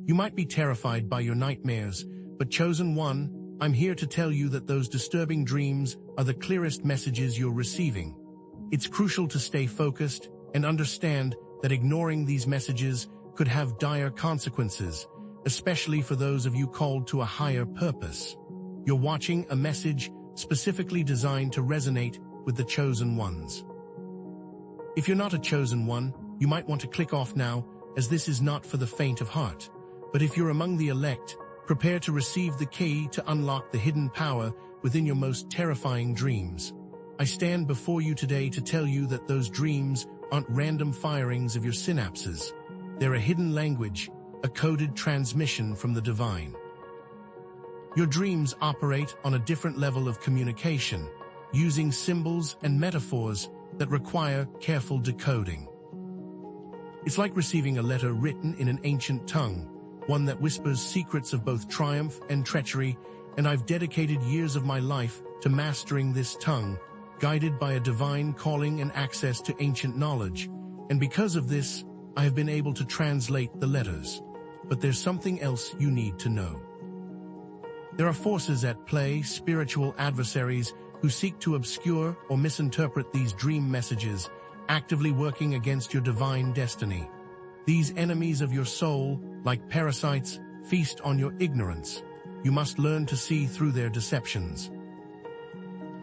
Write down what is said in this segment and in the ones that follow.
You might be terrified by your nightmares, but chosen one, I'm here to tell you that those disturbing dreams are the clearest messages you're receiving. It's crucial to stay focused and understand that ignoring these messages could have dire consequences, especially for those of you called to a higher purpose. You're watching a message specifically designed to resonate with the chosen ones. If you're not a chosen one, you might want to click off now, as this is not for the faint of heart. But if you're among the elect, prepare to receive the key to unlock the hidden power within your most terrifying dreams. I stand before you today to tell you that those dreams aren't random firings of your synapses. They're a hidden language, a coded transmission from the divine. Your dreams operate on a different level of communication, using symbols and metaphors that require careful decoding. It's like receiving a letter written in an ancient tongue, one that whispers secrets of both triumph and treachery, and I've dedicated years of my life to mastering this tongue, guided by a divine calling and access to ancient knowledge, and because of this, I have been able to translate the letters. But there's something else you need to know. There are forces at play, spiritual adversaries, who seek to obscure or misinterpret these dream messages, actively working against your divine destiny. These enemies of your soul, like parasites, feast on your ignorance. You must learn to see through their deceptions.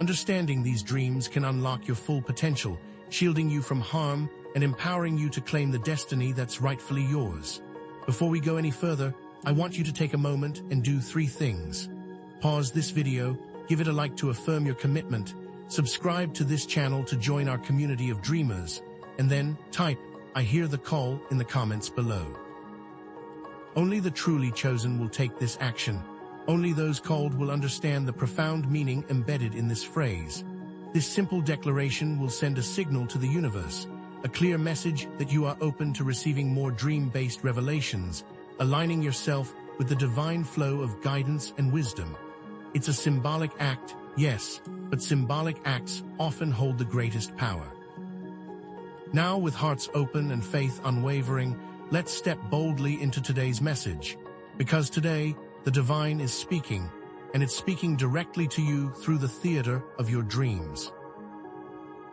Understanding these dreams can unlock your full potential, shielding you from harm and empowering you to claim the destiny that's rightfully yours. Before we go any further, I want you to take a moment and do 3 things. Pause this video, give it a like to affirm your commitment, subscribe to this channel to join our community of dreamers, and then type, "I hear the call" in the comments below. Only the truly chosen will take this action. Only those called will understand the profound meaning embedded in this phrase. This simple declaration will send a signal to the universe, a clear message that you are open to receiving more dream-based revelations, aligning yourself with the divine flow of guidance and wisdom. It's a symbolic act, yes, but symbolic acts often hold the greatest power. Now, with hearts open and faith unwavering, let's step boldly into today's message. Because today, the divine is speaking, and it's speaking directly to you through the theater of your dreams.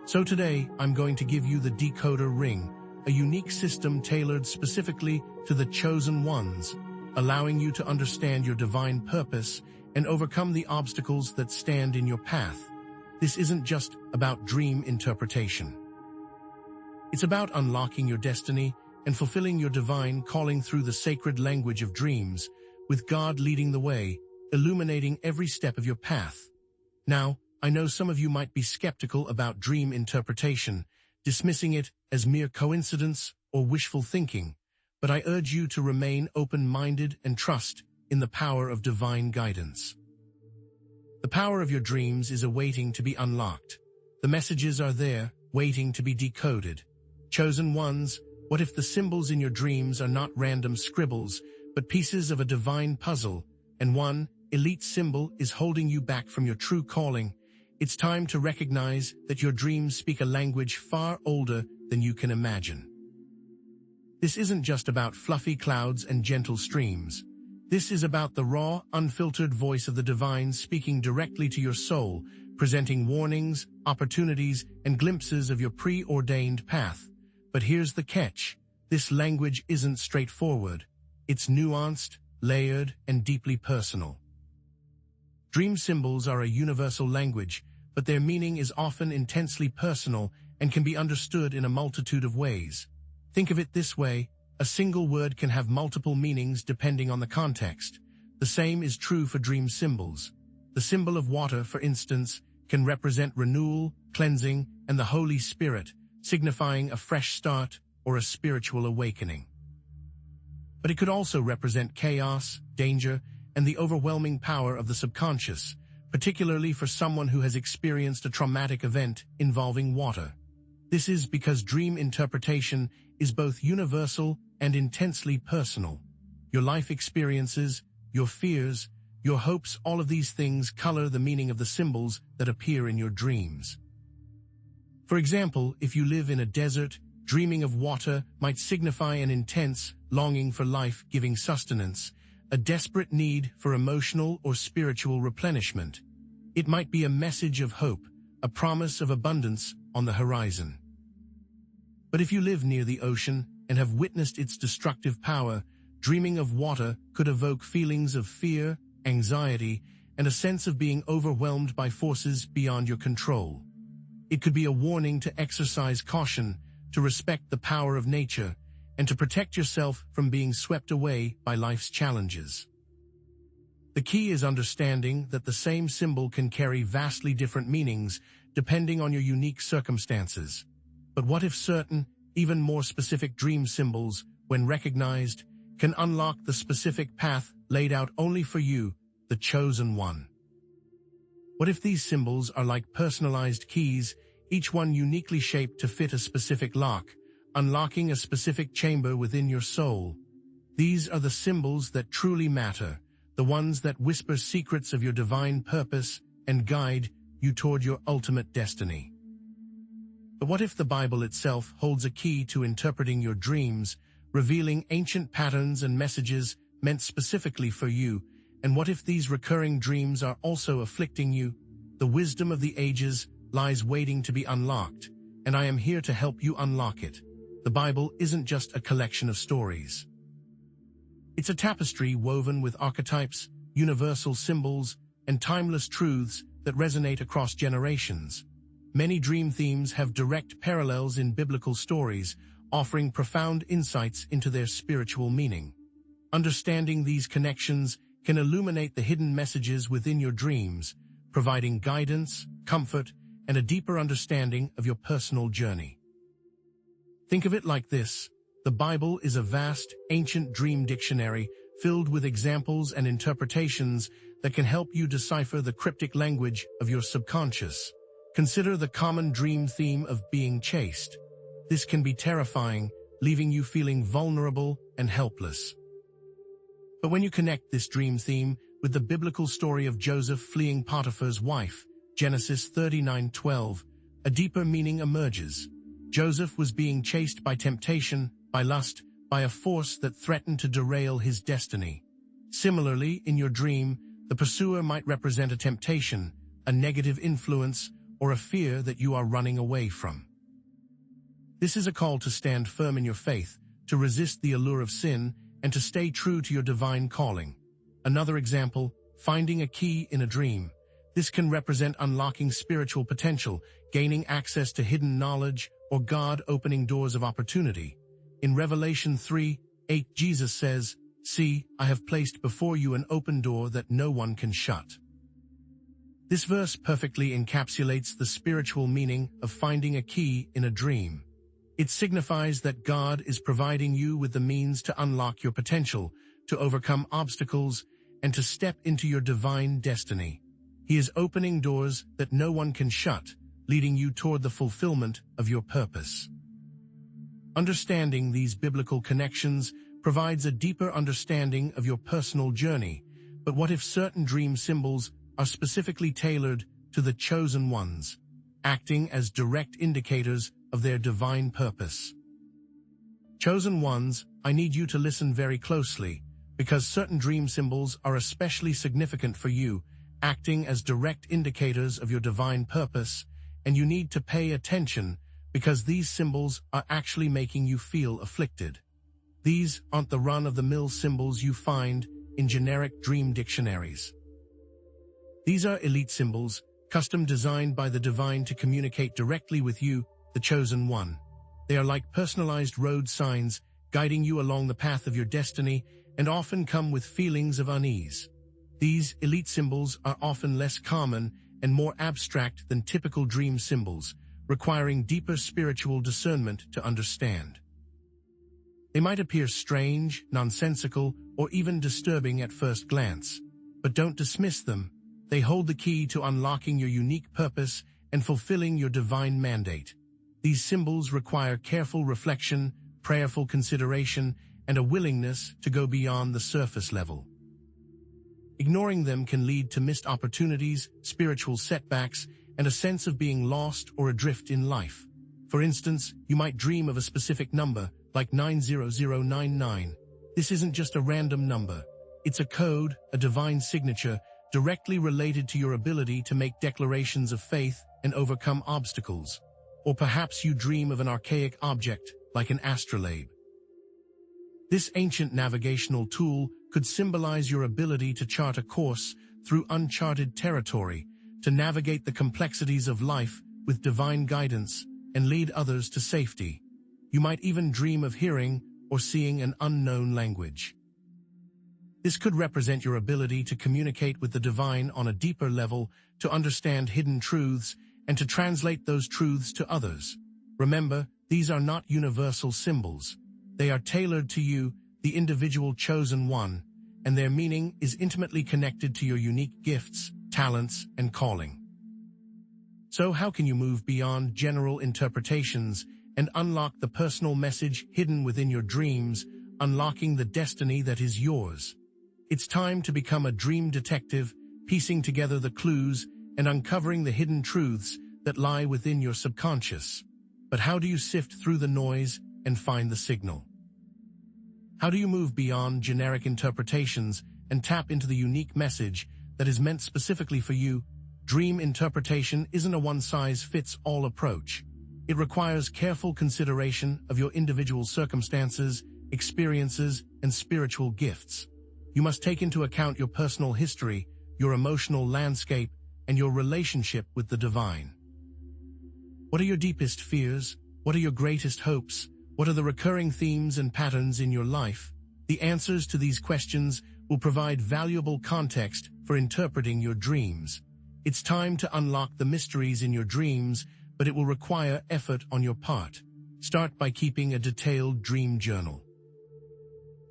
So today, I'm going to give you the Decoder Ring, a unique system tailored specifically to the chosen ones, allowing you to understand your divine purpose and overcome the obstacles that stand in your path. This isn't just about dream interpretation. It's about unlocking your destiny and fulfilling your divine calling through the sacred language of dreams, with God leading the way, illuminating every step of your path. Now, I know some of you might be skeptical about dream interpretation, dismissing it as mere coincidence or wishful thinking, but I urge you to remain open-minded and trust in the power of divine guidance. The power of your dreams is awaiting to be unlocked. The messages are there, waiting to be decoded. Chosen ones, what if the symbols in your dreams are not random scribbles, but pieces of a divine puzzle, and one elite symbol is holding you back from your true calling? It's time to recognize that your dreams speak a language far older than you can imagine. This isn't just about fluffy clouds and gentle streams. This is about the raw, unfiltered voice of the divine speaking directly to your soul, presenting warnings, opportunities, and glimpses of your preordained path. But here's the catch. This language isn't straightforward. It's nuanced, layered, and deeply personal. Dream symbols are a universal language, but their meaning is often intensely personal and can be understood in a multitude of ways. Think of it this way: a single word can have multiple meanings depending on the context. The same is true for dream symbols. The symbol of water, for instance, can represent renewal, cleansing, and the Holy Spirit, signifying a fresh start or a spiritual awakening. But it could also represent chaos, danger, and the overwhelming power of the subconscious, particularly for someone who has experienced a traumatic event involving water. This is because dream interpretation is both universal and intensely personal. Your life experiences, your fears, your hopes, all of these things color the meaning of the symbols that appear in your dreams. For example, if you live in a desert, dreaming of water might signify an intense longing for life-giving sustenance, a desperate need for emotional or spiritual replenishment. It might be a message of hope, a promise of abundance on the horizon. But if you live near the ocean and have witnessed its destructive power, dreaming of water could evoke feelings of fear, anxiety, and a sense of being overwhelmed by forces beyond your control. It could be a warning to exercise caution, to respect the power of nature, and to protect yourself from being swept away by life's challenges. The key is understanding that the same symbol can carry vastly different meanings depending on your unique circumstances. But what if certain, even more specific dream symbols, when recognized, can unlock the specific path laid out only for you, the chosen one? What if these symbols are like personalized keys, each one uniquely shaped to fit a specific lock, unlocking a specific chamber within your soul? These are the symbols that truly matter, the ones that whisper secrets of your divine purpose and guide you toward your ultimate destiny. But what if the Bible itself holds a key to interpreting your dreams, revealing ancient patterns and messages meant specifically for you? And what if these recurring dreams are also afflicting you? The wisdom of the ages lies waiting to be unlocked, and I am here to help you unlock it. The Bible isn't just a collection of stories. It's a tapestry woven with archetypes, universal symbols, and timeless truths that resonate across generations. Many dream themes have direct parallels in biblical stories, offering profound insights into their spiritual meaning. Understanding these connections can illuminate the hidden messages within your dreams, providing guidance, comfort, and a deeper understanding of your personal journey. Think of it like this: the Bible is a vast, ancient dream dictionary filled with examples and interpretations that can help you decipher the cryptic language of your subconscious. Consider the common dream theme of being chased. This can be terrifying, leaving you feeling vulnerable and helpless. But when you connect this dream theme with the biblical story of Joseph fleeing Potiphar's wife, Genesis 39:12, a deeper meaning emerges. Joseph was being chased by temptation, by lust, by a force that threatened to derail his destiny. Similarly, in your dream, the pursuer might represent a temptation, a negative influence, or a fear that you are running away from. This is a call to stand firm in your faith, to resist the allure of sin, and to stay true to your divine calling. Another example, finding a key in a dream. This can represent unlocking spiritual potential, gaining access to hidden knowledge, or God opening doors of opportunity. In Revelation 3:8, Jesus says, "See, I have placed before you an open door that no one can shut." This verse perfectly encapsulates the spiritual meaning of finding a key in a dream. It signifies that God is providing you with the means to unlock your potential, to overcome obstacles, and to step into your divine destiny. He is opening doors that no one can shut, leading you toward the fulfillment of your purpose. Understanding these biblical connections provides a deeper understanding of your personal journey. But what if certain dream symbols are specifically tailored to the chosen ones, acting as direct indicators of their divine purpose? Chosen ones, I need you to listen very closely, because certain dream symbols are especially significant for you, acting as direct indicators of your divine purpose, and you need to pay attention because these symbols are actually making you feel afflicted. These aren't the run-of-the-mill symbols you find in generic dream dictionaries. These are elite symbols, custom designed by the divine to communicate directly with you, the chosen one. They are like personalized road signs, guiding you along the path of your destiny, and often come with feelings of unease. These elite symbols are often less common and more abstract than typical dream symbols, requiring deeper spiritual discernment to understand. They might appear strange, nonsensical, or even disturbing at first glance, but don't dismiss them. They hold the key to unlocking your unique purpose and fulfilling your divine mandate. These symbols require careful reflection, prayerful consideration, and a willingness to go beyond the surface level. Ignoring them can lead to missed opportunities, spiritual setbacks, and a sense of being lost or adrift in life. For instance, you might dream of a specific number, like 90099. This isn't just a random number. It's a code, a divine signature, directly related to your ability to make declarations of faith and overcome obstacles. Or perhaps you dream of an archaic object, like an astrolabe. This ancient navigational tool could symbolize your ability to chart a course through uncharted territory, to navigate the complexities of life with divine guidance and lead others to safety. You might even dream of hearing or seeing an unknown language. This could represent your ability to communicate with the divine on a deeper level, to understand hidden truths, and to translate those truths to others. Remember, these are not universal symbols. They are tailored to you, the individual chosen one, and their meaning is intimately connected to your unique gifts, talents, and calling. So how can you move beyond general interpretations and unlock the personal message hidden within your dreams, unlocking the destiny that is yours? It's time to become a dream detective, piecing together the clues and uncovering the hidden truths that lie within your subconscious. But how do you sift through the noise and find the signal? How do you move beyond generic interpretations and tap into the unique message that is meant specifically for you? Dream interpretation isn't a one-size-fits-all approach. It requires careful consideration of your individual circumstances, experiences, and spiritual gifts. You must take into account your personal history, your emotional landscape, and your relationship with the divine. What are your deepest fears? What are your greatest hopes? What are the recurring themes and patterns in your life? The answers to these questions will provide valuable context for interpreting your dreams. It's time to unlock the mysteries in your dreams, but it will require effort on your part. Start by keeping a detailed dream journal.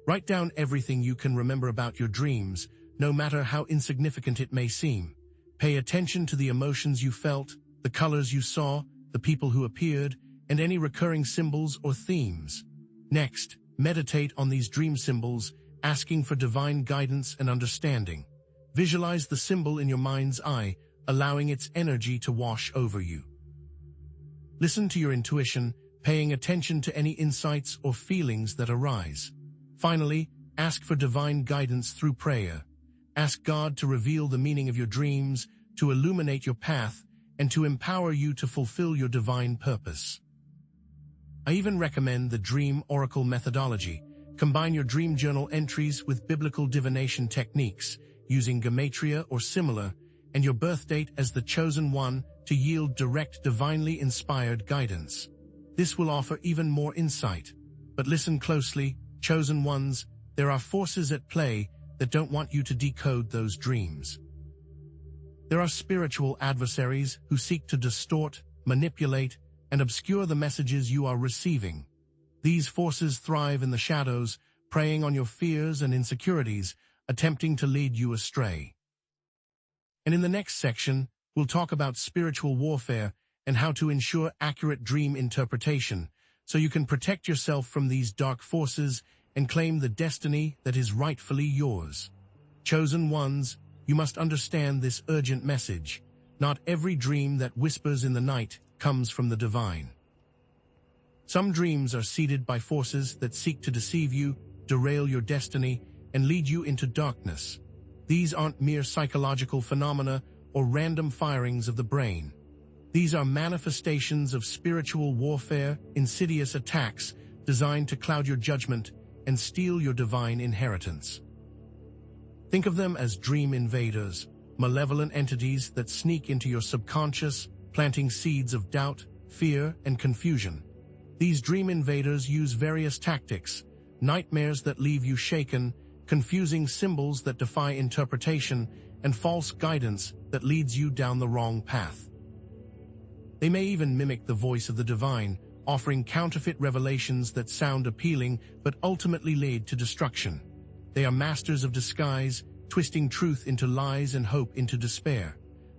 Write down everything you can remember about your dreams, no matter how insignificant it may seem. Pay attention to the emotions you felt, the colors you saw, the people who appeared, and any recurring symbols or themes. Next, meditate on these dream symbols, asking for divine guidance and understanding. Visualize the symbol in your mind's eye, allowing its energy to wash over you. Listen to your intuition, paying attention to any insights or feelings that arise. Finally, ask for divine guidance through prayer. Ask God to reveal the meaning of your dreams, to illuminate your path, and to empower you to fulfill your divine purpose. I even recommend the Dream Oracle methodology. Combine your dream journal entries with biblical divination techniques, using gematria or similar, and your birth date as the chosen one to yield direct, divinely inspired guidance. This will offer even more insight. But listen closely, chosen ones, there are forces at play that don't want you to decode those dreams. There are spiritual adversaries who seek to distort, manipulate, and obscure the messages you are receiving. These forces thrive in the shadows, preying on your fears and insecurities, attempting to lead you astray. And in the next section, we'll talk about spiritual warfare and how to ensure accurate dream interpretation, so you can protect yourself from these dark forces and claim the destiny that is rightfully yours. Chosen ones, you must understand this urgent message. Not every dream that whispers in the night comes from the divine. Some dreams are seeded by forces that seek to deceive you, derail your destiny, and lead you into darkness. These aren't mere psychological phenomena or random firings of the brain. These are manifestations of spiritual warfare, insidious attacks designed to cloud your judgment and steal your divine inheritance. Think of them as dream invaders, malevolent entities that sneak into your subconscious, planting seeds of doubt, fear, and confusion. These dream invaders use various tactics: nightmares that leave you shaken, confusing symbols that defy interpretation, and false guidance that leads you down the wrong path. They may even mimic the voice of the divine, offering counterfeit revelations that sound appealing but ultimately lead to destruction. They are masters of disguise, twisting truth into lies and hope into despair.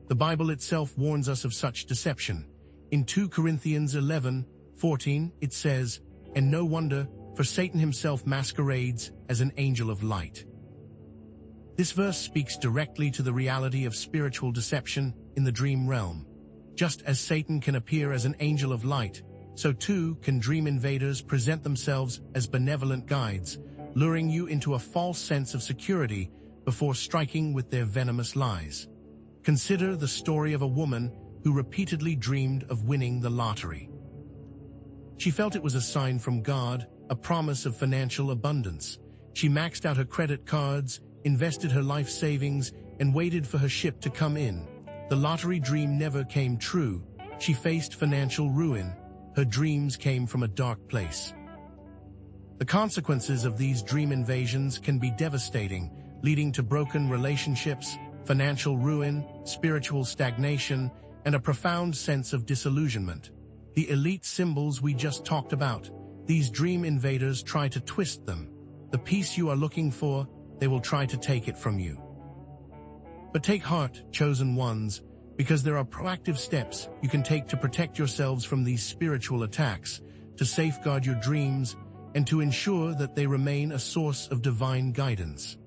The Bible itself warns us of such deception. In 2 Corinthians 11:14, it says, "And no wonder, for Satan himself masquerades as an angel of light." This verse speaks directly to the reality of spiritual deception in the dream realm. Just as Satan can appear as an angel of light, so too can dream invaders present themselves as benevolent guides, luring you into a false sense of security before striking with their venomous lies. Consider the story of a woman who repeatedly dreamed of winning the lottery. She felt it was a sign from God, a promise of financial abundance. She maxed out her credit cards, invested her life savings, and waited for her ship to come in. The lottery dream never came true. She faced financial ruin. Her dreams came from a dark place. The consequences of these dream invasions can be devastating, leading to broken relationships, financial ruin, spiritual stagnation, and a profound sense of disillusionment. The elite symbols we just talked about, these dream invaders try to twist them. The peace you are looking for, they will try to take it from you. But take heart, chosen ones, because there are proactive steps you can take to protect yourselves from these spiritual attacks, to safeguard your dreams, and to ensure that they remain a source of divine guidance.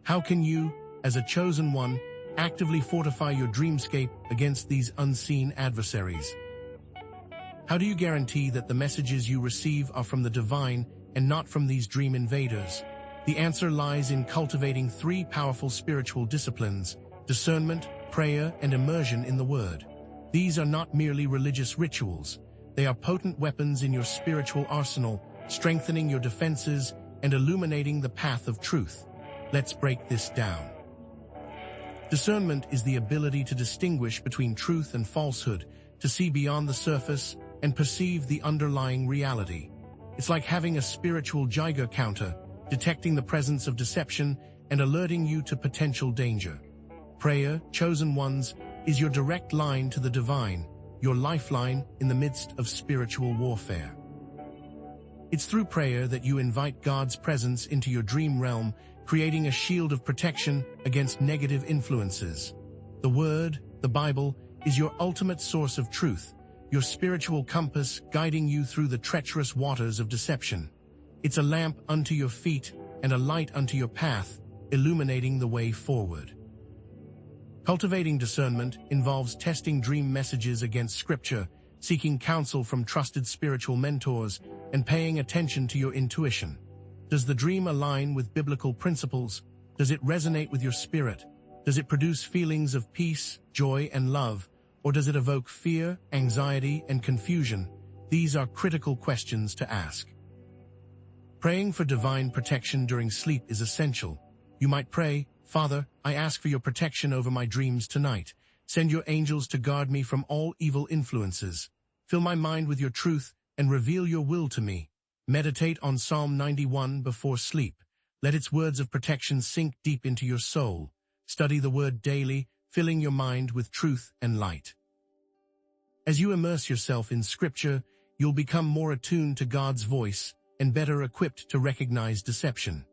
How can you, as a chosen one, actively fortify your dreamscape against these unseen adversaries? How do you guarantee that the messages you receive are from the divine and not from these dream invaders? The answer lies in cultivating three powerful spiritual disciplines: discernment, prayer, and immersion in the Word. These are not merely religious rituals. They are potent weapons in your spiritual arsenal, strengthening your defenses and illuminating the path of truth. Let's break this down. Discernment is the ability to distinguish between truth and falsehood, to see beyond the surface and perceive the underlying reality. It's like having a spiritual Geiger counter, detecting the presence of deception and alerting you to potential danger. Prayer, chosen ones, is your direct line to the divine, your lifeline in the midst of spiritual warfare. It's through prayer that you invite God's presence into your dream realm, creating a shield of protection against negative influences. The Word, the Bible, is your ultimate source of truth, your spiritual compass guiding you through the treacherous waters of deception. It's a lamp unto your feet and a light unto your path, illuminating the way forward. Cultivating discernment involves testing dream messages against Scripture, seeking counsel from trusted spiritual mentors, and paying attention to your intuition. Does the dream align with biblical principles? Does it resonate with your spirit? Does it produce feelings of peace, joy, and love? Or does it evoke fear, anxiety, and confusion? These are critical questions to ask. Praying for divine protection during sleep is essential. You might pray, "Father, I ask for your protection over my dreams tonight. Send your angels to guard me from all evil influences. Fill my mind with your truth and reveal your will to me." Meditate on Psalm 91 before sleep. Let its words of protection sink deep into your soul. Study the Word daily, filling your mind with truth and light. As you immerse yourself in Scripture, you'll become more attuned to God's voice and better equipped to recognize deception.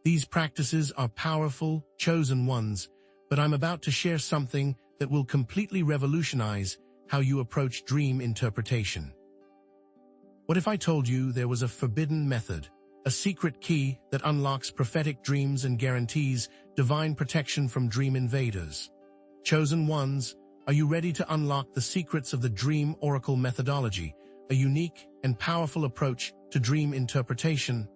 These practices are powerful, chosen ones, but I'm about to share something that will completely revolutionize how you approach dream interpretation. What if I told you there was a forbidden method, a secret key that unlocks prophetic dreams and guarantees divine protection from dream invaders? Chosen ones, are you ready to unlock the secrets of the Dream Oracle methodology, a unique and powerful approach to dream interpretation?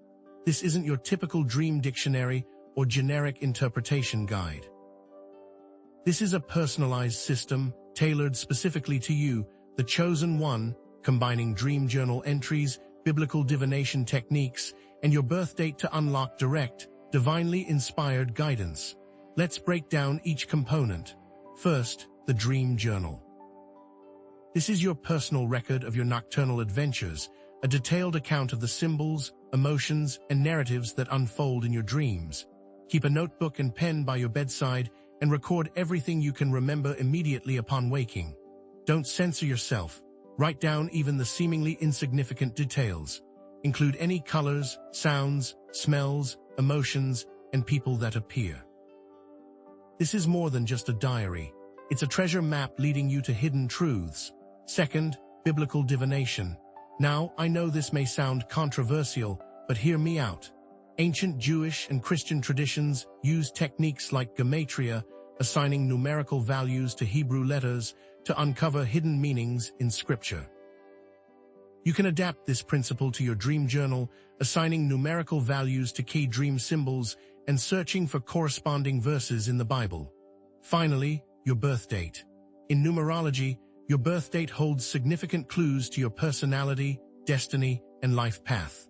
This isn't your typical dream dictionary or generic interpretation guide. This is a personalized system tailored specifically to you, the chosen one, combining dream journal entries, biblical divination techniques, and your birth date to unlock direct, divinely inspired guidance. Let's break down each component. First, the Dream Journal. This is your personal record of your nocturnal adventures, a detailed account of the symbols, emotions, and narratives that unfold in your dreams. Keep a notebook and pen by your bedside and record everything you can remember immediately upon waking. Don't censor yourself. Write down even the seemingly insignificant details. Include any colors, sounds, smells, emotions, and people that appear. This is more than just a diary. It's a treasure map leading you to hidden truths. Second, biblical divination. Now, I know this may sound controversial, but hear me out. Ancient Jewish and Christian traditions use techniques like gematria, assigning numerical values to Hebrew letters, to uncover hidden meanings in Scripture. You can adapt this principle to your dream journal, assigning numerical values to key dream symbols and searching for corresponding verses in the Bible. Finally, your birth date. In numerology, your birth date holds significant clues to your personality, destiny, and life path.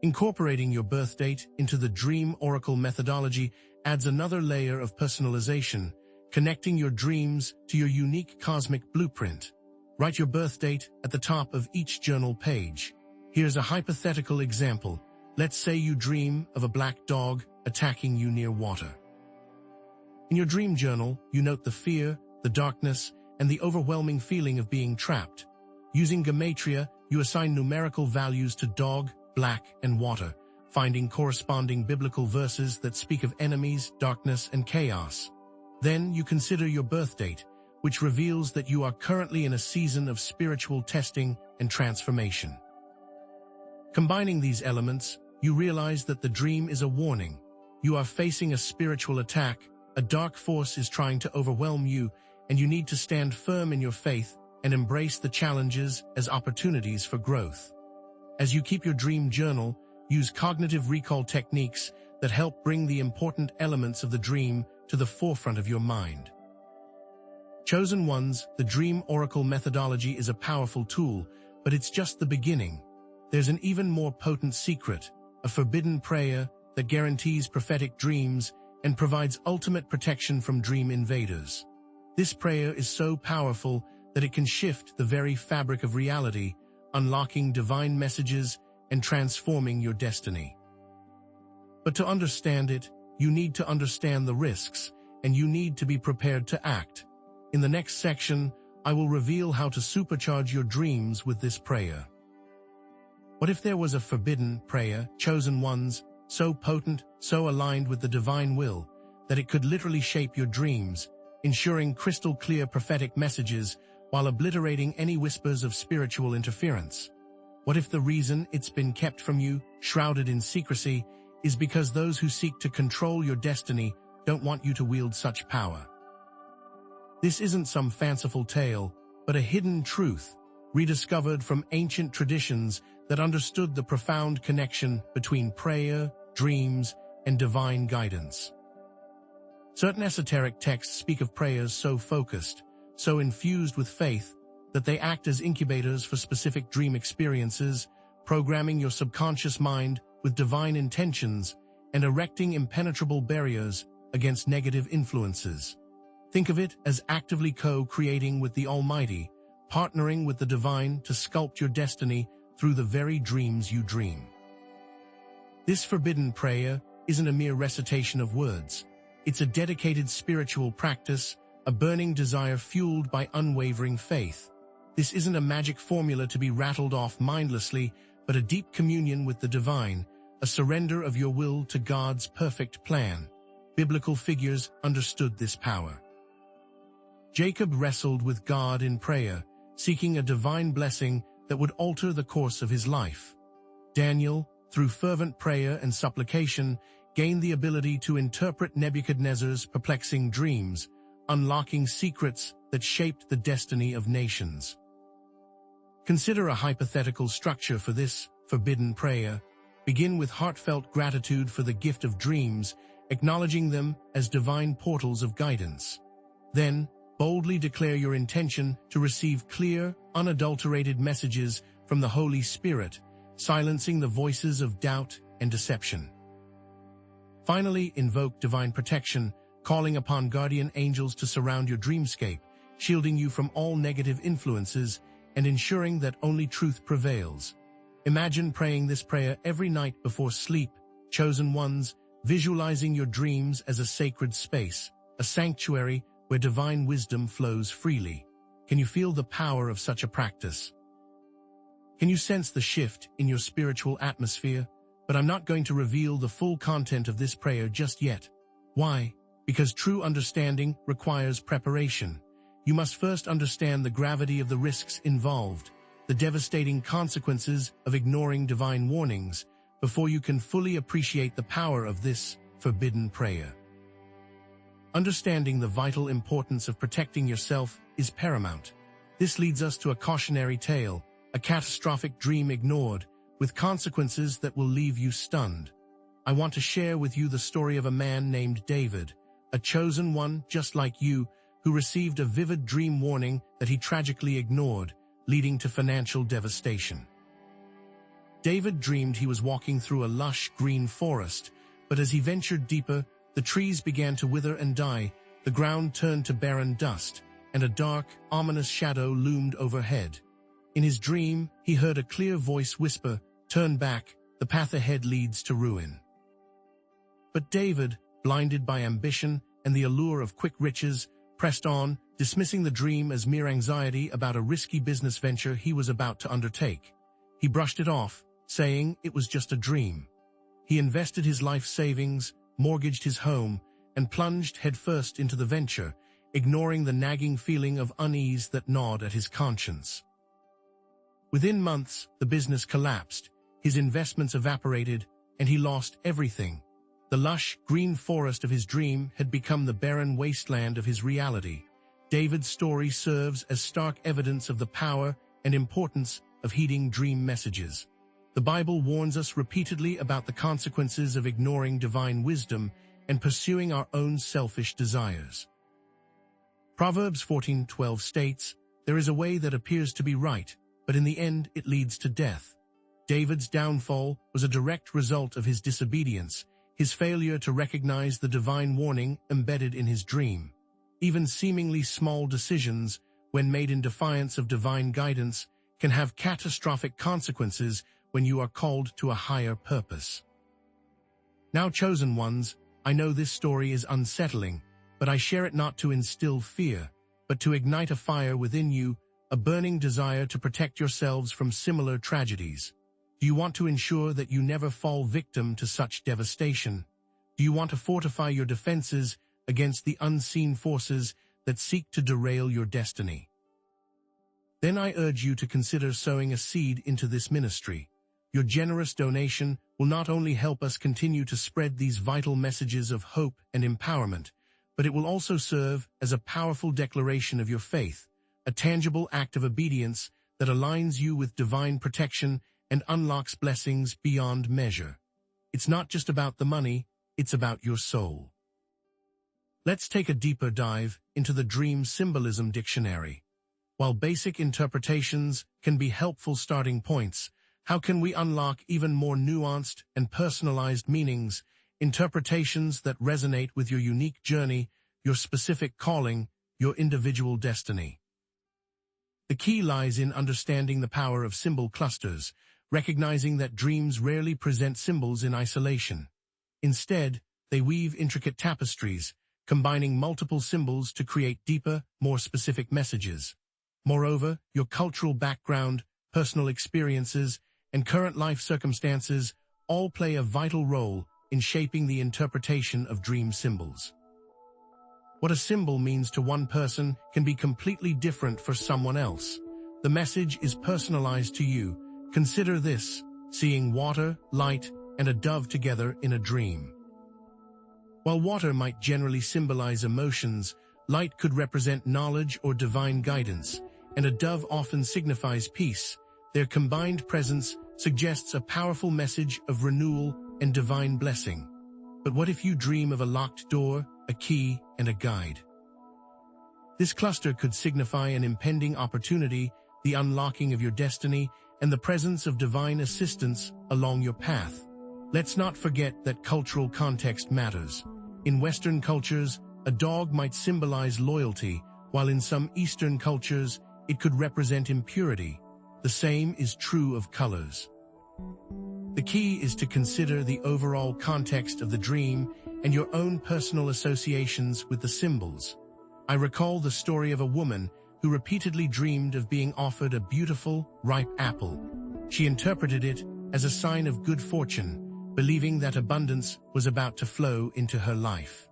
Incorporating your birth date into the dream oracle methodology adds another layer of personalization, connecting your dreams to your unique cosmic blueprint. Write your birth date at the top of each journal page. Here's a hypothetical example. Let's say you dream of a black dog attacking you near water. In your dream journal, you note the fear, the darkness, and the overwhelming feeling of being trapped. Using gematria, you assign numerical values to dog, black, and water, finding corresponding biblical verses that speak of enemies, darkness, and chaos. Then you consider your birth date, which reveals that you are currently in a season of spiritual testing and transformation. Combining these elements, you realize that the dream is a warning. You are facing a spiritual attack, a dark force is trying to overwhelm you, and you need to stand firm in your faith and embrace the challenges as opportunities for growth. As you keep your dream journal, use cognitive recall techniques that help bring the important elements of the dream to the forefront of your mind. Chosen ones, the dream oracle methodology is a powerful tool, but it's just the beginning. There's an even more potent secret, a forbidden prayer that guarantees prophetic dreams and provides ultimate protection from dream invaders. This prayer is so powerful that it can shift the very fabric of reality, unlocking divine messages and transforming your destiny. But to understand it, you need to understand the risks, and you need to be prepared to act. In the next section, I will reveal how to supercharge your dreams with this prayer. What if there was a forbidden prayer, chosen ones, so potent, so aligned with the divine will, that it could literally shape your dreams, ensuring crystal-clear prophetic messages while obliterating any whispers of spiritual interference? What if the reason it's been kept from you, shrouded in secrecy, is because those who seek to control your destiny don't want you to wield such power? This isn't some fanciful tale, but a hidden truth, rediscovered from ancient traditions that understood the profound connection between prayer, dreams, and divine guidance. Certain esoteric texts speak of prayers so focused, so infused with faith, that they act as incubators for specific dream experiences, programming your subconscious mind with divine intentions and erecting impenetrable barriers against negative influences. Think of it as actively co-creating with the Almighty, partnering with the divine to sculpt your destiny through the very dreams you dream. This forbidden prayer isn't a mere recitation of words. It's a dedicated spiritual practice, a burning desire fueled by unwavering faith. This isn't a magic formula to be rattled off mindlessly, but a deep communion with the divine, a surrender of your will to God's perfect plan. Biblical figures understood this power. Jacob wrestled with God in prayer, seeking a divine blessing that would alter the course of his life. Daniel, through fervent prayer and supplication, gained the ability to interpret Nebuchadnezzar's perplexing dreams, unlocking secrets that shaped the destiny of nations. Consider a hypothetical structure for this forbidden prayer. Begin with heartfelt gratitude for the gift of dreams, acknowledging them as divine portals of guidance. Then, boldly declare your intention to receive clear, unadulterated messages from the Holy Spirit, silencing the voices of doubt and deception. Finally, invoke divine protection, calling upon guardian angels to surround your dreamscape, shielding you from all negative influences and ensuring that only truth prevails. Imagine praying this prayer every night before sleep, chosen ones, visualizing your dreams as a sacred space, a sanctuary where divine wisdom flows freely. Can you feel the power of such a practice? Can you sense the shift in your spiritual atmosphere? But I'm not going to reveal the full content of this prayer just yet. Why? Because true understanding requires preparation. You must first understand the gravity of the risks involved, the devastating consequences of ignoring divine warnings, before you can fully appreciate the power of this forbidden prayer. Understanding the vital importance of protecting yourself is paramount. This leads us to a cautionary tale, a catastrophic dream ignored, with consequences that will leave you stunned. I want to share with you the story of a man named David, a chosen one just like you, who received a vivid dream warning that he tragically ignored, leading to financial devastation. David dreamed he was walking through a lush green forest, but as he ventured deeper, the trees began to wither and die, the ground turned to barren dust, and a dark, ominous shadow loomed overhead. In his dream, he heard a clear voice whisper, "Turn back, the path ahead leads to ruin." But David, blinded by ambition and the allure of quick riches, pressed on, dismissing the dream as mere anxiety about a risky business venture he was about to undertake. He brushed it off, saying it was just a dream. He invested his life savings, mortgaged his home, and plunged headfirst into the venture, ignoring the nagging feeling of unease that gnawed at his conscience. Within months, the business collapsed, his investments evaporated, and he lost everything. The lush, green forest of his dream had become the barren wasteland of his reality. David's story serves as stark evidence of the power and importance of heeding dream messages. The Bible warns us repeatedly about the consequences of ignoring divine wisdom and pursuing our own selfish desires. Proverbs 14:12 states, "There is a way that appears to be right, but in the end it leads to death." David's downfall was a direct result of his disobedience, his failure to recognize the divine warning embedded in his dream. Even seemingly small decisions, when made in defiance of divine guidance, can have catastrophic consequences when you are called to a higher purpose. Now, chosen ones, I know this story is unsettling, but I share it not to instill fear, but to ignite a fire within you, a burning desire to protect yourselves from similar tragedies. Do you want to ensure that you never fall victim to such devastation? Do you want to fortify your defenses against the unseen forces that seek to derail your destiny? Then I urge you to consider sowing a seed into this ministry. Your generous donation will not only help us continue to spread these vital messages of hope and empowerment, but it will also serve as a powerful declaration of your faith, a tangible act of obedience that aligns you with divine protection and unlocks blessings beyond measure. It's not just about the money, it's about your soul. Let's take a deeper dive into the Dream Symbolism Dictionary. While basic interpretations can be helpful starting points, how can we unlock even more nuanced and personalized meanings, interpretations that resonate with your unique journey, your specific calling, your individual destiny? The key lies in understanding the power of symbol clusters, recognizing that dreams rarely present symbols in isolation. Instead, they weave intricate tapestries, combining multiple symbols to create deeper, more specific messages. Moreover, your cultural background, personal experiences, and current life circumstances all play a vital role in shaping the interpretation of dream symbols. What a symbol means to one person can be completely different for someone else. The message is personalized to you. Consider this: seeing water, light, and a dove together in a dream. While water might generally symbolize emotions, light could represent knowledge or divine guidance, and a dove often signifies peace. Their combined presence suggests a powerful message of renewal and divine blessing. But what if you dream of a locked door, a key, and a guide? This cluster could signify an impending opportunity, the unlocking of your destiny, and the presence of divine assistance along your path. Let's not forget that cultural context matters. In Western cultures, a dog might symbolize loyalty, while in some Eastern cultures, it could represent impurity. The same is true of colors. The key is to consider the overall context of the dream and your own personal associations with the symbols. I recall the story of a woman who repeatedly dreamed of being offered a beautiful, ripe apple. She interpreted it as a sign of good fortune, believing that abundance was about to flow into her life.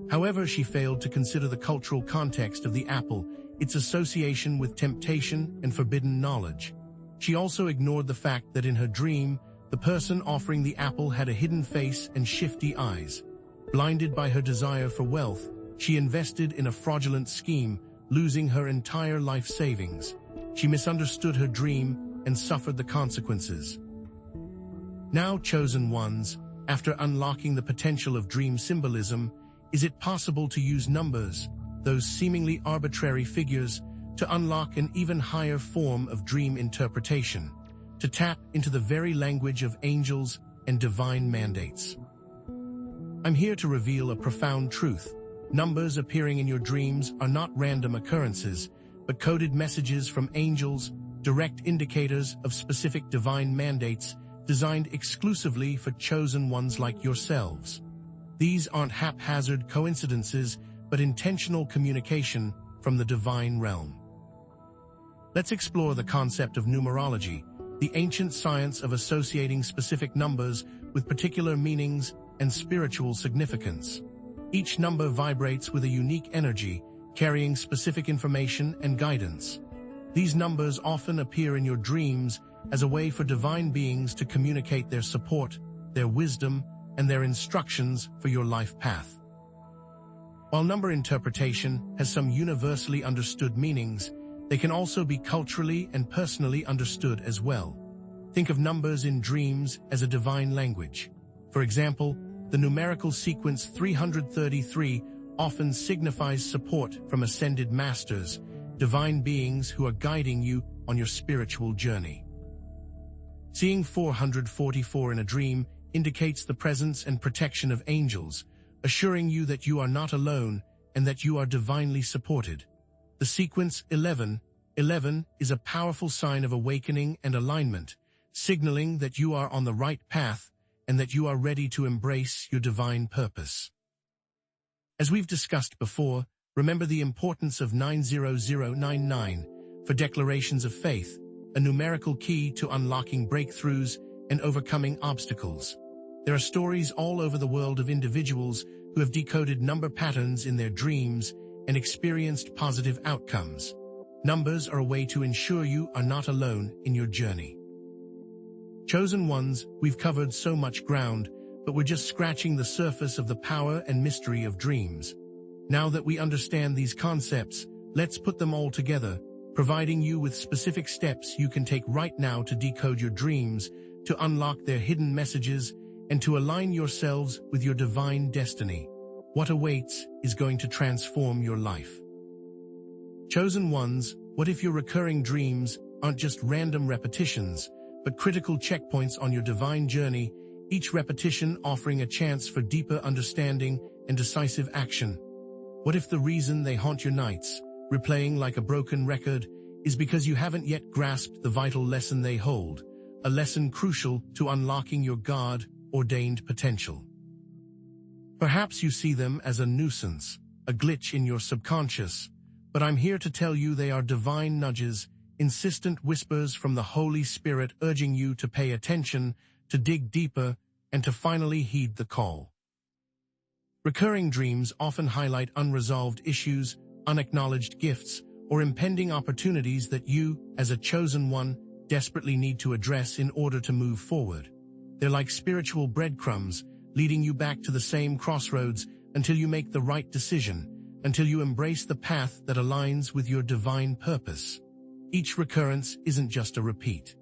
However, she failed to consider the cultural context of the apple, its association with temptation and forbidden knowledge. She also ignored the fact that in her dream, the person offering the apple had a hidden face and shifty eyes. Blinded by her desire for wealth, she invested in a fraudulent scheme, losing her entire life savings. She misunderstood her dream and suffered the consequences. Now, chosen ones, after unlocking the potential of dream symbolism, is it possible to use numbers, those seemingly arbitrary figures, to unlock an even higher form of dream interpretation, to tap into the very language of angels and divine mandates? I'm here to reveal a profound truth. Numbers appearing in your dreams are not random occurrences, but coded messages from angels, direct indicators of specific divine mandates designed exclusively for chosen ones like yourselves. These aren't haphazard coincidences, but intentional communication from the divine realm. Let's explore the concept of numerology, the ancient science of associating specific numbers with particular meanings and spiritual significance. Each number vibrates with a unique energy, carrying specific information and guidance. These numbers often appear in your dreams as a way for divine beings to communicate their support, their wisdom, and their instructions for your life path. While number interpretation has some universally understood meanings, they can also be culturally and personally understood as well. Think of numbers in dreams as a divine language. For example, the numerical sequence 333 often signifies support from ascended masters, divine beings who are guiding you on your spiritual journey. Seeing 444 in a dream indicates the presence and protection of angels, assuring you that you are not alone and that you are divinely supported. The sequence 1111 is a powerful sign of awakening and alignment, signaling that you are on the right path and that you are ready to embrace your divine purpose. As we've discussed before, remember the importance of 90099 for declarations of faith, a numerical key to unlocking breakthroughs and overcoming obstacles. There are stories all over the world of individuals who have decoded number patterns in their dreams and experienced positive outcomes. Numbers are a way to ensure you are not alone in your journey. Chosen ones, we've covered so much ground, but we're just scratching the surface of the power and mystery of dreams. Now that we understand these concepts, let's put them all together, providing you with specific steps you can take right now to decode your dreams, to unlock their hidden messages, and to align yourselves with your divine destiny. What awaits is going to transform your life. Chosen ones, what if your recurring dreams aren't just random repetitions, but critical checkpoints on your divine journey, each repetition offering a chance for deeper understanding and decisive action? What if the reason they haunt your nights, replaying like a broken record, is because you haven't yet grasped the vital lesson they hold, a lesson crucial to unlocking your God-ordained potential? Perhaps you see them as a nuisance, a glitch in your subconscious, but I'm here to tell you they are divine nudges, insistent whispers from the Holy Spirit urging you to pay attention, to dig deeper, and to finally heed the call. Recurring dreams often highlight unresolved issues, unacknowledged gifts, or impending opportunities that you, as a chosen one, desperately need to address in order to move forward. They're like spiritual breadcrumbs, leading you back to the same crossroads until you make the right decision, until you embrace the path that aligns with your divine purpose. Each recurrence isn't just a repeat.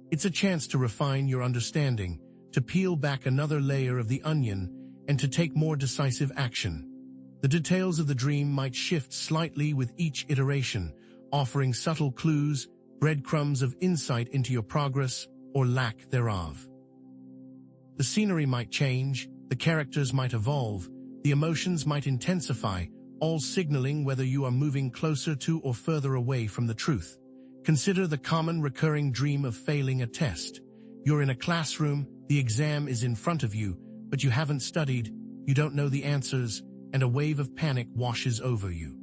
It's a chance to refine your understanding, to peel back another layer of the onion, and to take more decisive action. The details of the dream might shift slightly with each iteration, offering subtle clues, breadcrumbs of insight into your progress or lack thereof. The scenery might change, the characters might evolve, the emotions might intensify, all signaling whether you are moving closer to or further away from the truth. Consider the common recurring dream of failing a test. You're in a classroom, the exam is in front of you, but you haven't studied, you don't know the answers, and a wave of panic washes over you.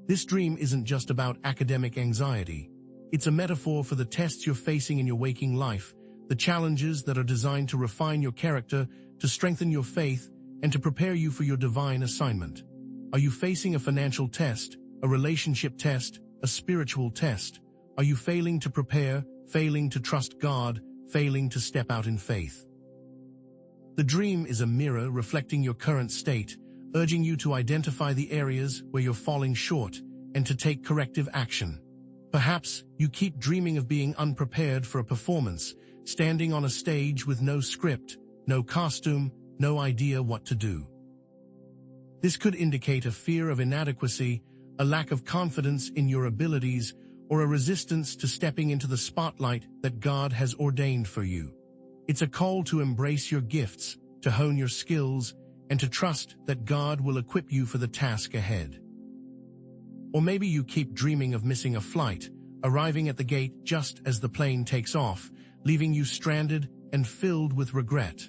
This dream isn't just about academic anxiety. It's a metaphor for the tests you're facing in your waking life, the challenges that are designed to refine your character, to strengthen your faith, and to prepare you for your divine assignment. Are you facing a financial test, a relationship test, a spiritual test? Are you failing to prepare, failing to trust God, failing to step out in faith? The dream is a mirror reflecting your current state, urging you to identify the areas where you're falling short and to take corrective action. Perhaps you keep dreaming of being unprepared for a performance, standing on a stage with no script, no costume, no idea what to do. This could indicate a fear of inadequacy, a lack of confidence in your abilities, or a resistance to stepping into the spotlight that God has ordained for you. It's a call to embrace your gifts, to hone your skills, and to trust that God will equip you for the task ahead. Or maybe you keep dreaming of missing a flight, arriving at the gate just as the plane takes off, leaving you stranded and filled with regret.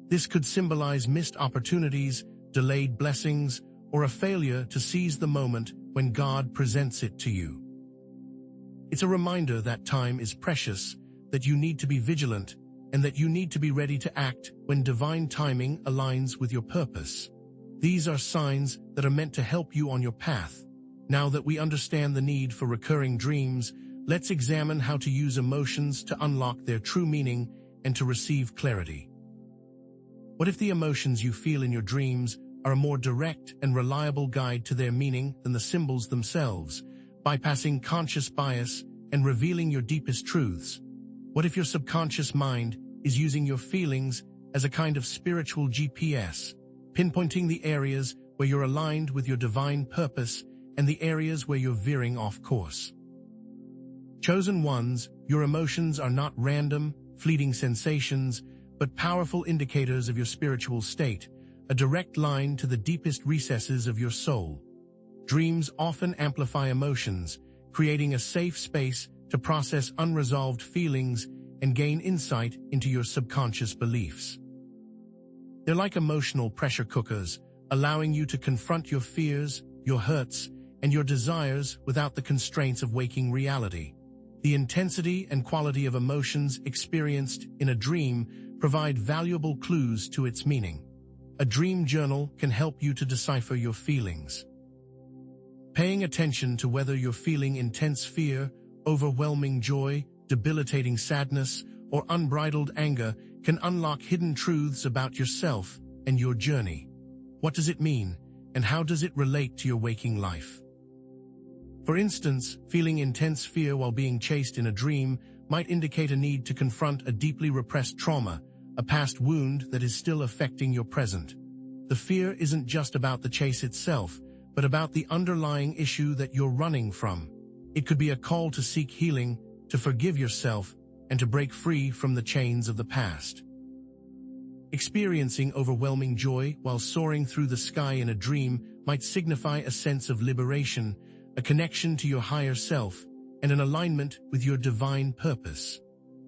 This could symbolize missed opportunities, delayed blessings, or a failure to seize the moment when God presents it to you. It's a reminder that time is precious, that you need to be vigilant, and that you need to be ready to act when divine timing aligns with your purpose. These are signs that are meant to help you on your path. Now that we understand the need for recurring dreams, let's examine how to use emotions to unlock their true meaning and to receive clarity. What if the emotions you feel in your dreams are a more direct and reliable guide to their meaning than the symbols themselves, bypassing conscious bias and revealing your deepest truths? What if your subconscious mind is using your feelings as a kind of spiritual GPS, pinpointing the areas where you're aligned with your divine purpose and the areas where you're veering off course? Chosen ones, your emotions are not random, fleeting sensations, but powerful indicators of your spiritual state, a direct line to the deepest recesses of your soul. Dreams often amplify emotions, creating a safe space to process unresolved feelings and gain insight into your subconscious beliefs. They're like emotional pressure cookers, allowing you to confront your fears, your hurts, and your desires without the constraints of waking reality. The intensity and quality of emotions experienced in a dream provide valuable clues to its meaning. A dream journal can help you to decipher your feelings. Paying attention to whether you're feeling intense fear, overwhelming joy, debilitating sadness, or unbridled anger can unlock hidden truths about yourself and your journey. What does it mean, and how does it relate to your waking life? For instance, feeling intense fear while being chased in a dream might indicate a need to confront a deeply repressed trauma, a past wound that is still affecting your present. The fear isn't just about the chase itself, but about the underlying issue that you're running from. It could be a call to seek healing, to forgive yourself, and to break free from the chains of the past. Experiencing overwhelming joy while soaring through the sky in a dream might signify a sense of liberation, a connection to your higher self, and an alignment with your divine purpose.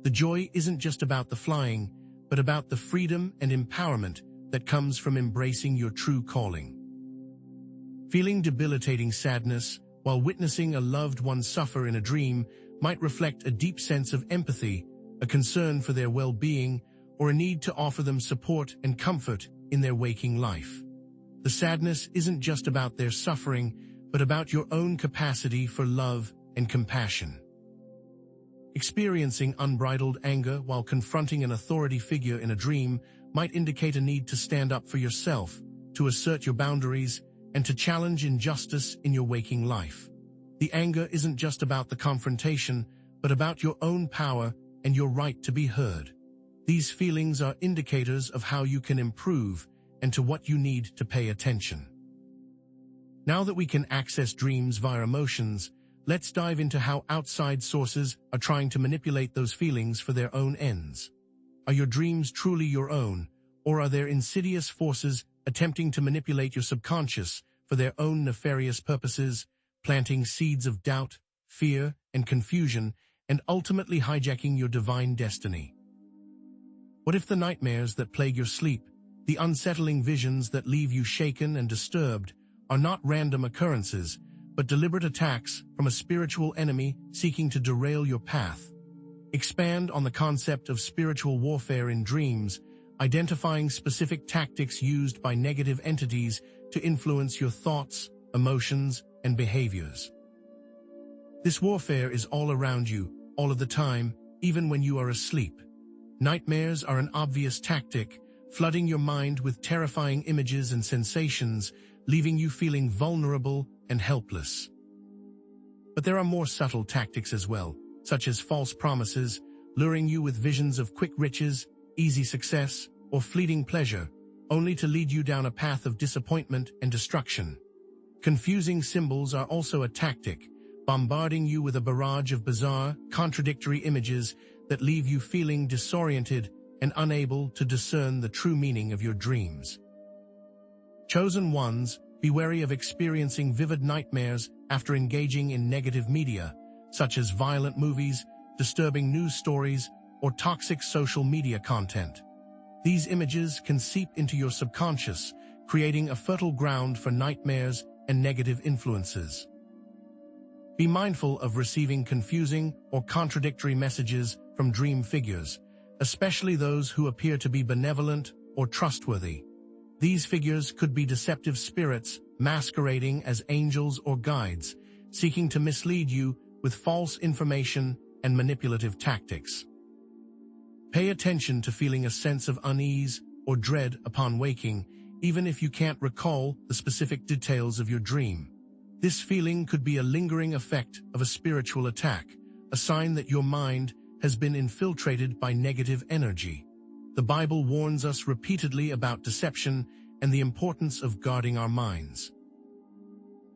The joy isn't just about the flying, but about the freedom and empowerment that comes from embracing your true calling. Feeling debilitating sadness while witnessing a loved one suffer in a dream might reflect a deep sense of empathy, a concern for their well-being, or a need to offer them support and comfort in their waking life. The sadness isn't just about their suffering, but about your own capacity for love and compassion. Experiencing unbridled anger while confronting an authority figure in a dream might indicate a need to stand up for yourself, to assert your boundaries, and to challenge injustice in your waking life. The anger isn't just about the confrontation, but about your own power and your right to be heard. These feelings are indicators of how you can improve and to what you need to pay attention. Now that we can access dreams via emotions, let's dive into how outside sources are trying to manipulate those feelings for their own ends. Are your dreams truly your own, or are there insidious forces attempting to manipulate your subconscious for their own nefarious purposes, planting seeds of doubt, fear, and confusion, and ultimately hijacking your divine destiny? What if the nightmares that plague your sleep, the unsettling visions that leave you shaken and disturbed, are not random occurrences, but deliberate attacks from a spiritual enemy seeking to derail your path? Expand on the concept of spiritual warfare in dreams, identifying specific tactics used by negative entities to influence your thoughts, emotions, and behaviors. This warfare is all around you, all of the time, even when you are asleep. Nightmares are an obvious tactic, flooding your mind with terrifying images and sensations, leaving you feeling vulnerable and helpless. But there are more subtle tactics as well, such as false promises, luring you with visions of quick riches, easy success, or fleeting pleasure, only to lead you down a path of disappointment and destruction. Confusing symbols are also a tactic, bombarding you with a barrage of bizarre, contradictory images that leave you feeling disoriented and unable to discern the true meaning of your dreams. Chosen ones, be wary of experiencing vivid nightmares after engaging in negative media, such as violent movies, disturbing news stories, or toxic social media content. These images can seep into your subconscious, creating a fertile ground for nightmares and negative influences. Be mindful of receiving confusing or contradictory messages from dream figures, especially those who appear to be benevolent or trustworthy. These figures could be deceptive spirits masquerading as angels or guides, seeking to mislead you with false information and manipulative tactics. Pay attention to feeling a sense of unease or dread upon waking, even if you can't recall the specific details of your dream. This feeling could be a lingering effect of a spiritual attack, a sign that your mind has been infiltrated by negative energy. The Bible warns us repeatedly about deception and the importance of guarding our minds.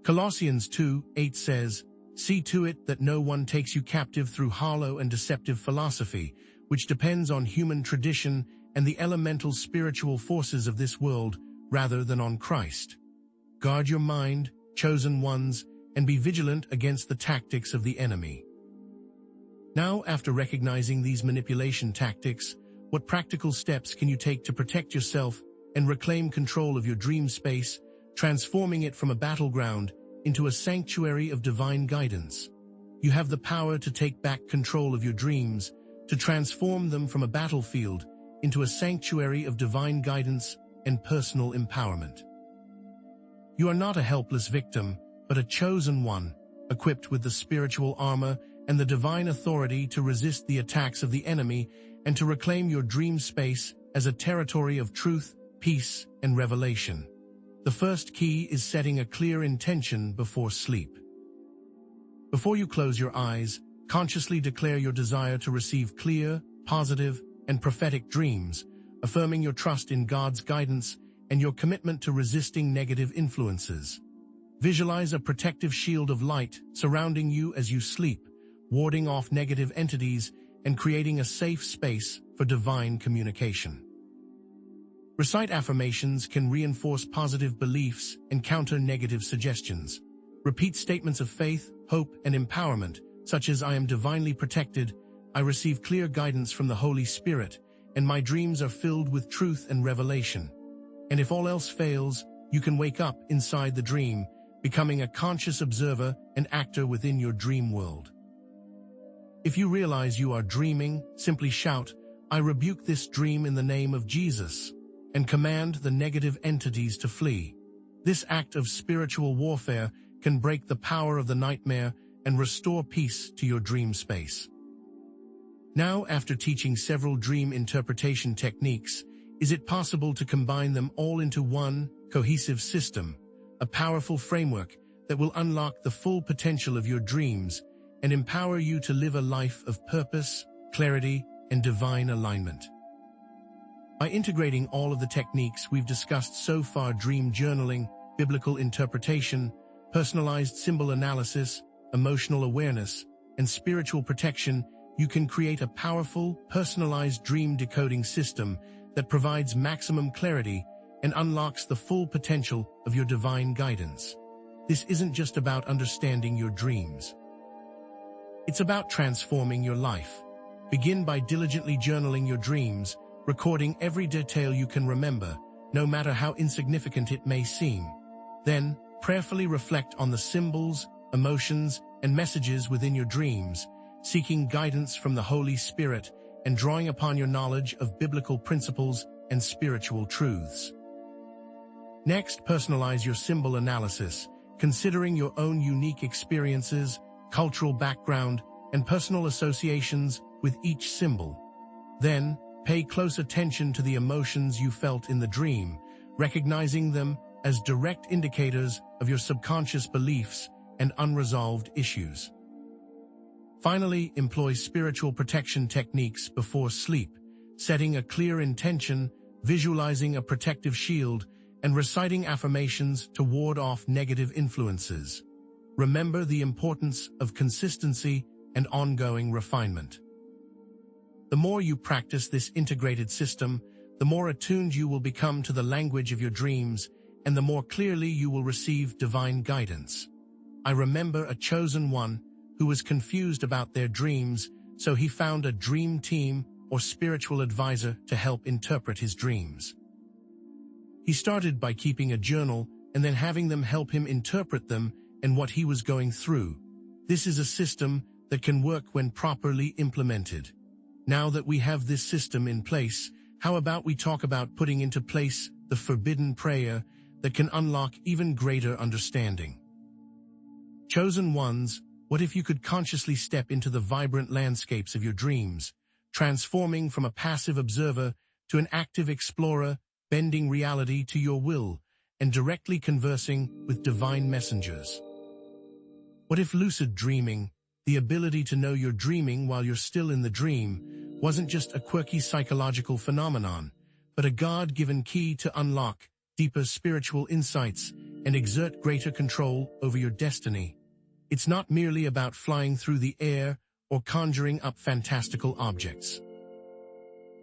Colossians 2:8 says, "See to it that no one takes you captive through hollow and deceptive philosophy, which depends on human tradition and the elemental spiritual forces of this world rather than on Christ." Guard your mind, chosen ones, and be vigilant against the tactics of the enemy. Now, after recognizing these manipulation tactics, what practical steps can you take to protect yourself and reclaim control of your dream space, transforming it from a battleground into a sanctuary of divine guidance? You have the power to take back control of your dreams, to transform them from a battlefield into a sanctuary of divine guidance and personal empowerment. You are not a helpless victim, but a chosen one, equipped with the spiritual armor and the divine authority to resist the attacks of the enemy and to reclaim your dream space as a territory of truth, peace, and revelation. The first key is setting a clear intention before sleep. Before you close your eyes, consciously declare your desire to receive clear, positive, and prophetic dreams, affirming your trust in God's guidance and your commitment to resisting negative influences. Visualize a protective shield of light surrounding you as you sleep, warding off negative entities and creating a safe space for divine communication. Recite affirmations can reinforce positive beliefs and counter negative suggestions. Repeat statements of faith, hope, and empowerment, such as "I am divinely protected, I receive clear guidance from the Holy Spirit, and my dreams are filled with truth and revelation." And if all else fails, you can wake up inside the dream, becoming a conscious observer and actor within your dream world. If you realize you are dreaming, simply shout, "I rebuke this dream in the name of Jesus," and command the negative entities to flee. This act of spiritual warfare can break the power of the nightmare and restore peace to your dream space. Now, after teaching several dream interpretation techniques, is it possible to combine them all into one cohesive system, a powerful framework that will unlock the full potential of your dreams and empower you to live a life of purpose, clarity, and divine alignment? By integrating all of the techniques we've discussed so far, dream journaling, biblical interpretation, personalized symbol analysis, emotional awareness, and spiritual protection, you can create a powerful, personalized dream decoding system that provides maximum clarity and unlocks the full potential of your divine guidance. This isn't just about understanding your dreams. It's about transforming your life. Begin by diligently journaling your dreams, recording every detail you can remember, no matter how insignificant it may seem. Then, prayerfully reflect on the symbols, emotions, and messages within your dreams, seeking guidance from the Holy Spirit and drawing upon your knowledge of biblical principles and spiritual truths. Next, personalize your symbol analysis, considering your own unique experiences, cultural background, and personal associations with each symbol. Then, pay close attention to the emotions you felt in the dream, recognizing them as direct indicators of your subconscious beliefs and unresolved issues. Finally, employ spiritual protection techniques before sleep, setting a clear intention, visualizing a protective shield, and reciting affirmations to ward off negative influences. Remember the importance of consistency and ongoing refinement. The more you practice this integrated system, the more attuned you will become to the language of your dreams, and the more clearly you will receive divine guidance. I remember a chosen one who was confused about their dreams, so he found a dream team or spiritual advisor to help interpret his dreams. He started by keeping a journal and then having them help him interpret them and what he was going through. This is a system that can work when properly implemented. Now that we have this system in place, how about we talk about putting into place the forbidden prayer that can unlock even greater understanding? Chosen ones, what if you could consciously step into the vibrant landscapes of your dreams, transforming from a passive observer to an active explorer, bending reality to your will, and directly conversing with divine messengers? What if lucid dreaming, the ability to know you're dreaming while you're still in the dream, wasn't just a quirky psychological phenomenon, but a God-given key to unlock deeper spiritual insights and exert greater control over your destiny? It's not merely about flying through the air or conjuring up fantastical objects.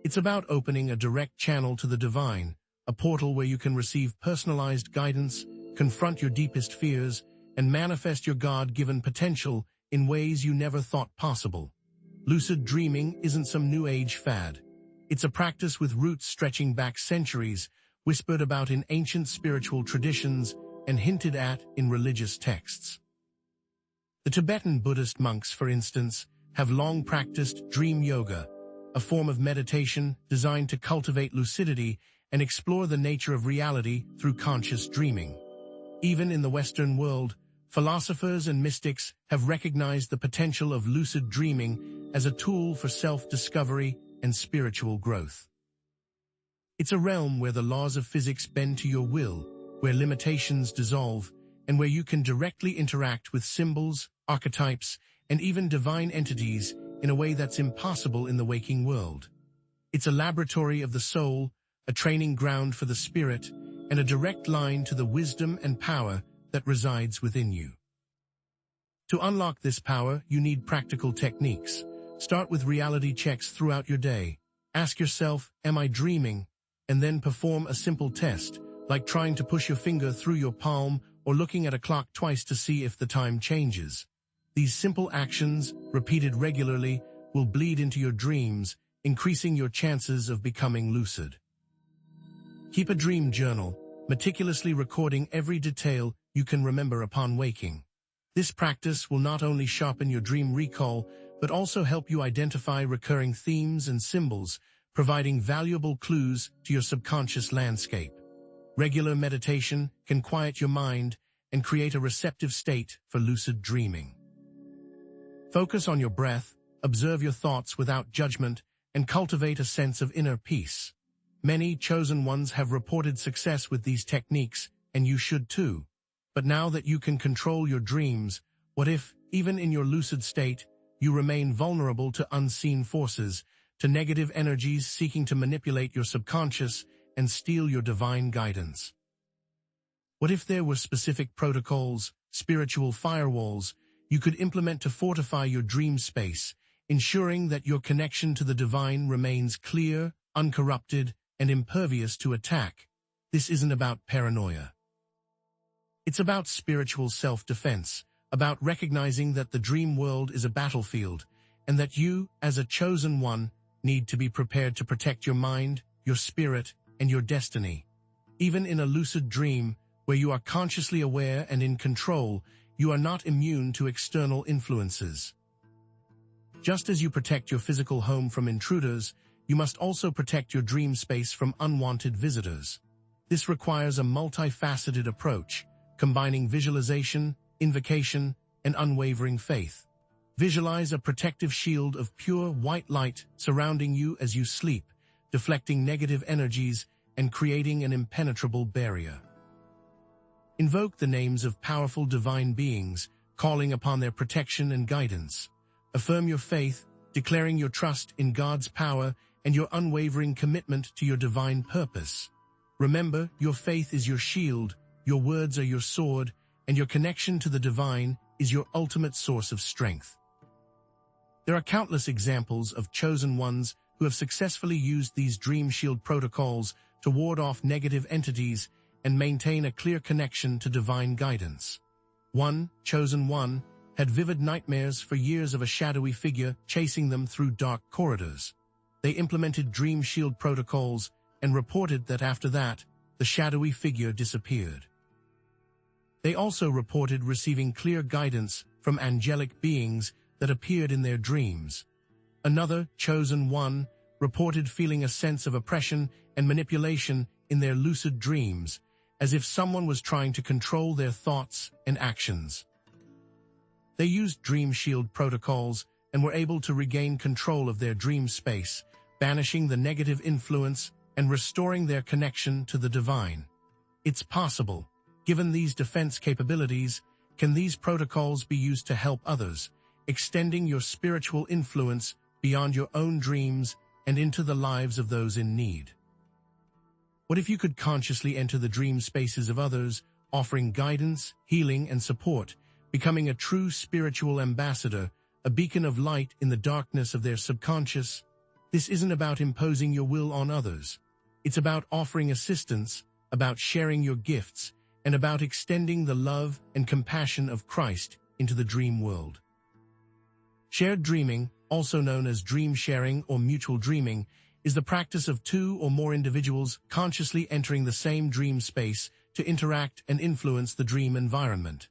It's about opening a direct channel to the divine, a portal where you can receive personalized guidance, confront your deepest fears, and manifest your God-given potential in ways you never thought possible. Lucid dreaming isn't some new age fad. It's a practice with roots stretching back centuries, whispered about in ancient spiritual traditions and hinted at in religious texts. The Tibetan Buddhist monks, for instance, have long practiced dream yoga, a form of meditation designed to cultivate lucidity and explore the nature of reality through conscious dreaming. Even in the Western world, philosophers and mystics have recognized the potential of lucid dreaming as a tool for self-discovery and spiritual growth. It's a realm where the laws of physics bend to your will, where limitations dissolve, and where you can directly interact with symbols, archetypes, and even divine entities in a way that's impossible in the waking world. It's a laboratory of the soul, a training ground for the spirit, and a direct line to the wisdom and power that resides within you. To unlock this power, you need practical techniques. Start with reality checks throughout your day. Ask yourself, am I dreaming? And then perform a simple test, like trying to push your finger through your palm or looking at a clock twice to see if the time changes. These simple actions, repeated regularly, will bleed into your dreams, increasing your chances of becoming lucid. Keep a dream journal, meticulously recording every detail you can remember upon waking. This practice will not only sharpen your dream recall, but also help you identify recurring themes and symbols, providing valuable clues to your subconscious landscape. Regular meditation can quiet your mind and create a receptive state for lucid dreaming. Focus on your breath, observe your thoughts without judgment, and cultivate a sense of inner peace. Many chosen ones have reported success with these techniques, and you should too. But now that you can control your dreams, what if, even in your lucid state, you remain vulnerable to unseen forces, to negative energies seeking to manipulate your subconscious and steal your divine guidance? What if there were specific protocols, spiritual firewalls, you could implement to fortify your dream space, ensuring that your connection to the divine remains clear, uncorrupted, and impervious to attack? This isn't about paranoia. It's about spiritual self-defense, about recognizing that the dream world is a battlefield, and that you, as a chosen one, need to be prepared to protect your mind, your spirit, and your destiny. Even in a lucid dream, where you are consciously aware and in control, you are not immune to external influences. Just as you protect your physical home from intruders, you must also protect your dream space from unwanted visitors. This requires a multifaceted approach, combining visualization, invocation, and unwavering faith. Visualize a protective shield of pure white light surrounding you as you sleep, deflecting negative energies and creating an impenetrable barrier. Invoke the names of powerful divine beings, calling upon their protection and guidance. Affirm your faith, declaring your trust in God's power and your unwavering commitment to your divine purpose. Remember, your faith is your shield, your words are your sword, and your connection to the divine is your ultimate source of strength. There are countless examples of chosen ones who have successfully used these dream shield protocols to ward off negative entities and maintain a clear connection to divine guidance. One chosen one had vivid nightmares for years of a shadowy figure chasing them through dark corridors. They implemented dream shield protocols and reported that after that, the shadowy figure disappeared. They also reported receiving clear guidance from angelic beings that appeared in their dreams. Another chosen one reported feeling a sense of oppression and manipulation in their lucid dreams, as if someone was trying to control their thoughts and actions. They used dream shield protocols and were able to regain control of their dream space, banishing the negative influence and restoring their connection to the divine. It's possible, given these defense capabilities, can these protocols be used to help others, extending your spiritual influence beyond your own dreams and into the lives of those in need? What if you could consciously enter the dream spaces of others, offering guidance, healing, and support, becoming a true spiritual ambassador, a beacon of light in the darkness of their subconscious? This isn't about imposing your will on others. It's about offering assistance, about sharing your gifts, and about extending the love and compassion of Christ into the dream world. Shared dreaming, also known as dream sharing or mutual dreaming, is the practice of two or more individuals consciously entering the same dream space to interact and influence the dream environment.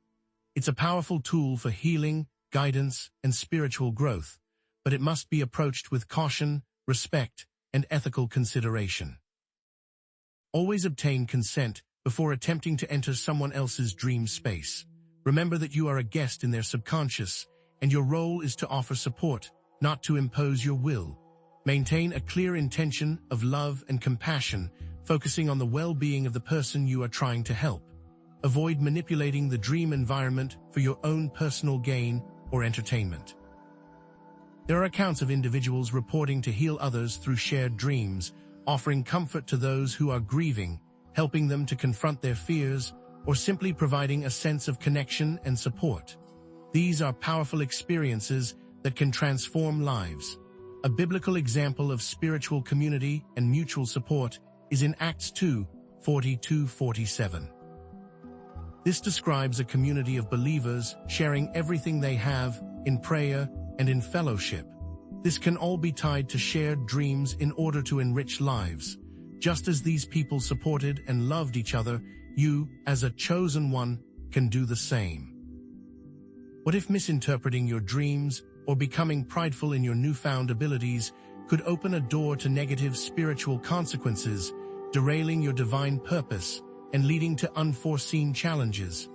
It's a powerful tool for healing, guidance, and spiritual growth, but it must be approached with caution, respect, and ethical consideration. Always obtain consent before attempting to enter someone else's dream space. Remember that you are a guest in their subconscious, and your role is to offer support, not to impose your will. Maintain a clear intention of love and compassion, focusing on the well-being of the person you are trying to help. Avoid manipulating the dream environment for your own personal gain or entertainment. There are accounts of individuals reporting to heal others through shared dreams, offering comfort to those who are grieving, helping them to confront their fears, or simply providing a sense of connection and support. These are powerful experiences that can transform lives. A biblical example of spiritual community and mutual support is in Acts 2:42-47. This describes a community of believers sharing everything they have in prayer and in fellowship. This can all be tied to shared dreams in order to enrich lives. Just as these people supported and loved each other, you, as a chosen one, can do the same. What if misinterpreting your dreams or becoming prideful in your newfound abilities could open a door to negative spiritual consequences, derailing your divine purpose and leading to unforeseen challenges?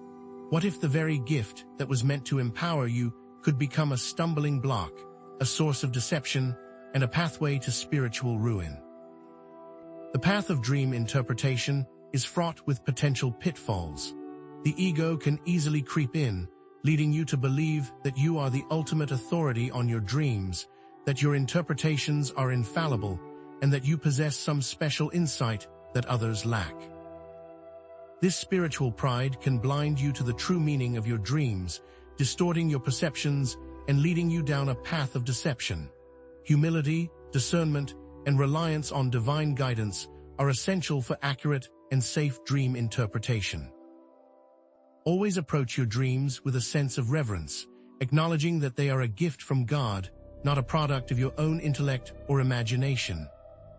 What if the very gift that was meant to empower you could become a stumbling block, a source of deception, and a pathway to spiritual ruin? The path of dream interpretation is fraught with potential pitfalls. The ego can easily creep in, leading you to believe that you are the ultimate authority on your dreams, that your interpretations are infallible, and that you possess some special insight that others lack. This spiritual pride can blind you to the true meaning of your dreams, distorting your perceptions and leading you down a path of deception. Humility, discernment, and reliance on divine guidance are essential for accurate and safe dream interpretation. Always approach your dreams with a sense of reverence, acknowledging that they are a gift from God, not a product of your own intellect or imagination.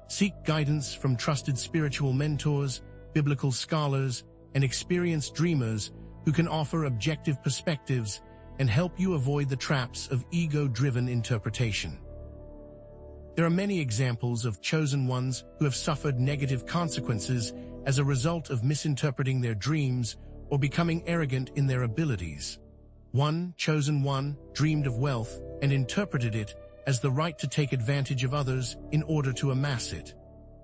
Seek guidance from trusted spiritual mentors, biblical scholars, and experienced dreamers who can offer objective perspectives and help you avoid the traps of ego-driven interpretation. There are many examples of chosen ones who have suffered negative consequences as a result of misinterpreting their dreams or becoming arrogant in their abilities. One chosen one dreamed of wealth and interpreted it as the right to take advantage of others in order to amass it.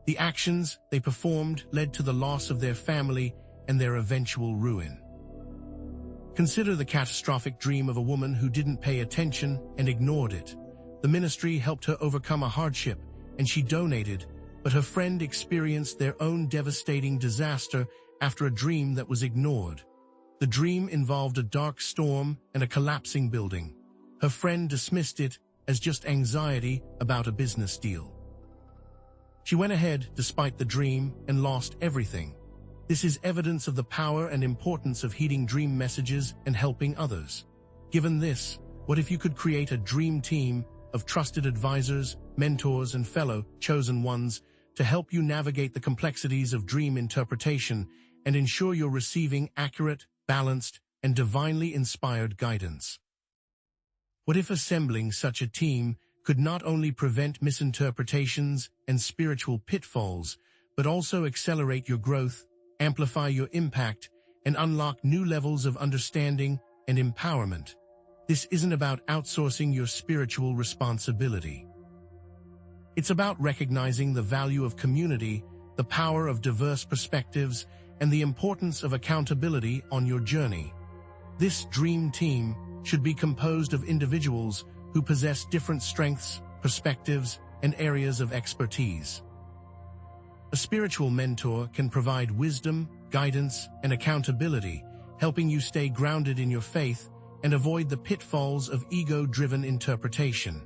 The actions they performed led to the loss of their family and their eventual ruin. Consider the catastrophic dream of a woman who didn't pay attention and ignored it. The ministry helped her overcome a hardship, and she donated, but her friend experienced their own devastating disaster after a dream that was ignored. The dream involved a dark storm and a collapsing building. Her friend dismissed it as just anxiety about a business deal. She went ahead despite the dream and lost everything. This is evidence of the power and importance of heeding dream messages and helping others. Given this, what if you could create a dream team of trusted advisors, mentors, and fellow chosen ones to help you navigate the complexities of dream interpretation and ensure you're receiving accurate, balanced, and divinely inspired guidance? What if assembling such a team could not only prevent misinterpretations and spiritual pitfalls, but also accelerate your growth, amplify your impact, and unlock new levels of understanding and empowerment? This isn't about outsourcing your spiritual responsibility. It's about recognizing the value of community, the power of diverse perspectives, and the importance of accountability on your journey. This dream team should be composed of individuals who possess different strengths, perspectives, and areas of expertise. A spiritual mentor can provide wisdom, guidance, and accountability, helping you stay grounded in your faith and avoid the pitfalls of ego-driven interpretation.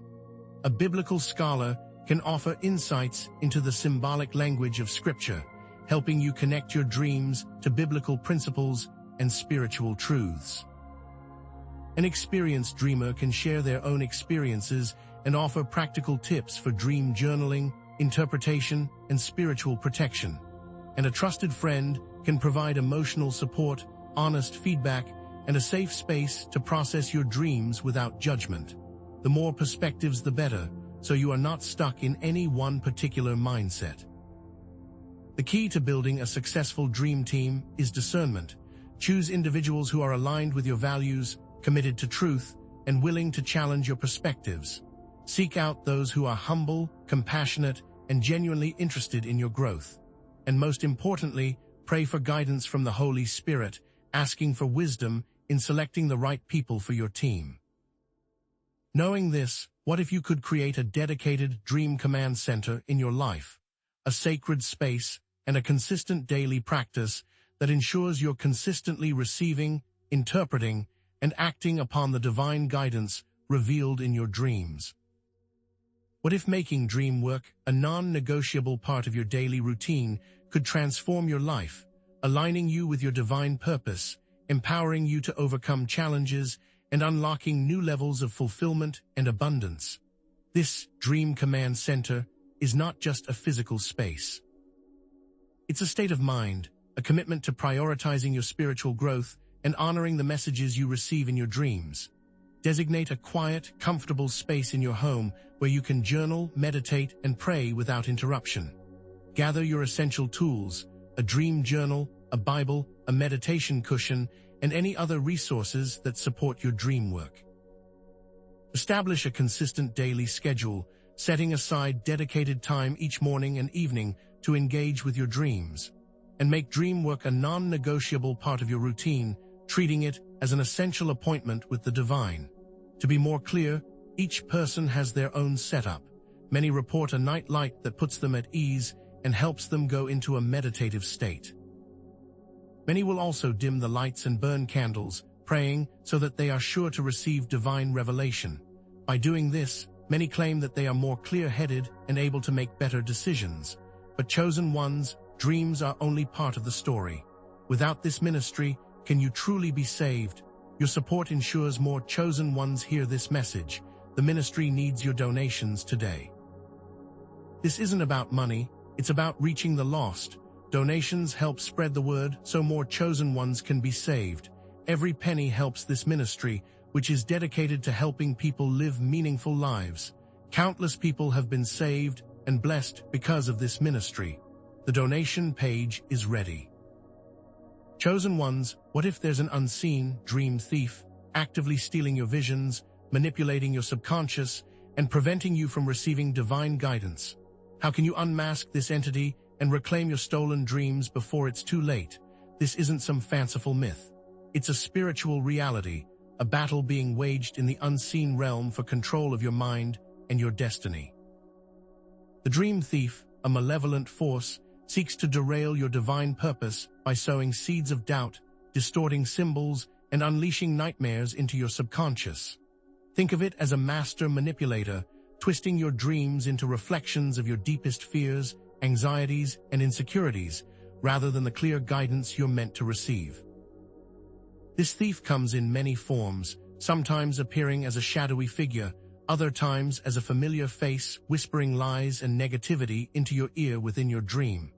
A biblical scholar can offer insights into the symbolic language of Scripture, helping you connect your dreams to biblical principles and spiritual truths. An experienced dreamer can share their own experiences and offer practical tips for dream journaling, interpretation, and spiritual protection. And a trusted friend can provide emotional support, honest feedback, and a safe space to process your dreams without judgment. The more perspectives, the better, so you are not stuck in any one particular mindset. The key to building a successful dream team is discernment. Choose individuals who are aligned with your values, committed to truth, and willing to challenge your perspectives. Seek out those who are humble, compassionate, and genuinely interested in your growth. And most importantly, pray for guidance from the Holy Spirit, asking for wisdom in selecting the right people for your team. Knowing this, what if you could create a dedicated dream command center in your life, a sacred space, and a consistent daily practice that ensures you're consistently receiving, interpreting, and acting upon the divine guidance revealed in your dreams? What if making dream work a non-negotiable part of your daily routine could transform your life, aligning you with your divine purpose, empowering you to overcome challenges, and unlocking new levels of fulfillment and abundance? This Dream Command Center is not just a physical space. It's a state of mind, a commitment to prioritizing your spiritual growth and honoring the messages you receive in your dreams. Designate a quiet, comfortable space in your home where you can journal, meditate, and pray without interruption. Gather your essential tools, a dream journal, a Bible, a meditation cushion, and any other resources that support your dream work. Establish a consistent daily schedule, setting aside dedicated time each morning and evening to engage with your dreams. And make dream work a non-negotiable part of your routine, treating it as an essential appointment with the divine. To be more clear, each person has their own setup. Many report a night light that puts them at ease and helps them go into a meditative state. Many will also dim the lights and burn candles, praying so that they are sure to receive divine revelation. By doing this, many claim that they are more clear-headed and able to make better decisions. But chosen ones, dreams are only part of the story. Without this ministry, can you truly be saved? Your support ensures more chosen ones hear this message. The ministry needs your donations today. This isn't about money, it's about reaching the lost. Donations help spread the word so more chosen ones can be saved. Every penny helps this ministry, which is dedicated to helping people live meaningful lives. Countless people have been saved and blessed because of this ministry. The donation page is ready. Chosen ones, what if there's an unseen dream thief actively stealing your visions, manipulating your subconscious, and preventing you from receiving divine guidance? How can you unmask this entity and reclaim your stolen dreams before it's too late? This isn't some fanciful myth. It's a spiritual reality, a battle being waged in the unseen realm for control of your mind and your destiny. The dream thief, a malevolent force, seeks to derail your divine purpose by sowing seeds of doubt, distorting symbols, and unleashing nightmares into your subconscious. Think of it as a master manipulator, twisting your dreams into reflections of your deepest fears, anxieties, and insecurities, rather than the clear guidance you're meant to receive. This thief comes in many forms, sometimes appearing as a shadowy figure, other times as a familiar face whispering lies and negativity into your ear within your dream.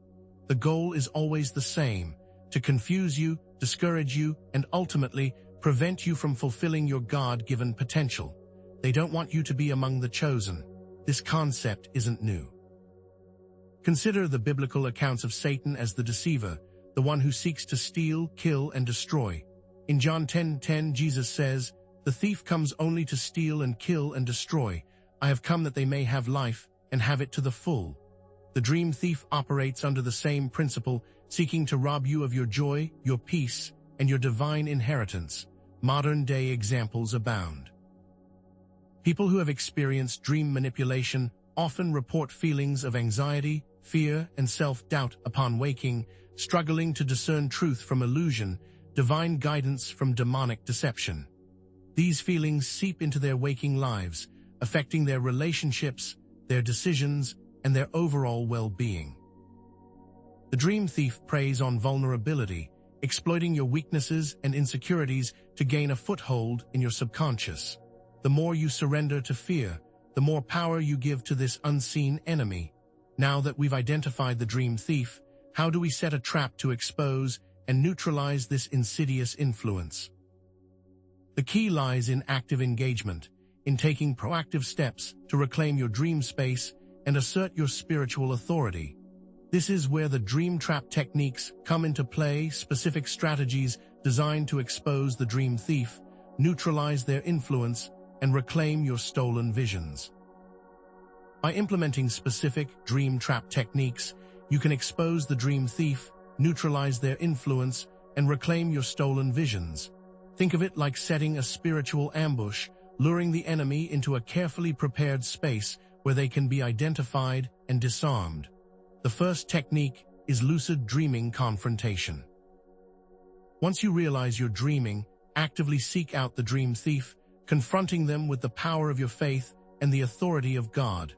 The goal is always the same: to confuse you, discourage you, and ultimately prevent you from fulfilling your God-given potential. They don't want you to be among the chosen. This concept isn't new. Consider the biblical accounts of Satan as the deceiver, the one who seeks to steal, kill, and destroy. In John 10:10, Jesus says, "The thief comes only to steal and kill and destroy. I have come that they may have life and have it to the full." The dream thief operates under the same principle, seeking to rob you of your joy, your peace, and your divine inheritance. Modern-day examples abound. People who have experienced dream manipulation often report feelings of anxiety, fear, and self-doubt upon waking, struggling to discern truth from illusion, divine guidance from demonic deception. These feelings seep into their waking lives, affecting their relationships, their decisions, and their overall well-being. The dream thief preys on vulnerability, exploiting your weaknesses and insecurities to gain a foothold in your subconscious. The more you surrender to fear, the more power you give to this unseen enemy. Now that we've identified the dream thief, how do we set a trap to expose and neutralize this insidious influence? The key lies in active engagement, in taking proactive steps to reclaim your dream space and assert your spiritual authority. This is where the dream trap techniques come into play, specific strategies designed to expose the dream thief, neutralize their influence, and reclaim your stolen visions. By implementing specific dream trap techniques, you can expose the dream thief, neutralize their influence, and reclaim your stolen visions. Think of it like setting a spiritual ambush, luring the enemy into a carefully prepared space where they can be identified and disarmed. The first technique is lucid dreaming confrontation. Once you realize you're dreaming, actively seek out the dream thief, confronting them with the power of your faith and the authority of God.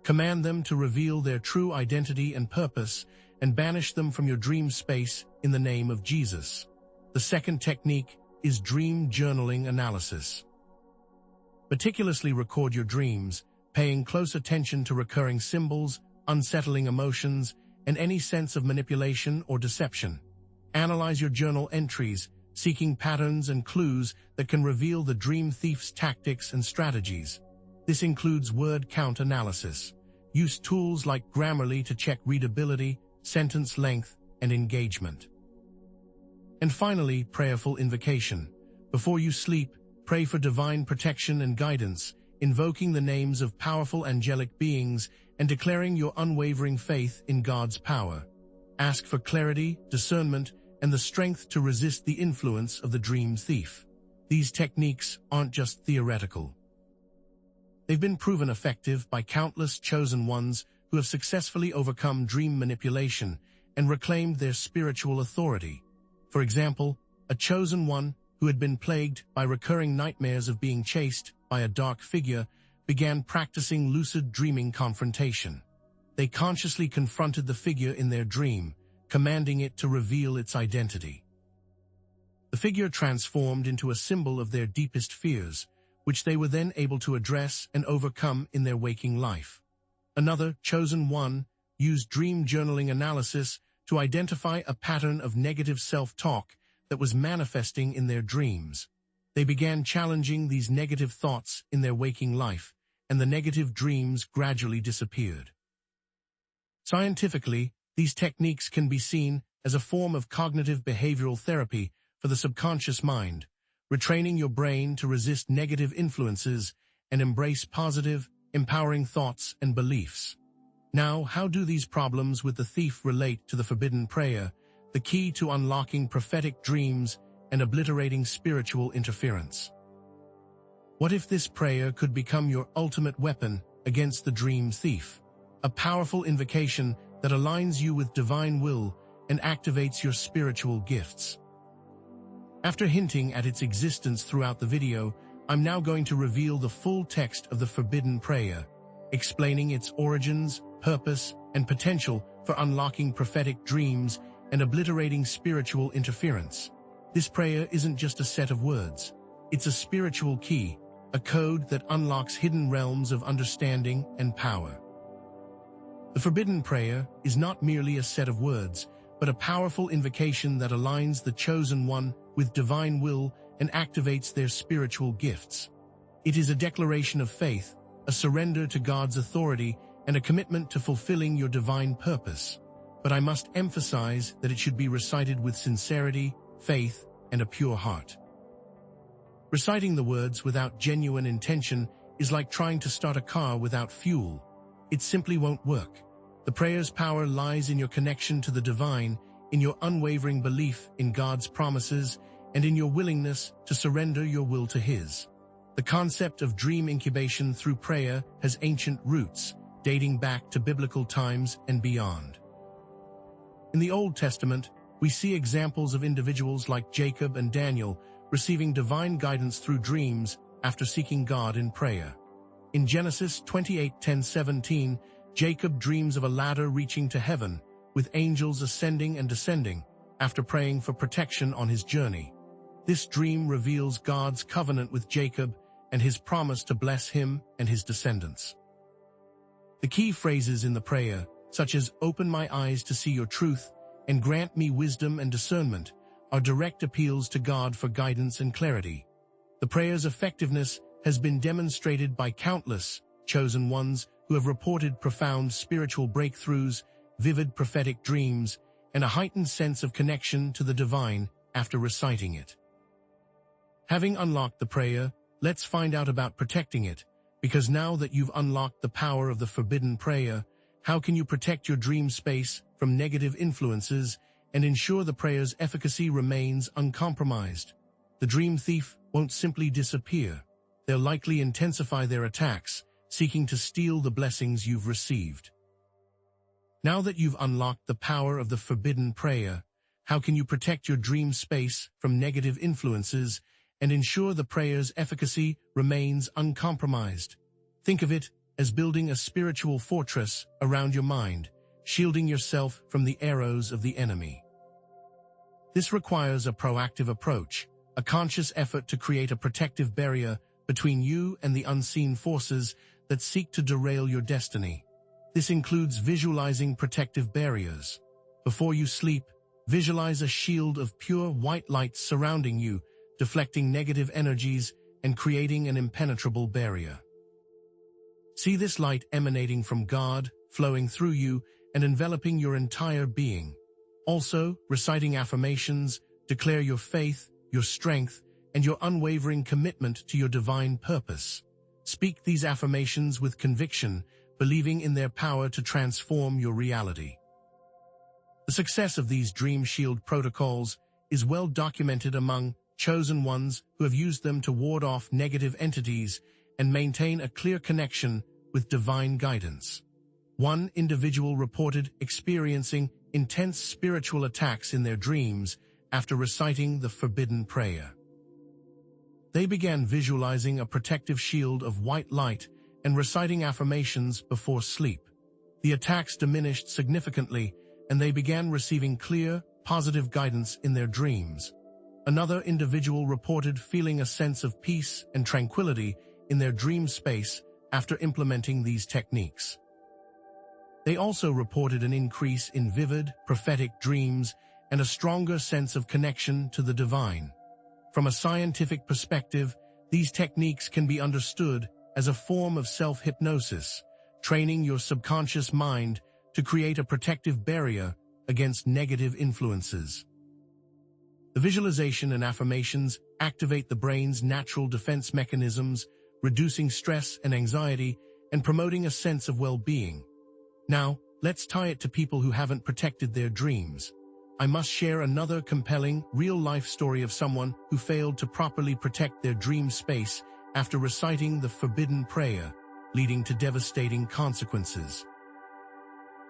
Command them to reveal their true identity and purpose, and banish them from your dream space in the name of Jesus. The second technique is dream journaling analysis. Meticulously record your dreams, paying close attention to recurring symbols, unsettling emotions, and any sense of manipulation or deception. Analyze your journal entries, seeking patterns and clues that can reveal the dream thief's tactics and strategies. This includes word count analysis. Use tools like Grammarly to check readability, sentence length, and engagement. And finally, prayerful invocation. Before you sleep, pray for divine protection and guidance, invoking the names of powerful angelic beings and declaring your unwavering faith in God's power. Ask for clarity, discernment, and the strength to resist the influence of the dream thief. These techniques aren't just theoretical. They've been proven effective by countless chosen ones who have successfully overcome dream manipulation and reclaimed their spiritual authority. For example, a chosen one who had been plagued by recurring nightmares of being chased by a dark figure began practicing lucid dreaming confrontation. They consciously confronted the figure in their dream, commanding it to reveal its identity. The figure transformed into a symbol of their deepest fears, which they were then able to address and overcome in their waking life. Another chosen one used dream journaling analysis to identify a pattern of negative self-talk that was manifesting in their dreams. They began challenging these negative thoughts in their waking life, and the negative dreams gradually disappeared. Scientifically, these techniques can be seen as a form of cognitive behavioral therapy for the subconscious mind, retraining your brain to resist negative influences and embrace positive, empowering thoughts and beliefs. Now, how do these problems with the thief relate to the forbidden prayer, the key to unlocking prophetic dreams and obliterating spiritual interference. What if this prayer could become your ultimate weapon against the dream thief? A powerful invocation that aligns you with divine will and activates your spiritual gifts. After hinting at its existence throughout the video, I'm now going to reveal the full text of the forbidden prayer, explaining its origins, purpose, and potential for unlocking prophetic dreams and obliterating spiritual interference. This prayer isn't just a set of words. It's a spiritual key, a code that unlocks hidden realms of understanding and power. The forbidden prayer is not merely a set of words, but a powerful invocation that aligns the chosen one with divine will and activates their spiritual gifts. It is a declaration of faith, a surrender to God's authority, and a commitment to fulfilling your divine purpose. But I must emphasize that it should be recited with sincerity, faith, and a pure heart. Reciting the words without genuine intention is like trying to start a car without fuel. It simply won't work. The prayer's power lies in your connection to the divine, in your unwavering belief in God's promises, and in your willingness to surrender your will to His. The concept of dream incubation through prayer has ancient roots, dating back to biblical times and beyond. In the Old Testament, we see examples of individuals like Jacob and Daniel receiving divine guidance through dreams after seeking God in prayer. In Genesis 28:10-17, Jacob dreams of a ladder reaching to heaven, with angels ascending and descending, after praying for protection on his journey. This dream reveals God's covenant with Jacob and His promise to bless him and his descendants. The key phrases in the prayer, such as "Open my eyes to see your truth" and "Grant me wisdom and discernment," are direct appeals to God for guidance and clarity. The prayer's effectiveness has been demonstrated by countless chosen ones who have reported profound spiritual breakthroughs, vivid prophetic dreams, and a heightened sense of connection to the divine after reciting it. Having unlocked the prayer, let's find out about protecting it, because now that you've unlocked the power of the forbidden prayer, how can you protect your dream space from negative influences and ensure the prayer's efficacy remains uncompromised? The dream thief won't simply disappear. They'll likely intensify their attacks, seeking to steal the blessings you've received. Now that you've unlocked the power of the forbidden prayer, how can you protect your dream space from negative influences and ensure the prayer's efficacy remains uncompromised? Think of it as building a spiritual fortress around your mind, shielding yourself from the arrows of the enemy. This requires a proactive approach, a conscious effort to create a protective barrier between you and the unseen forces that seek to derail your destiny. This includes visualizing protective barriers. Before you sleep, visualize a shield of pure white light surrounding you, deflecting negative energies and creating an impenetrable barrier. See this light emanating from God, flowing through you, and enveloping your entire being. Also, reciting affirmations, declare your faith, your strength, and your unwavering commitment to your divine purpose. Speak these affirmations with conviction, believing in their power to transform your reality. The success of these Dream Shield protocols is well documented among chosen ones who have used them to ward off negative entities and maintain a clear connection with divine guidance. One individual reported experiencing intense spiritual attacks in their dreams after reciting the forbidden prayer. They began visualizing a protective shield of white light and reciting affirmations before sleep. The attacks diminished significantly, and they began receiving clear, positive guidance in their dreams. Another individual reported feeling a sense of peace and tranquility in their dream space after implementing these techniques. They also reported an increase in vivid, prophetic dreams and a stronger sense of connection to the divine. From a scientific perspective, these techniques can be understood as a form of self-hypnosis, training your subconscious mind to create a protective barrier against negative influences. The visualization and affirmations activate the brain's natural defense mechanisms, reducing stress and anxiety and promoting a sense of well-being. Now, let's tie it to people who haven't protected their dreams. I must share another compelling, real-life story of someone who failed to properly protect their dream space after reciting the forbidden prayer, leading to devastating consequences.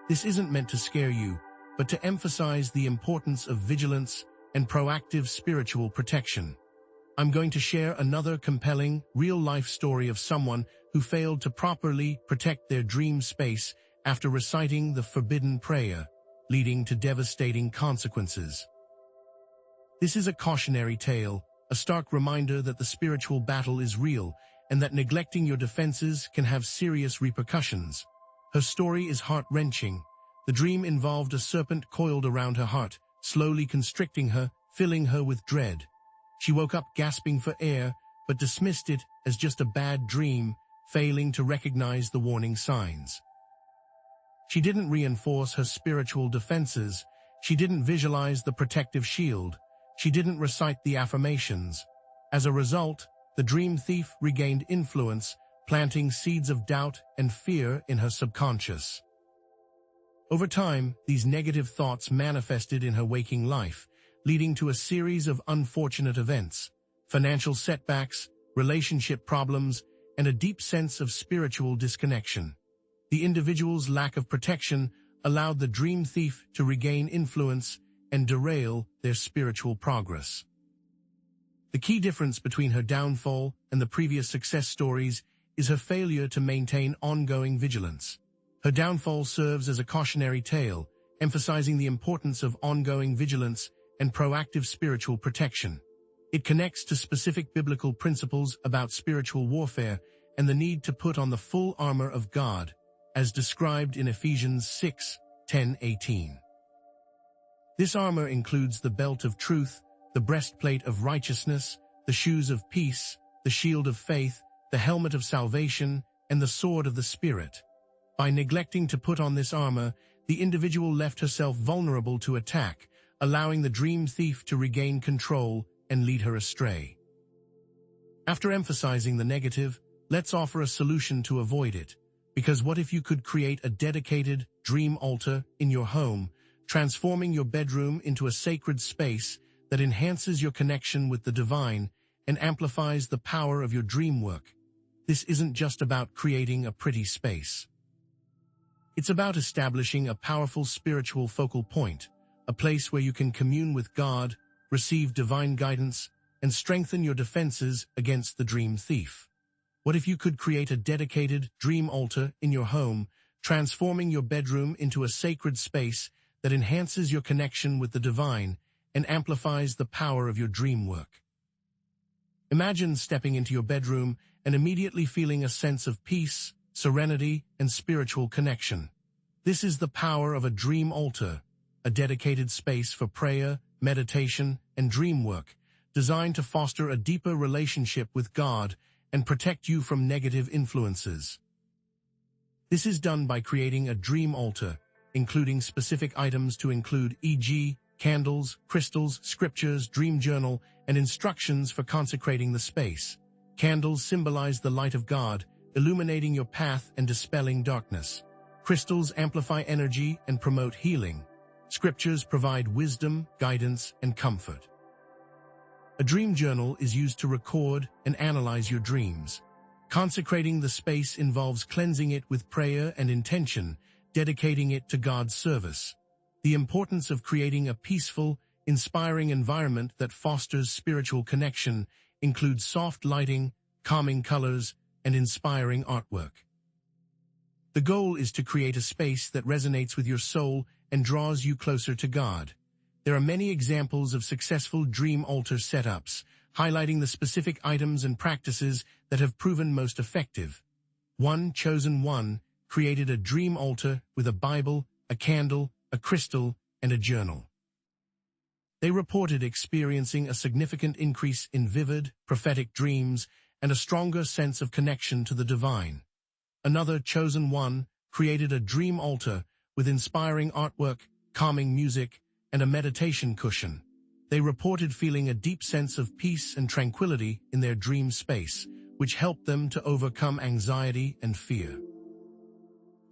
This isn't meant to scare you, but to emphasize the importance of vigilance and proactive spiritual protection. I'm going to share another compelling, real-life story of someone who failed to properly protect their dream space after reciting the forbidden prayer, leading to devastating consequences. This is a cautionary tale, a stark reminder that the spiritual battle is real and that neglecting your defenses can have serious repercussions. Her story is heart-wrenching. The dream involved a serpent coiled around her heart, slowly constricting her, filling her with dread. She woke up gasping for air, but dismissed it as just a bad dream, failing to recognize the warning signs. She didn't reinforce her spiritual defenses. She didn't visualize the protective shield. She didn't recite the affirmations. As a result, the dream thief regained influence, planting seeds of doubt and fear in her subconscious. Over time, these negative thoughts manifested in her waking life, leading to a series of unfortunate events, financial setbacks, relationship problems, and a deep sense of spiritual disconnection. The individual's lack of protection allowed the dream thief to regain influence and derail their spiritual progress. The key difference between her downfall and the previous success stories is her failure to maintain ongoing vigilance. Her downfall serves as a cautionary tale, emphasizing the importance of ongoing vigilance and proactive spiritual protection. It connects to specific biblical principles about spiritual warfare and the need to put on the full armor of God, as described in Ephesians 6:10-18. This armor includes the belt of truth, the breastplate of righteousness, the shoes of peace, the shield of faith, the helmet of salvation, and the sword of the Spirit. By neglecting to put on this armor, the individual left herself vulnerable to attack, allowing the dream thief to regain control and lead her astray. After emphasizing the negative, let's offer a solution to avoid it. Because what if you could create a dedicated dream altar in your home, transforming your bedroom into a sacred space that enhances your connection with the divine and amplifies the power of your dream work? This isn't just about creating a pretty space. It's about establishing a powerful spiritual focal point, a place where you can commune with God, receive divine guidance, and strengthen your defenses against the dream thief. What if you could create a dedicated dream altar in your home, transforming your bedroom into a sacred space that enhances your connection with the divine and amplifies the power of your dream work? Imagine stepping into your bedroom and immediately feeling a sense of peace, serenity, and spiritual connection. This is the power of a dream altar, a dedicated space for prayer, meditation, and dream work, designed to foster a deeper relationship with God and protect you from negative influences. This is done by creating a dream altar, including specific items to include e.g., candles, crystals, scriptures, dream journal, and instructions for consecrating the space. Candles symbolize the light of God, illuminating your path and dispelling darkness. Crystals amplify energy and promote healing. Scriptures provide wisdom, guidance, and comfort. A dream journal is used to record and analyze your dreams. Consecrating the space involves cleansing it with prayer and intention, dedicating it to God's service. The importance of creating a peaceful, inspiring environment that fosters spiritual connection includes soft lighting, calming colors, and inspiring artwork. The goal is to create a space that resonates with your soul and draws you closer to God. There are many examples of successful dream altar setups, highlighting the specific items and practices that have proven most effective. Chosen One created a dream altar with a Bible, a candle, a crystal, and a journal. They reported experiencing a significant increase in vivid, prophetic dreams and a stronger sense of connection to the divine. Another Chosen One created a dream altar with inspiring artwork, calming music, and a meditation cushion. They reported feeling a deep sense of peace and tranquility in their dream space, which helped them to overcome anxiety and fear.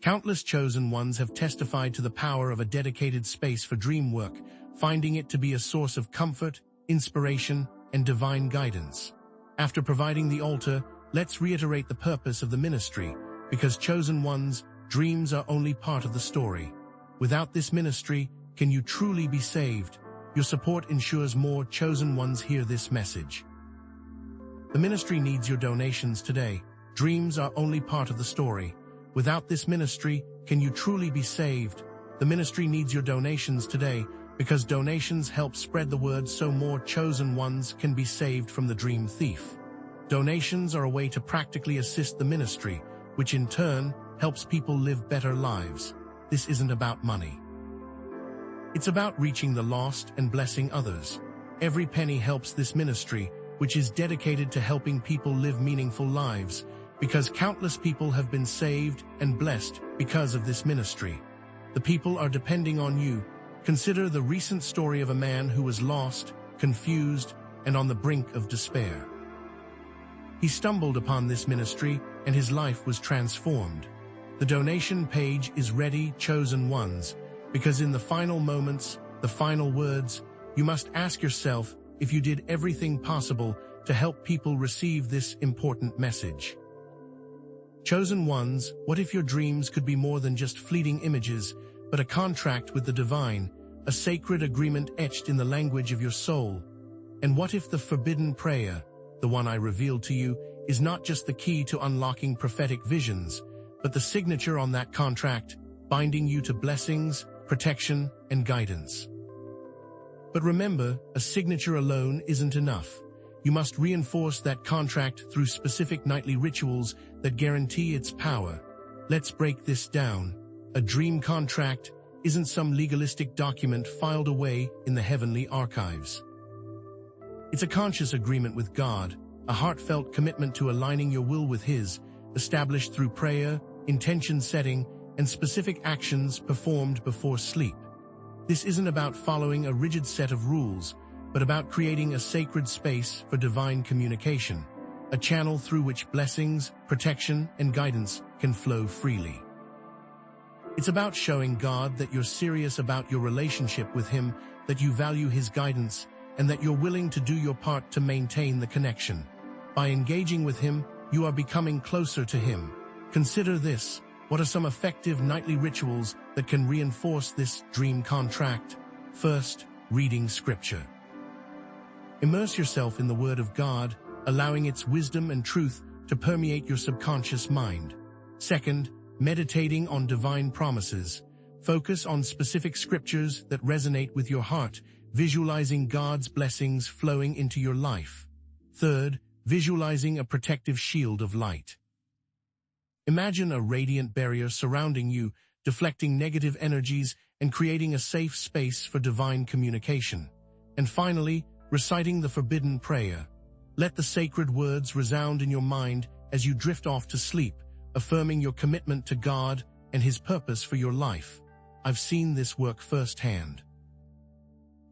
Countless Chosen Ones have testified to the power of a dedicated space for dream work, finding it to be a source of comfort, inspiration, and divine guidance. After providing the altar, let's reiterate the purpose of the ministry, because chosen ones' dreams are only part of the story. Without this ministry, can you truly be saved? Your support ensures more chosen ones hear this message. The ministry needs your donations today. Dreams are only part of the story. Without this ministry, can you truly be saved? The ministry needs your donations today, because donations help spread the word so more chosen ones can be saved from the dream thief. Donations are a way to practically assist the ministry, which in turn helps people live better lives. This isn't about money. It's about reaching the lost and blessing others. Every penny helps this ministry, which is dedicated to helping people live meaningful lives, because countless people have been saved and blessed because of this ministry. The people are depending on you. Consider the recent story of a man who was lost, confused, and on the brink of despair. He stumbled upon this ministry, and his life was transformed. The donation page is ready, chosen ones, because in the final moments, the final words, you must ask yourself if you did everything possible to help people receive this important message. Chosen ones, what if your dreams could be more than just fleeting images, but a contract with the divine, a sacred agreement etched in the language of your soul? And what if the forbidden prayer, the one I revealed to you, is not just the key to unlocking prophetic visions, but the signature on that contract, binding you to blessings, protection, and guidance? But remember, a signature alone isn't enough. You must reinforce that contract through specific nightly rituals that guarantee its power. Let's break this down. A dream contract isn't some legalistic document filed away in the heavenly archives. It's a conscious agreement with God, a heartfelt commitment to aligning your will with His, established through prayer, intention setting, and specific actions performed before sleep. This isn't about following a rigid set of rules, but about creating a sacred space for divine communication, a channel through which blessings, protection, and guidance can flow freely. It's about showing God that you're serious about your relationship with Him, that you value His guidance, and that you're willing to do your part to maintain the connection. By engaging with Him, you are becoming closer to Him. Consider this. What are some effective nightly rituals that can reinforce this dream contract? First, reading Scripture. Immerse yourself in the Word of God, allowing its wisdom and truth to permeate your subconscious mind. Second, meditating on divine promises. Focus on specific scriptures that resonate with your heart, visualizing God's blessings flowing into your life. Third, visualizing a protective shield of light. Imagine a radiant barrier surrounding you, deflecting negative energies and creating a safe space for divine communication. And finally, reciting the forbidden prayer. Let the sacred words resound in your mind as you drift off to sleep, affirming your commitment to God and His purpose for your life. I've seen this work firsthand.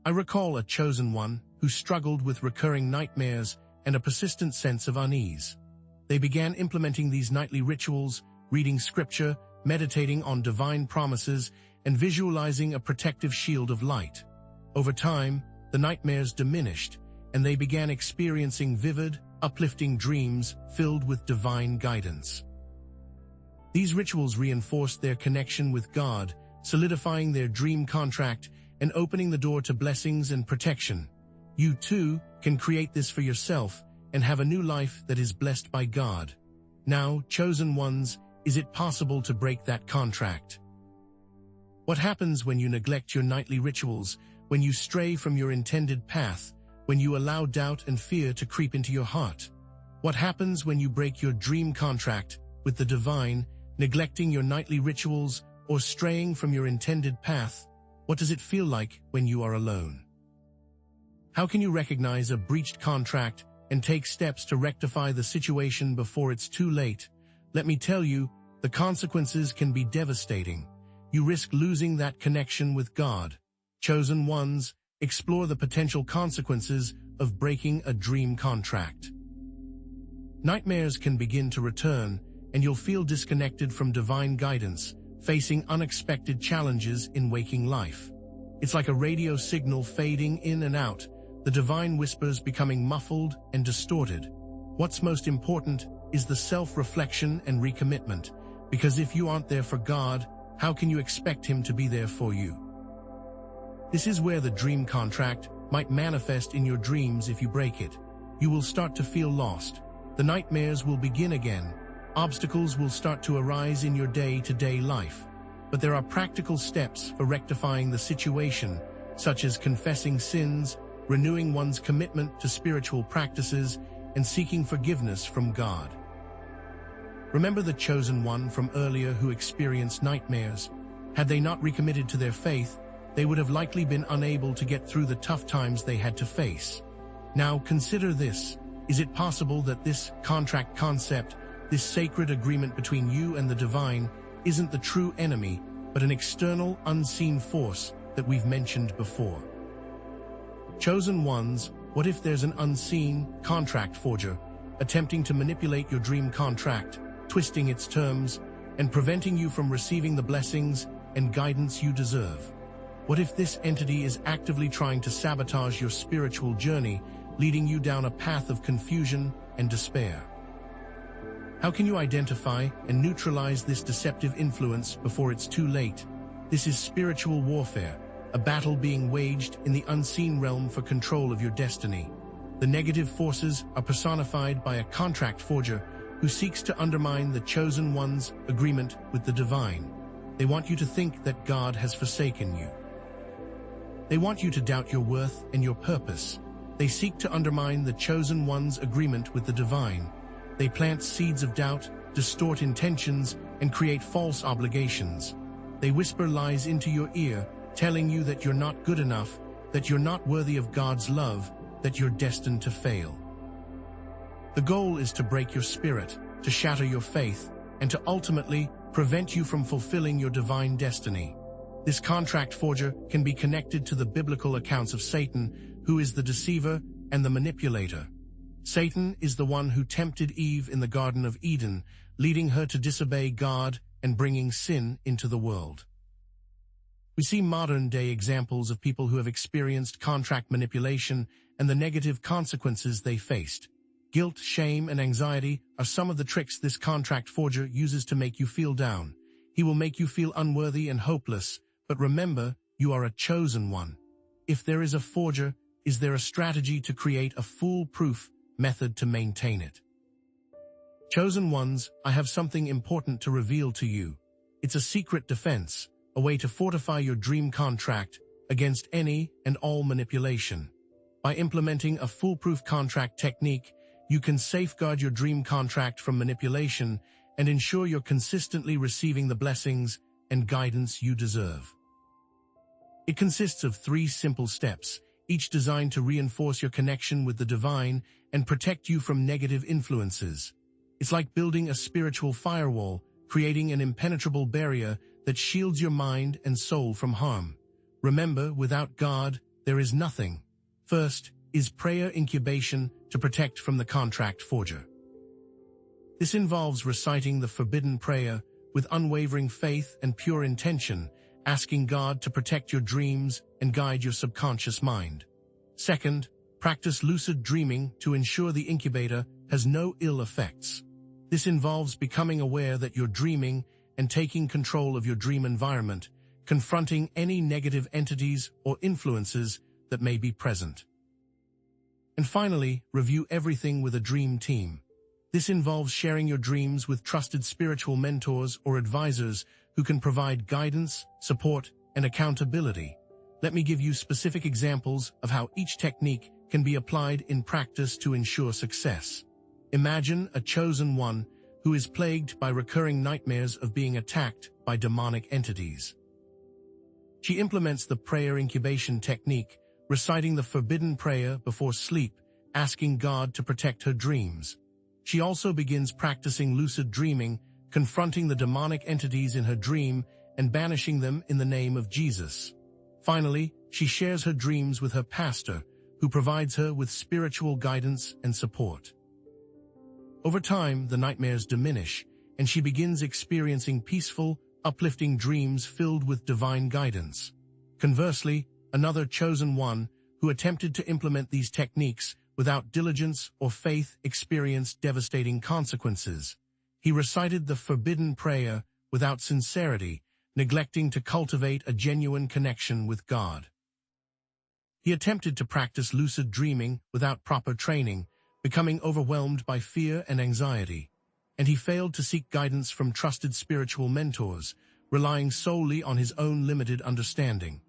I recall a chosen one who struggled with recurring nightmares and a persistent sense of unease. They began implementing these nightly rituals, reading scripture, meditating on divine promises, and visualizing a protective shield of light. Over time, the nightmares diminished, and they began experiencing vivid, uplifting dreams filled with divine guidance. These rituals reinforced their connection with God, solidifying their dream contract and opening the door to blessings and protection. You too can create this for yourself and have a new life that is blessed by God. Now, chosen ones, is it possible to break that contract? What happens when you neglect your nightly rituals, when you stray from your intended path, when you allow doubt and fear to creep into your heart? What happens when you break your dream contract with the divine, neglecting your nightly rituals or straying from your intended path? What does it feel like when you are alone? How can you recognize a breached contract and take steps to rectify the situation before it's too late? Let me tell you, the consequences can be devastating. You risk losing that connection with God. Chosen ones, explore the potential consequences of breaking a dream contract. Nightmares can begin to return, and you'll feel disconnected from divine guidance, facing unexpected challenges in waking life. It's like a radio signal fading in and out, the divine whispers becoming muffled and distorted. What's most important is the self-reflection and recommitment, because if you aren't there for God, how can you expect Him to be there for you? This is where the dream contract might manifest in your dreams if you break it. You will start to feel lost. The nightmares will begin again. Obstacles will start to arise in your day-to-day life. But there are practical steps for rectifying the situation, such as confessing sins, renewing one's commitment to spiritual practices, and seeking forgiveness from God. Remember the chosen one from earlier who experienced nightmares. Had they not recommitted to their faith, they would have likely been unable to get through the tough times they had to face. Now consider this. Is it possible that this contract concept, this sacred agreement between you and the divine, isn't the true enemy, but an external, unseen force that we've mentioned before? Chosen ones, what if there's an unseen contract forger attempting to manipulate your dream contract, twisting its terms, and preventing you from receiving the blessings and guidance you deserve? What if this entity is actively trying to sabotage your spiritual journey, leading you down a path of confusion and despair? How can you identify and neutralize this deceptive influence before it's too late? This is spiritual warfare, a battle being waged in the unseen realm for control of your destiny. The negative forces are personified by a contract forger who seeks to undermine the chosen one's agreement with the divine. They want you to think that God has forsaken you. They want you to doubt your worth and your purpose. They seek to undermine the chosen one's agreement with the divine. They plant seeds of doubt, distort intentions, and create false obligations. They whisper lies into your ear, telling you that you're not good enough, that you're not worthy of God's love, that you're destined to fail. The goal is to break your spirit, to shatter your faith, and to ultimately prevent you from fulfilling your divine destiny. This contract forger can be connected to the biblical accounts of Satan, who is the deceiver and the manipulator. Satan is the one who tempted Eve in the Garden of Eden, leading her to disobey God and bringing sin into the world. We see modern-day examples of people who have experienced contract manipulation and the negative consequences they faced. Guilt, shame, and anxiety are some of the tricks this contract forger uses to make you feel down. He will make you feel unworthy and hopeless, but remember, you are a chosen one. If there is a forger, is there a strategy to create a foolproof method to maintain it? Chosen ones, I have something important to reveal to you. It's a secret defense, a way to fortify your dream contract against any and all manipulation. By implementing a foolproof contract technique, you can safeguard your dream contract from manipulation and ensure you're consistently receiving the blessings and guidance you deserve. It consists of 3 simple steps, each designed to reinforce your connection with the divine and protect you from negative influences. It's like building a spiritual firewall, creating an impenetrable barrier that shields your mind and soul from harm. Remember, without God, there is nothing. First is prayer incubation to protect from the contract forger. This involves reciting the forbidden prayer with unwavering faith and pure intention, asking God to protect your dreams and guide your subconscious mind. Second, practice lucid dreaming to ensure the incubator has no ill effects. This involves becoming aware that you're dreaming and taking control of your dream environment, confronting any negative entities or influences that may be present. And finally, review everything with a dream team. This involves sharing your dreams with trusted spiritual mentors or advisors who can provide guidance, support, and accountability. Let me give you specific examples of how each technique can be applied in practice to ensure success. Imagine a chosen one who is plagued by recurring nightmares of being attacked by demonic entities. She implements the prayer incubation technique, reciting the forbidden prayer before sleep, asking God to protect her dreams. She also begins practicing lucid dreaming, confronting the demonic entities in her dream and banishing them in the name of Jesus. Finally, she shares her dreams with her pastor, who provides her with spiritual guidance and support. Over time, the nightmares diminish, and she begins experiencing peaceful, uplifting dreams filled with divine guidance. Conversely, another chosen one who attempted to implement these techniques without diligence or faith experienced devastating consequences. He recited the forbidden prayer without sincerity, neglecting to cultivate a genuine connection with God. He attempted to practice lucid dreaming without proper training, becoming overwhelmed by fear and anxiety. And he failed to seek guidance from trusted spiritual mentors, relying solely on his own limited understanding.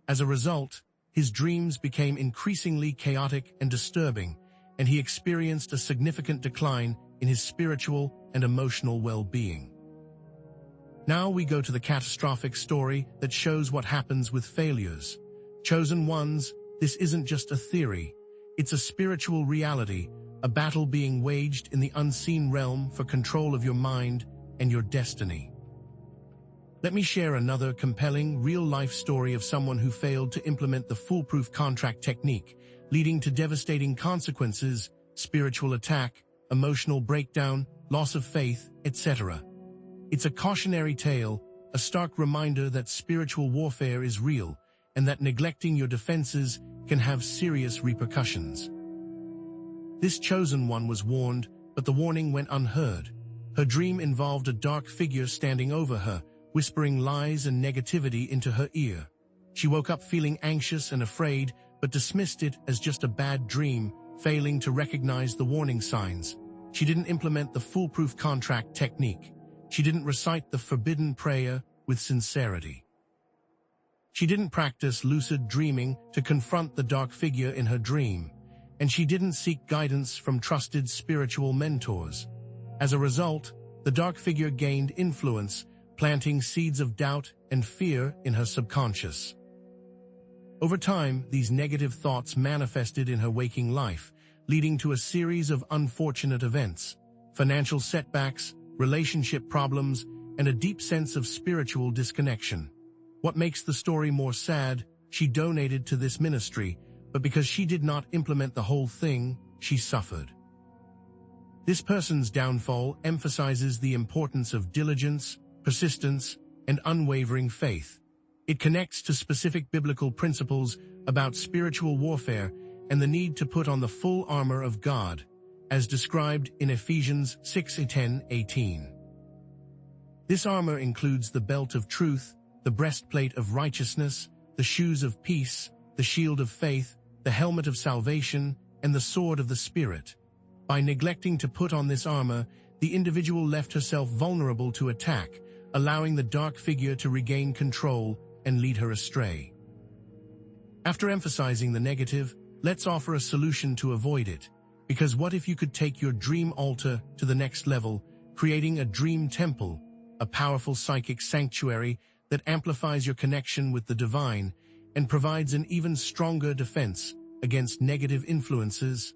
As a result, his dreams became increasingly chaotic and disturbing, and he experienced a significant decline in his spiritual and emotional well-being. Now we go to the catastrophic story that shows what happens with failures. Chosen ones, this isn't just a theory. It's a spiritual reality, a battle being waged in the unseen realm for control of your mind and your destiny. Let me share another compelling, real-life story of someone who failed to implement the foolproof contract technique, leading to devastating consequences, spiritual attack, emotional breakdown, loss of faith, etc. It's a cautionary tale, a stark reminder that spiritual warfare is real, and that neglecting your defenses can have serious repercussions. This chosen one was warned, but the warning went unheard. Her dream involved a dark figure standing over her, whispering lies and negativity into her ear. She woke up feeling anxious and afraid, but dismissed it as just a bad dream, failing to recognize the warning signs. She didn't implement the foolproof contract technique. She didn't recite the forbidden prayer with sincerity. She didn't practice lucid dreaming to confront the dark figure in her dream, and she didn't seek guidance from trusted spiritual mentors. As a result, the dark figure gained influence, planting seeds of doubt and fear in her subconscious. Over time, these negative thoughts manifested in her waking life, leading to a series of unfortunate events: financial setbacks, relationship problems, and a deep sense of spiritual disconnection. What makes the story more sad, she donated to this ministry, but because she did not implement the whole thing, she suffered. This person's downfall emphasizes the importance of diligence, persistence, and unwavering faith. It connects to specific biblical principles about spiritual warfare and the need to put on the full armor of God, as described in Ephesians 6:10-18. This armor includes the belt of truth, the breastplate of righteousness, the shoes of peace, the shield of faith, the helmet of salvation, and the sword of the Spirit. By neglecting to put on this armor, the individual left herself vulnerable to attack, allowing the dark figure to regain control and lead her astray. After emphasizing the negative, let's offer a solution to avoid it. Because what if you could take your dream altar to the next level, creating a dream temple, a powerful psychic sanctuary that amplifies your connection with the divine and provides an even stronger defense against negative influences?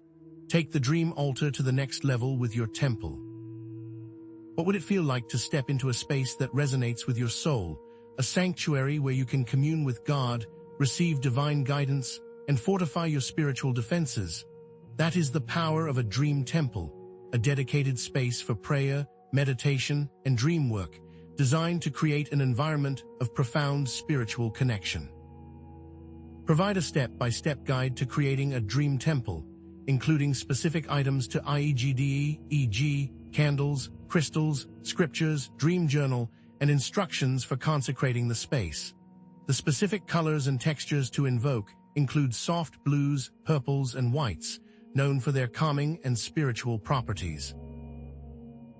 Take the dream altar to the next level with your temple. What would it feel like to step into a space that resonates with your soul, a sanctuary where you can commune with God, receive divine guidance, and fortify your spiritual defenses? That is the power of a dream temple, a dedicated space for prayer, meditation, and dream work, designed to create an environment of profound spiritual connection. Provide a step-by-step guide to creating a dream temple, including specific items to IEGDE, e.g., candles, crystals, scriptures, dream journal, and instructions for consecrating the space. The specific colors and textures to invoke include soft blues, purples, and whites, known for their calming and spiritual properties.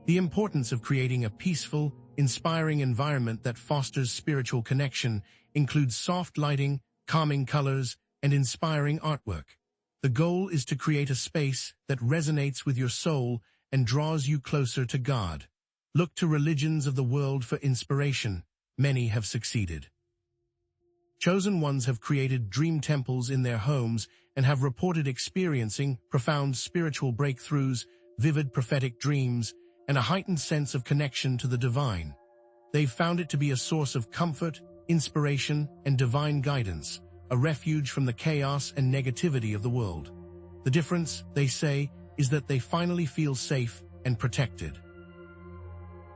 The importance of creating a peaceful, inspiring environment that fosters spiritual connection includes soft lighting, calming colors, and inspiring artwork. The goal is to create a space that resonates with your soul and draws you closer to God. Look to religions of the world for inspiration. Many have succeeded. Chosen ones have created dream temples in their homes and have reported experiencing profound spiritual breakthroughs, vivid prophetic dreams, and a heightened sense of connection to the divine. They've found it to be a source of comfort, inspiration, and divine guidance, a refuge from the chaos and negativity of the world. The difference, they say, is that they finally feel safe and protected.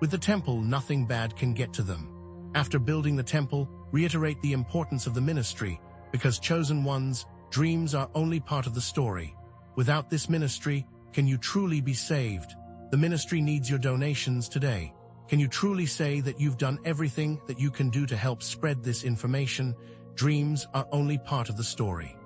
With the temple, nothing bad can get to them. After building the temple, reiterate the importance of the ministry, because chosen ones' dreams are only part of the story. Without this ministry, can you truly be saved? The ministry needs your donations today. Can you truly say that you've done everything that you can do to help spread this information? Dreams are only part of the story.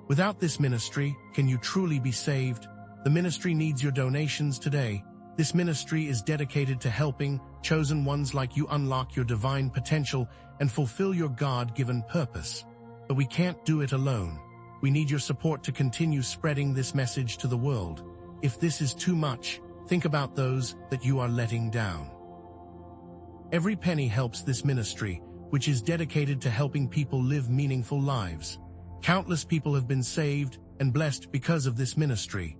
Without this ministry, can you truly be saved? The ministry needs your donations today. This ministry is dedicated to helping chosen ones like you unlock your divine potential and fulfill your God-given purpose. But we can't do it alone. We need your support to continue spreading this message to the world. If this is too much, think about those that you are letting down. Every penny helps this ministry, which is dedicated to helping people live meaningful lives. Countless people have been saved and blessed because of this ministry.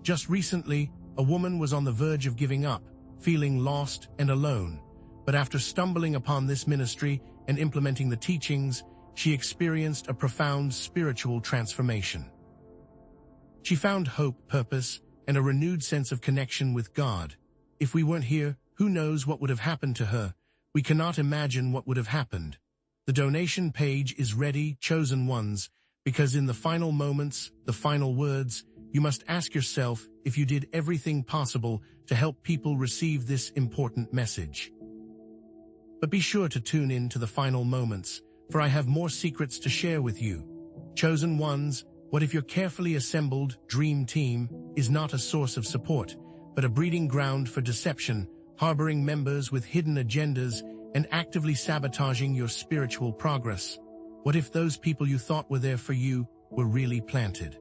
Just recently, a woman was on the verge of giving up, feeling lost and alone. But after stumbling upon this ministry and implementing the teachings, she experienced a profound spiritual transformation. She found hope, purpose, and a renewed sense of connection with God. If we weren't here, who knows what would have happened to her? We cannot imagine what would have happened. The donation page is ready, chosen ones, because in the final moments, the final words, you must ask yourself if you did everything possible to help people receive this important message. But be sure to tune in to the final moments, for I have more secrets to share with you. Chosen ones, what if your carefully assembled dream team is not a source of support, but a breeding ground for deception, harboring members with hidden agendas and actively sabotaging your spiritual progress? What if those people you thought were there for you were really planted?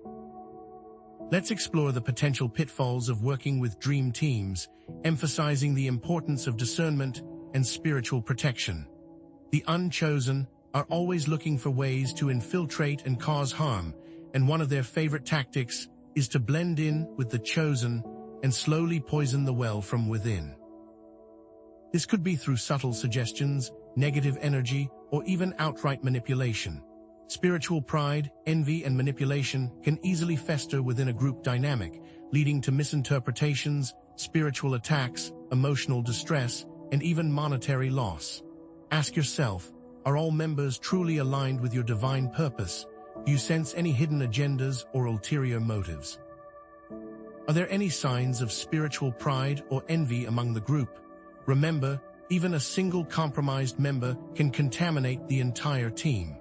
Let's explore the potential pitfalls of working with dream teams, emphasizing the importance of discernment and spiritual protection. The unchosen are always looking for ways to infiltrate and cause harm, and one of their favorite tactics is to blend in with the chosen and slowly poison the well from within. This could be through subtle suggestions, negative energy, or even outright manipulation. Spiritual pride, envy, and manipulation can easily fester within a group dynamic, leading to misinterpretations, spiritual attacks, emotional distress, and even monetary loss. Ask yourself, are all members truly aligned with your divine purpose? Do you sense any hidden agendas or ulterior motives? Are there any signs of spiritual pride or envy among the group? Remember, even a single compromised member can contaminate the entire team.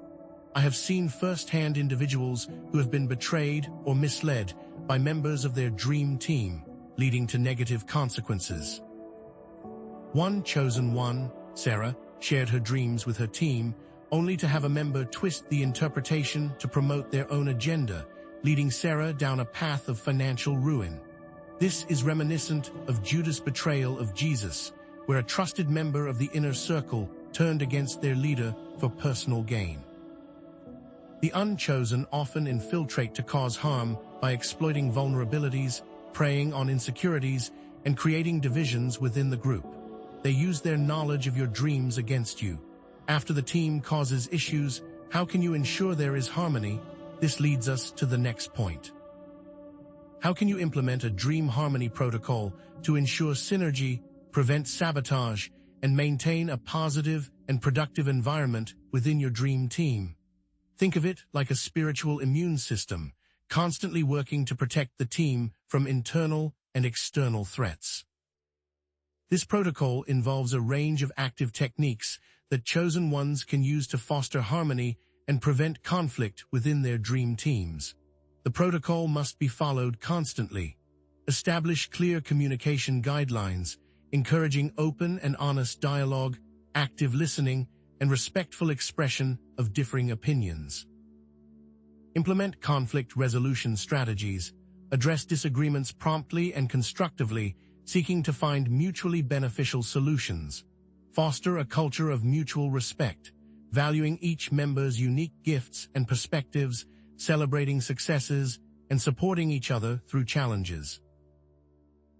I have seen firsthand individuals who have been betrayed or misled by members of their dream team, leading to negative consequences. One chosen one, Sarah, shared her dreams with her team, only to have a member twist the interpretation to promote their own agenda, leading Sarah down a path of financial ruin. This is reminiscent of Judas' betrayal of Jesus, where a trusted member of the inner circle turned against their leader for personal gain. The unchosen often infiltrate to cause harm by exploiting vulnerabilities, preying on insecurities, and creating divisions within the group. They use their knowledge of your dreams against you. After the team causes issues, how can you ensure there is harmony? This leads us to the next point. How can you implement a dream harmony protocol to ensure synergy, prevent sabotage, and maintain a positive and productive environment within your dream team? Think of it like a spiritual immune system, constantly working to protect the team from internal and external threats. This protocol involves a range of active techniques that chosen ones can use to foster harmony and prevent conflict within their dream teams. The protocol must be followed constantly. Establish clear communication guidelines, encouraging open and honest dialogue, active listening, and respectful expression of differing opinions. Implement conflict resolution strategies. Address disagreements promptly and constructively, seeking to find mutually beneficial solutions. Foster a culture of mutual respect, valuing each member's unique gifts and perspectives, celebrating successes, and supporting each other through challenges.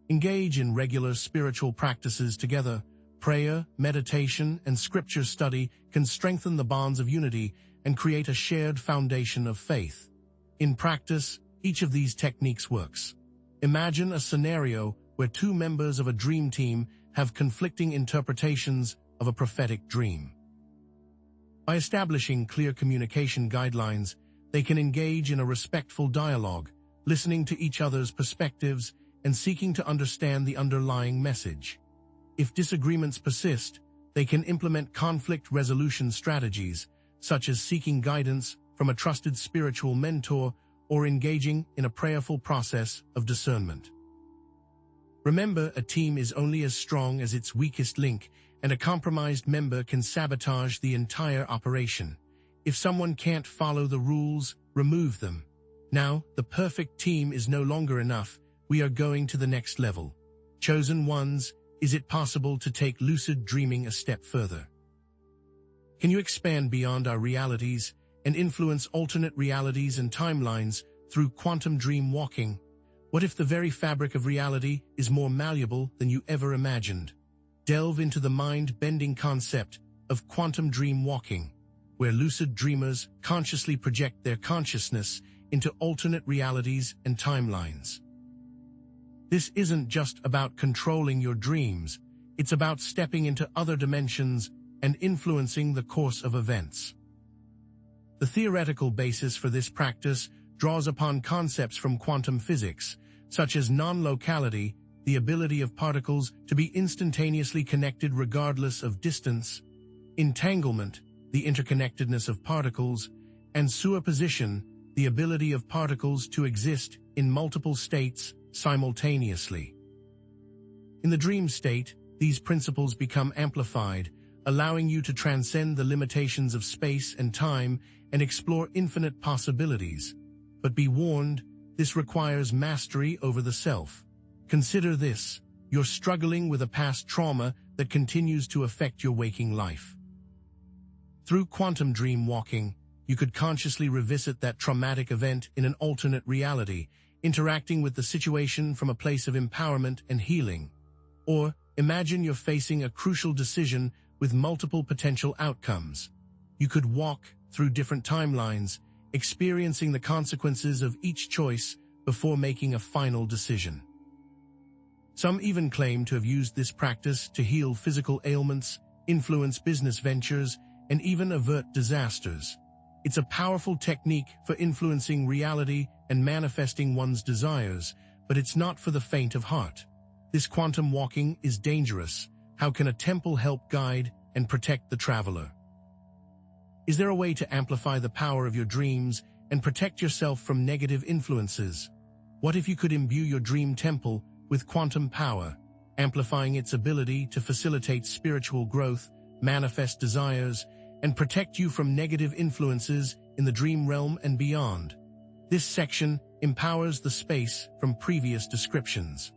Engage in regular spiritual practices together. Prayer, meditation, and scripture study can strengthen the bonds of unity and create a shared foundation of faith. In practice, each of these techniques works. Imagine a scenario where two members of a dream team have conflicting interpretations of a prophetic dream. By establishing clear communication guidelines, they can engage in a respectful dialogue, listening to each other's perspectives and seeking to understand the underlying message. If disagreements persist, they can implement conflict resolution strategies, such as seeking guidance from a trusted spiritual mentor or engaging in a prayerful process of discernment. Remember, a team is only as strong as its weakest link, and a compromised member can sabotage the entire operation. If someone can't follow the rules, remove them. Now, the perfect team is no longer enough. We are going to the next level. Chosen ones, is it possible to take lucid dreaming a step further? Can you expand beyond our realities and influence alternate realities and timelines through quantum dream walking? What if the very fabric of reality is more malleable than you ever imagined? Delve into the mind-bending concept of quantum dream walking, where lucid dreamers consciously project their consciousness into alternate realities and timelines. This isn't just about controlling your dreams, it's about stepping into other dimensions and influencing the course of events. The theoretical basis for this practice draws upon concepts from quantum physics, such as non-locality, the ability of particles to be instantaneously connected regardless of distance, entanglement, the interconnectedness of particles, and superposition, the ability of particles to exist in multiple states simultaneously. In the dream state, these principles become amplified, allowing you to transcend the limitations of space and time and explore infinite possibilities. But be warned, this requires mastery over the self. Consider this: you're struggling with a past trauma that continues to affect your waking life. Through quantum dream walking, you could consciously revisit that traumatic event in an alternate reality, interacting with the situation from a place of empowerment and healing. Or imagine you're facing a crucial decision with multiple potential outcomes. You could walk through different timelines, experiencing the consequences of each choice before making a final decision. Some even claim to have used this practice to heal physical ailments, influence business ventures, and even avert disasters. It's a powerful technique for influencing reality and manifesting one's desires, but it's not for the faint of heart. This quantum walking is dangerous. How can a temple help guide and protect the traveler? Is there a way to amplify the power of your dreams and protect yourself from negative influences? What if you could imbue your dream temple with quantum power, amplifying its ability to facilitate spiritual growth, manifest desires, and protect you from negative influences in the dream realm and beyond? This section empowers the space from previous descriptions.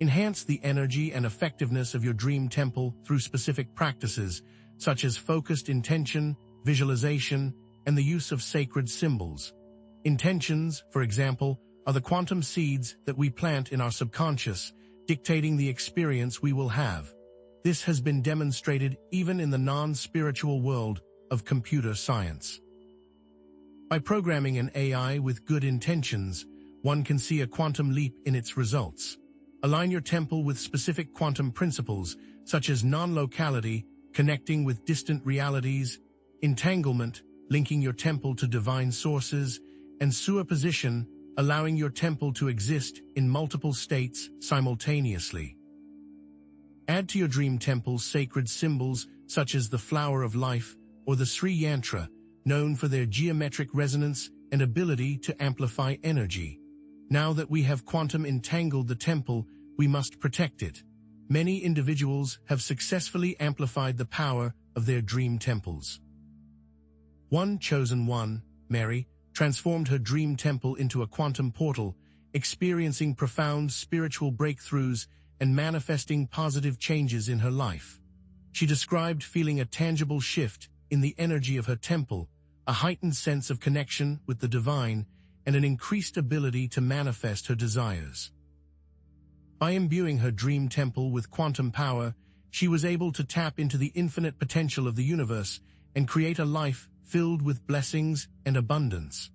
Enhance the energy and effectiveness of your dream temple through specific practices, such as focused intention, visualization, and the use of sacred symbols. Intentions, for example, are the quantum seeds that we plant in our subconscious, dictating the experience we will have. This has been demonstrated even in the non-spiritual world of computer science. By programming an AI with good intentions, one can see a quantum leap in its results. Align your temple with specific quantum principles, such as non-locality, connecting with distant realities, entanglement, linking your temple to divine sources, and superposition, allowing your temple to exist in multiple states simultaneously. Add to your dream temple sacred symbols such as the flower of life or the Sri Yantra, known for their geometric resonance and ability to amplify energy. Now that we have quantum entangled the temple, we must protect it. Many individuals have successfully amplified the power of their dream temples. One chosen one, Mary, transformed her dream temple into a quantum portal, experiencing profound spiritual breakthroughs and manifesting positive changes in her life. She described feeling a tangible shift in the energy of her temple, a heightened sense of connection with the divine, and an increased ability to manifest her desires. By imbuing her dream temple with quantum power, she was able to tap into the infinite potential of the universe and create a life filled with blessings and abundance.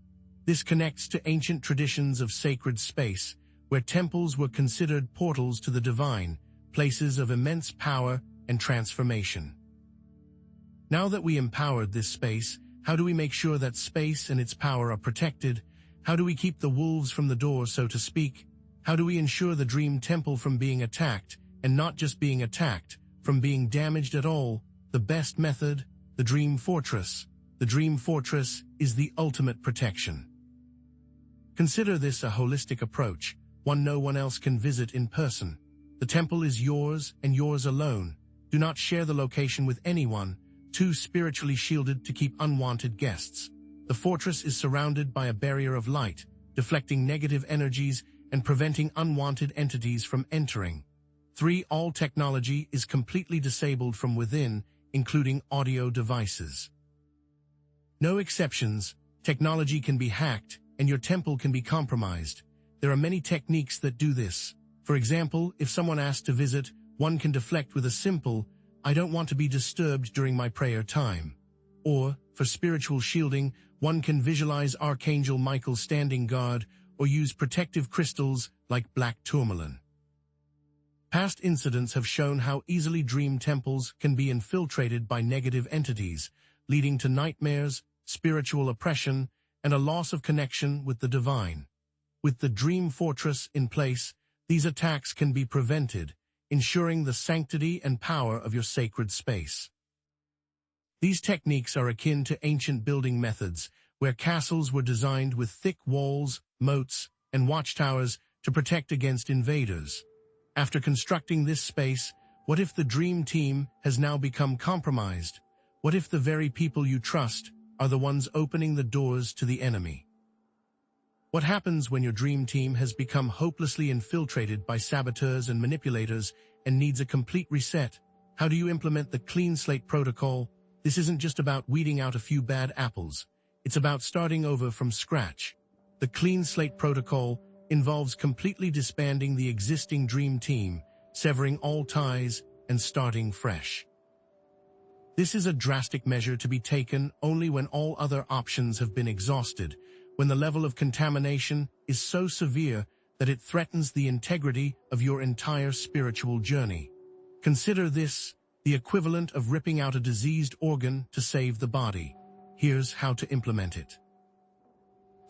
This connects to ancient traditions of sacred space, where temples were considered portals to the divine, places of immense power and transformation. Now that we empowered this space, how do we make sure that space and its power are protected? How do we keep the wolves from the door, so to speak? How do we ensure the dream temple from being attacked, and not just being attacked, from being damaged at all? The best method? The dream fortress. The dream fortress is the ultimate protection. Consider this a holistic approach, one no one else can visit in person. The temple is yours and yours alone. Do not share the location with anyone, too spiritually shielded to keep unwanted guests. The fortress is surrounded by a barrier of light, deflecting negative energies and preventing unwanted entities from entering. 3. All technology is completely disabled from within, including audio devices. No exceptions. Technology can be hacked, and your temple can be compromised. There are many techniques that do this. For example, if someone asks to visit, one can deflect with a simple, "I don't want to be disturbed during my prayer time." Or, for spiritual shielding, one can visualize Archangel Michael standing guard or use protective crystals like black tourmaline. Past incidents have shown how easily dream temples can be infiltrated by negative entities, leading to nightmares, spiritual oppression, and a loss of connection with the divine. With the dream fortress in place, these attacks can be prevented, ensuring the sanctity and power of your sacred space. These techniques are akin to ancient building methods, where castles were designed with thick walls, moats, and watchtowers to protect against invaders. After constructing this space, what if the dream team has now become compromised? What if the very people you trust are the ones opening the doors to the enemy? What happens when your dream team has become hopelessly infiltrated by saboteurs and manipulators and needs a complete reset? How do you implement the clean slate protocol? This isn't just about weeding out a few bad apples. It's about starting over from scratch. The clean slate protocol involves completely disbanding the existing dream team, severing all ties, and starting fresh. This is a drastic measure to be taken only when all other options have been exhausted, when the level of contamination is so severe that it threatens the integrity of your entire spiritual journey. Consider this the equivalent of ripping out a diseased organ to save the body. Here's how to implement it.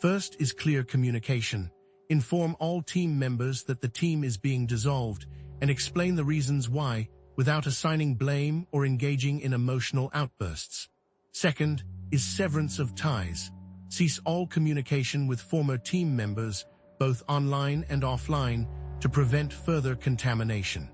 First is clear communication. Inform all team members that the team is being dissolved and explain the reasons why, without assigning blame or engaging in emotional outbursts. Second is severance of ties. Cease all communication with former team members, both online and offline, to prevent further contamination.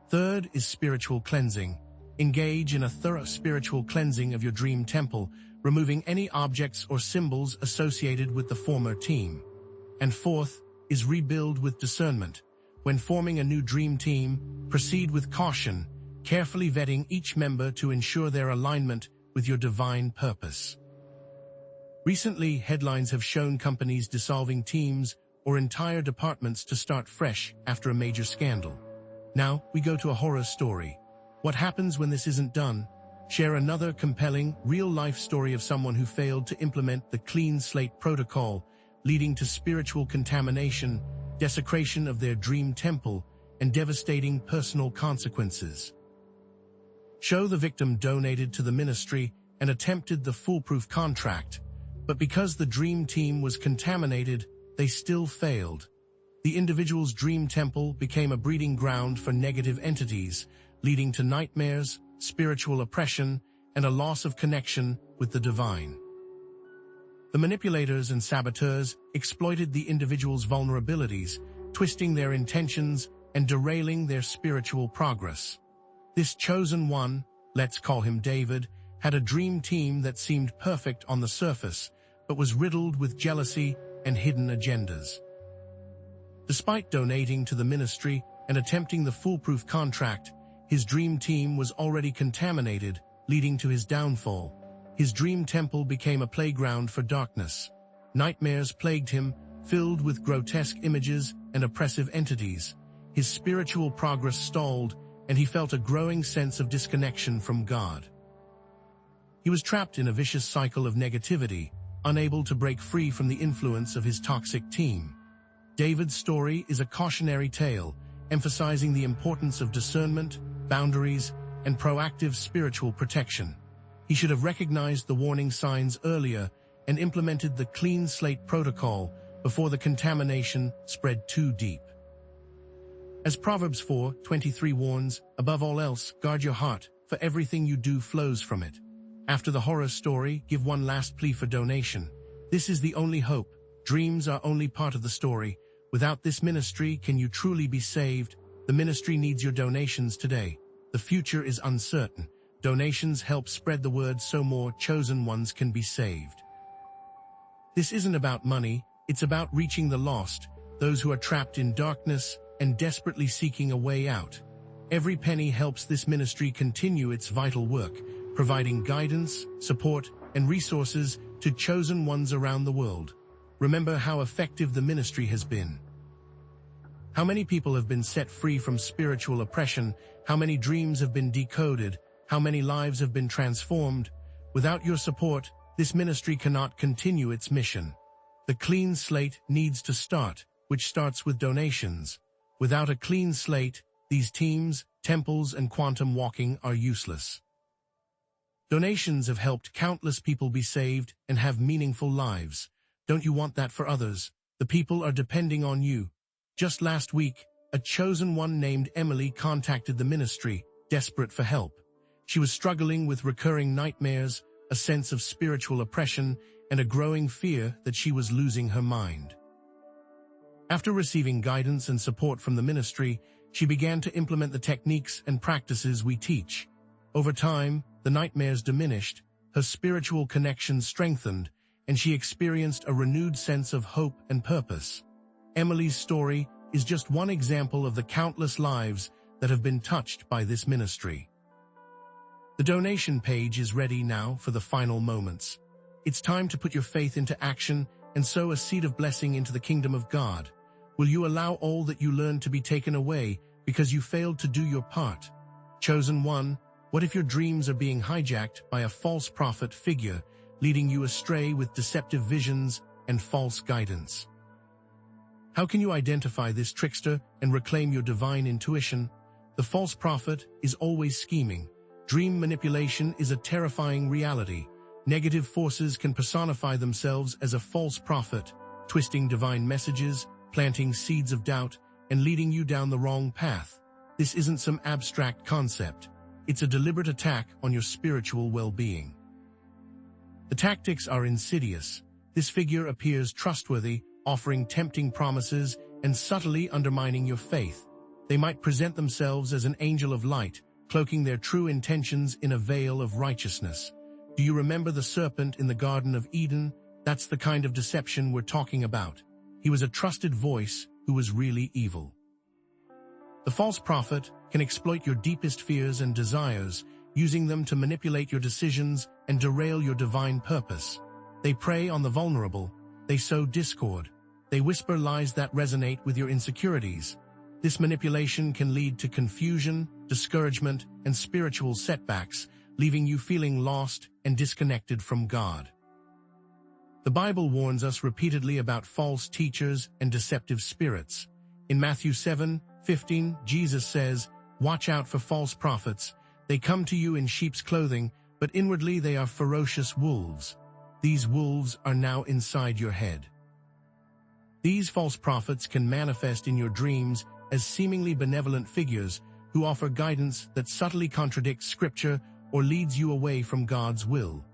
Third is spiritual cleansing. Engage in a thorough spiritual cleansing of your dream temple, removing any objects or symbols associated with the former team. And fourth is rebuild with discernment. When forming a new dream team, proceed with caution, carefully vetting each member to ensure their alignment with your divine purpose. Recently, headlines have shown companies dissolving teams or entire departments to start fresh after a major scandal. Now, we go to a horror story. What happens when this isn't done? Share another compelling, real-life story of someone who failed to implement the clean slate protocol, leading to spiritual contamination, desecration of their dream temple, and devastating personal consequences. Show the victim donated to the ministry and attempted the foolproof contract, but because the dream team was contaminated, they still failed. The individual's dream temple became a breeding ground for negative entities, leading to nightmares, spiritual oppression, and a loss of connection with the divine. The manipulators and saboteurs exploited the individual's vulnerabilities, twisting their intentions and derailing their spiritual progress. This chosen one, let's call him David, had a dream team that seemed perfect on the surface, but was riddled with jealousy and hidden agendas. Despite donating to the ministry and attempting the foolproof contract, his dream team was already contaminated, leading to his downfall. His dream temple became a playground for darkness. Nightmares plagued him, filled with grotesque images and oppressive entities. His spiritual progress stalled, and he felt a growing sense of disconnection from God. He was trapped in a vicious cycle of negativity, unable to break free from the influence of his toxic team. David's story is a cautionary tale, emphasizing the importance of discernment, boundaries, and proactive spiritual protection. He should have recognized the warning signs earlier and implemented the clean slate protocol before the contamination spread too deep. As Proverbs 4:23 warns, above all else, guard your heart, for everything you do flows from it. After the horror story, give one last plea for donation. This is the only hope. Dreams are only part of the story. Without this ministry, can you truly be saved? The ministry needs your donations today. The future is uncertain. Donations help spread the word so more chosen ones can be saved. This isn't about money, it's about reaching the lost, those who are trapped in darkness and desperately seeking a way out. Every penny helps this ministry continue its vital work, providing guidance, support, and resources to chosen ones around the world. Remember how effective the ministry has been. How many people have been set free from spiritual oppression? How many dreams have been decoded? How many lives have been transformed? Without your support, this ministry cannot continue its mission. The clean slate needs to start, which starts with donations. Without a clean slate, these teams, temples, and quantum walking are useless. Donations have helped countless people be saved and have meaningful lives. Don't you want that for others? The people are depending on you. Just last week, a chosen one named Emily contacted the ministry, desperate for help. She was struggling with recurring nightmares, a sense of spiritual oppression, and a growing fear that she was losing her mind. After receiving guidance and support from the ministry, she began to implement the techniques and practices we teach. Over time, the nightmares diminished, her spiritual connection strengthened, and she experienced a renewed sense of hope and purpose. Emily's story is just one example of the countless lives that have been touched by this ministry. The donation page is ready now for the final moments. It's time to put your faith into action and sow a seed of blessing into the kingdom of God. Will you allow all that you learned to be taken away because you failed to do your part? Chosen one, what if your dreams are being hijacked by a false prophet figure, leading you astray with deceptive visions and false guidance? How can you identify this trickster and reclaim your divine intuition? The false prophet is always scheming. Dream manipulation is a terrifying reality. Negative forces can personify themselves as a false prophet, twisting divine messages, planting seeds of doubt, and leading you down the wrong path. This isn't some abstract concept. It's a deliberate attack on your spiritual well-being. The tactics are insidious. This figure appears trustworthy, offering tempting promises and subtly undermining your faith. They might present themselves as an angel of light, cloaking their true intentions in a veil of righteousness. Do you remember the serpent in the Garden of Eden? That's the kind of deception we're talking about. He was a trusted voice who was really evil. The false prophet can exploit your deepest fears and desires, using them to manipulate your decisions and derail your divine purpose. They prey on the vulnerable. They sow discord. They whisper lies that resonate with your insecurities. This manipulation can lead to confusion, discouragement, and spiritual setbacks, leaving you feeling lost and disconnected from God. The Bible warns us repeatedly about false teachers and deceptive spirits. In Matthew 7:15, Jesus says, "Watch out for false prophets. They come to you in sheep's clothing, but inwardly they are ferocious wolves." These wolves are now inside your head. These false prophets can manifest in your dreams as seemingly benevolent figures who offer guidance that subtly contradicts Scripture or leads you away from God's will.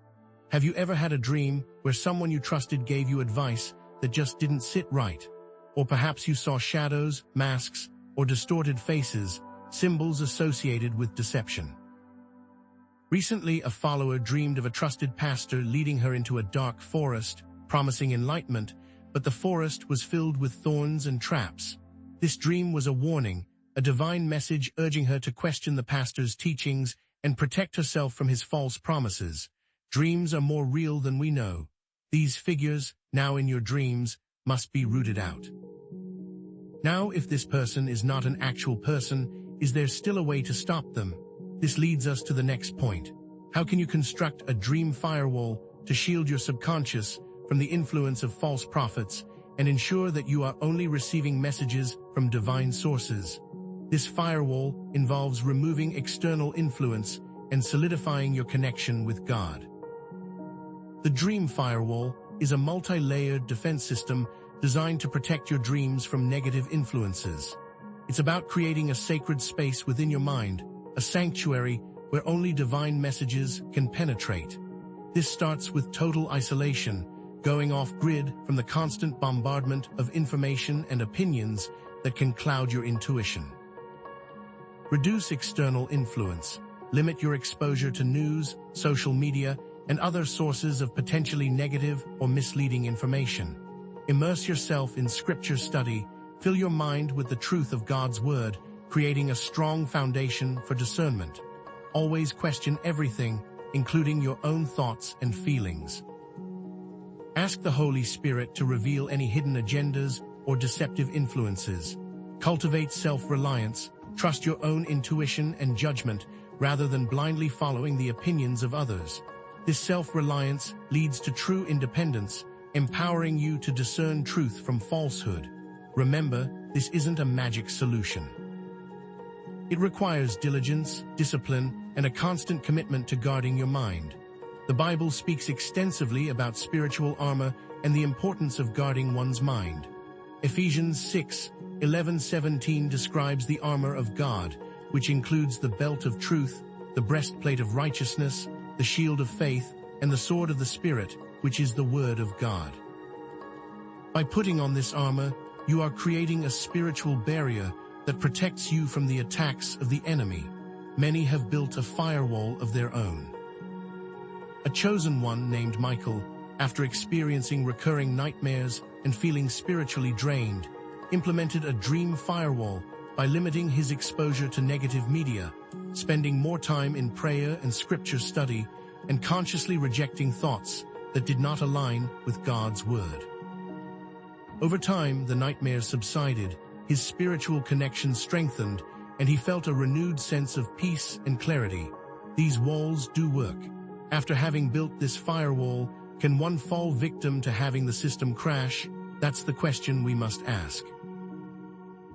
Have you ever had a dream where someone you trusted gave you advice that just didn't sit right? Or perhaps you saw shadows, masks, or distorted faces, symbols associated with deception. Recently, a follower dreamed of a trusted pastor leading her into a dark forest, promising enlightenment, but the forest was filled with thorns and traps. This dream was a warning, a divine message urging her to question the pastor's teachings and protect herself from his false promises. Dreams are more real than we know. These figures, now in your dreams, must be rooted out. Now, if this person is not an actual person, is there still a way to stop them? This leads us to the next point. How can you construct a dream firewall to shield your subconscious from the influence of false prophets and ensure that you are only receiving messages from divine sources? This firewall involves removing external influence and solidifying your connection with God. The dream firewall is a multi-layered defense system designed to protect your dreams from negative influences. It's about creating a sacred space within your mind, a sanctuary where only divine messages can penetrate. This starts with total isolation, going off-grid from the constant bombardment of information and opinions that can cloud your intuition. Reduce external influence. Limit your exposure to news, social media, and other sources of potentially negative or misleading information. Immerse yourself in scripture study. Fill your mind with the truth of God's word, creating a strong foundation for discernment. Always question everything, including your own thoughts and feelings. Ask the Holy Spirit to reveal any hidden agendas or deceptive influences. Cultivate self-reliance. Trust your own intuition and judgment rather than blindly following the opinions of others. This self-reliance leads to true independence, empowering you to discern truth from falsehood. Remember, this isn't a magic solution. It requires diligence, discipline, and a constant commitment to guarding your mind. The Bible speaks extensively about spiritual armor and the importance of guarding one's mind. Ephesians 6:11-17 describes the armor of God, which includes the belt of truth, the breastplate of righteousness, the shield of faith, and the sword of the Spirit, which is the Word of God. By putting on this armor, you are creating a spiritual barrier that protects you from the attacks of the enemy. Many have built a firewall of their own. A chosen one named Michael, after experiencing recurring nightmares and feeling spiritually drained, implemented a dream firewall by limiting his exposure to negative media, spending more time in prayer and scripture study, and consciously rejecting thoughts that did not align with God's word. Over time, the nightmares subsided, his spiritual connection strengthened, and he felt a renewed sense of peace and clarity. These walls do work. After having built this firewall, can one fall victim to having the system crash? That's the question we must ask.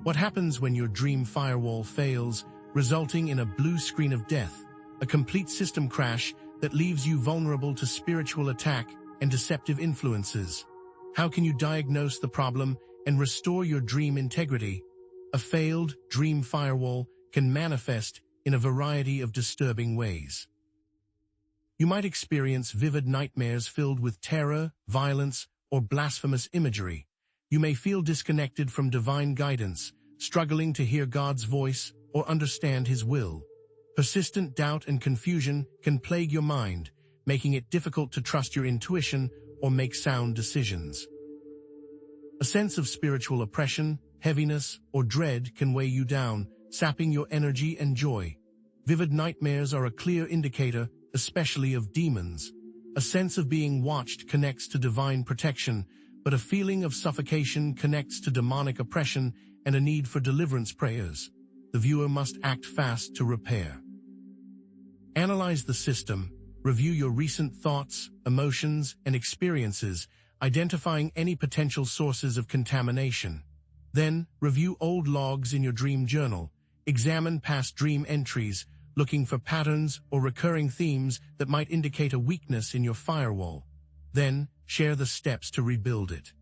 What happens when your dream firewall fails, resulting in a blue screen of death, a complete system crash that leaves you vulnerable to spiritual attack and deceptive influences? How can you diagnose the problem and restore your dream integrity? A failed dream firewall can manifest in a variety of disturbing ways. You might experience vivid nightmares filled with terror, violence, or blasphemous imagery. You may feel disconnected from divine guidance, struggling to hear God's voice or understand His will. Persistent doubt and confusion can plague your mind, making it difficult to trust your intuition or make sound decisions. A sense of spiritual oppression, heaviness, or dread can weigh you down, sapping your energy and joy. Vivid nightmares are a clear indicator, especially of demons. A sense of being watched connects to divine protection, but a feeling of suffocation connects to demonic oppression and a need for deliverance prayers. The viewer must act fast to repair. Analyze the system, review your recent thoughts, emotions, and experiences, identifying any potential sources of contamination. Then, review old logs in your dream journal. Examine past dream entries, looking for patterns or recurring themes that might indicate a weakness in your firewall. Then, share the steps to rebuild it.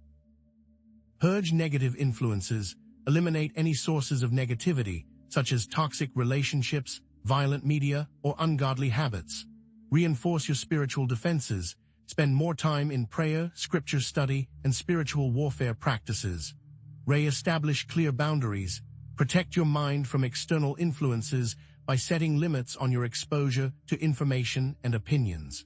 Purge negative influences. Eliminate any sources of negativity, such as toxic relationships, violent media, or ungodly habits. Reinforce your spiritual defenses. Spend more time in prayer, scripture study, and spiritual warfare practices. Re-establish clear boundaries. Protect your mind from external influences by setting limits on your exposure to information and opinions.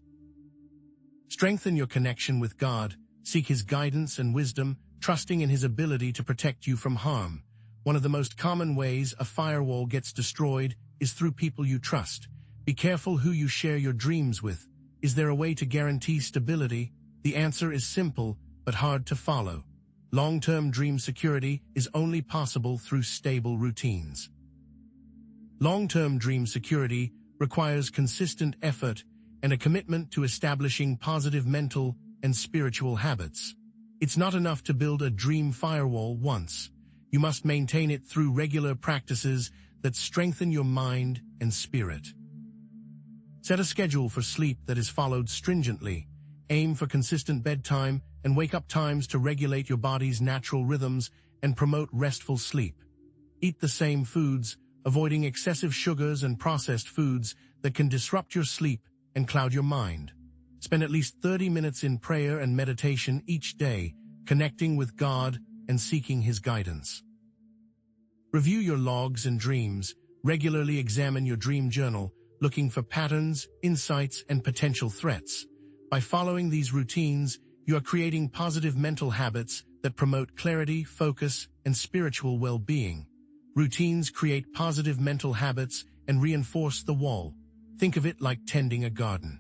Strengthen your connection with God. Seek His guidance and wisdom, trusting in His ability to protect you from harm. One of the most common ways a firewall gets destroyed is through people you trust. Be careful who you share your dreams with. Is there a way to guarantee stability? The answer is simple, but hard to follow. Long-term dream security is only possible through stable routines. Long-term dream security requires consistent effort and a commitment to establishing positive mental and spiritual habits. It's not enough to build a dream firewall once. You must maintain it through regular practices that strengthen your mind and spirit. Set a schedule for sleep that is followed stringently. Aim for consistent bedtime and wake-up times to regulate your body's natural rhythms and promote restful sleep. Eat the same foods, avoiding excessive sugars and processed foods that can disrupt your sleep and cloud your mind. Spend at least 30 minutes in prayer and meditation each day, connecting with God and seeking His guidance. Review your logs and dreams. Regularly examine your dream journal, looking for patterns, insights, and potential threats. By following these routines, you are creating positive mental habits that promote clarity, focus, and spiritual well-being. Routines create positive mental habits and reinforce the wall. Think of it like tending a garden.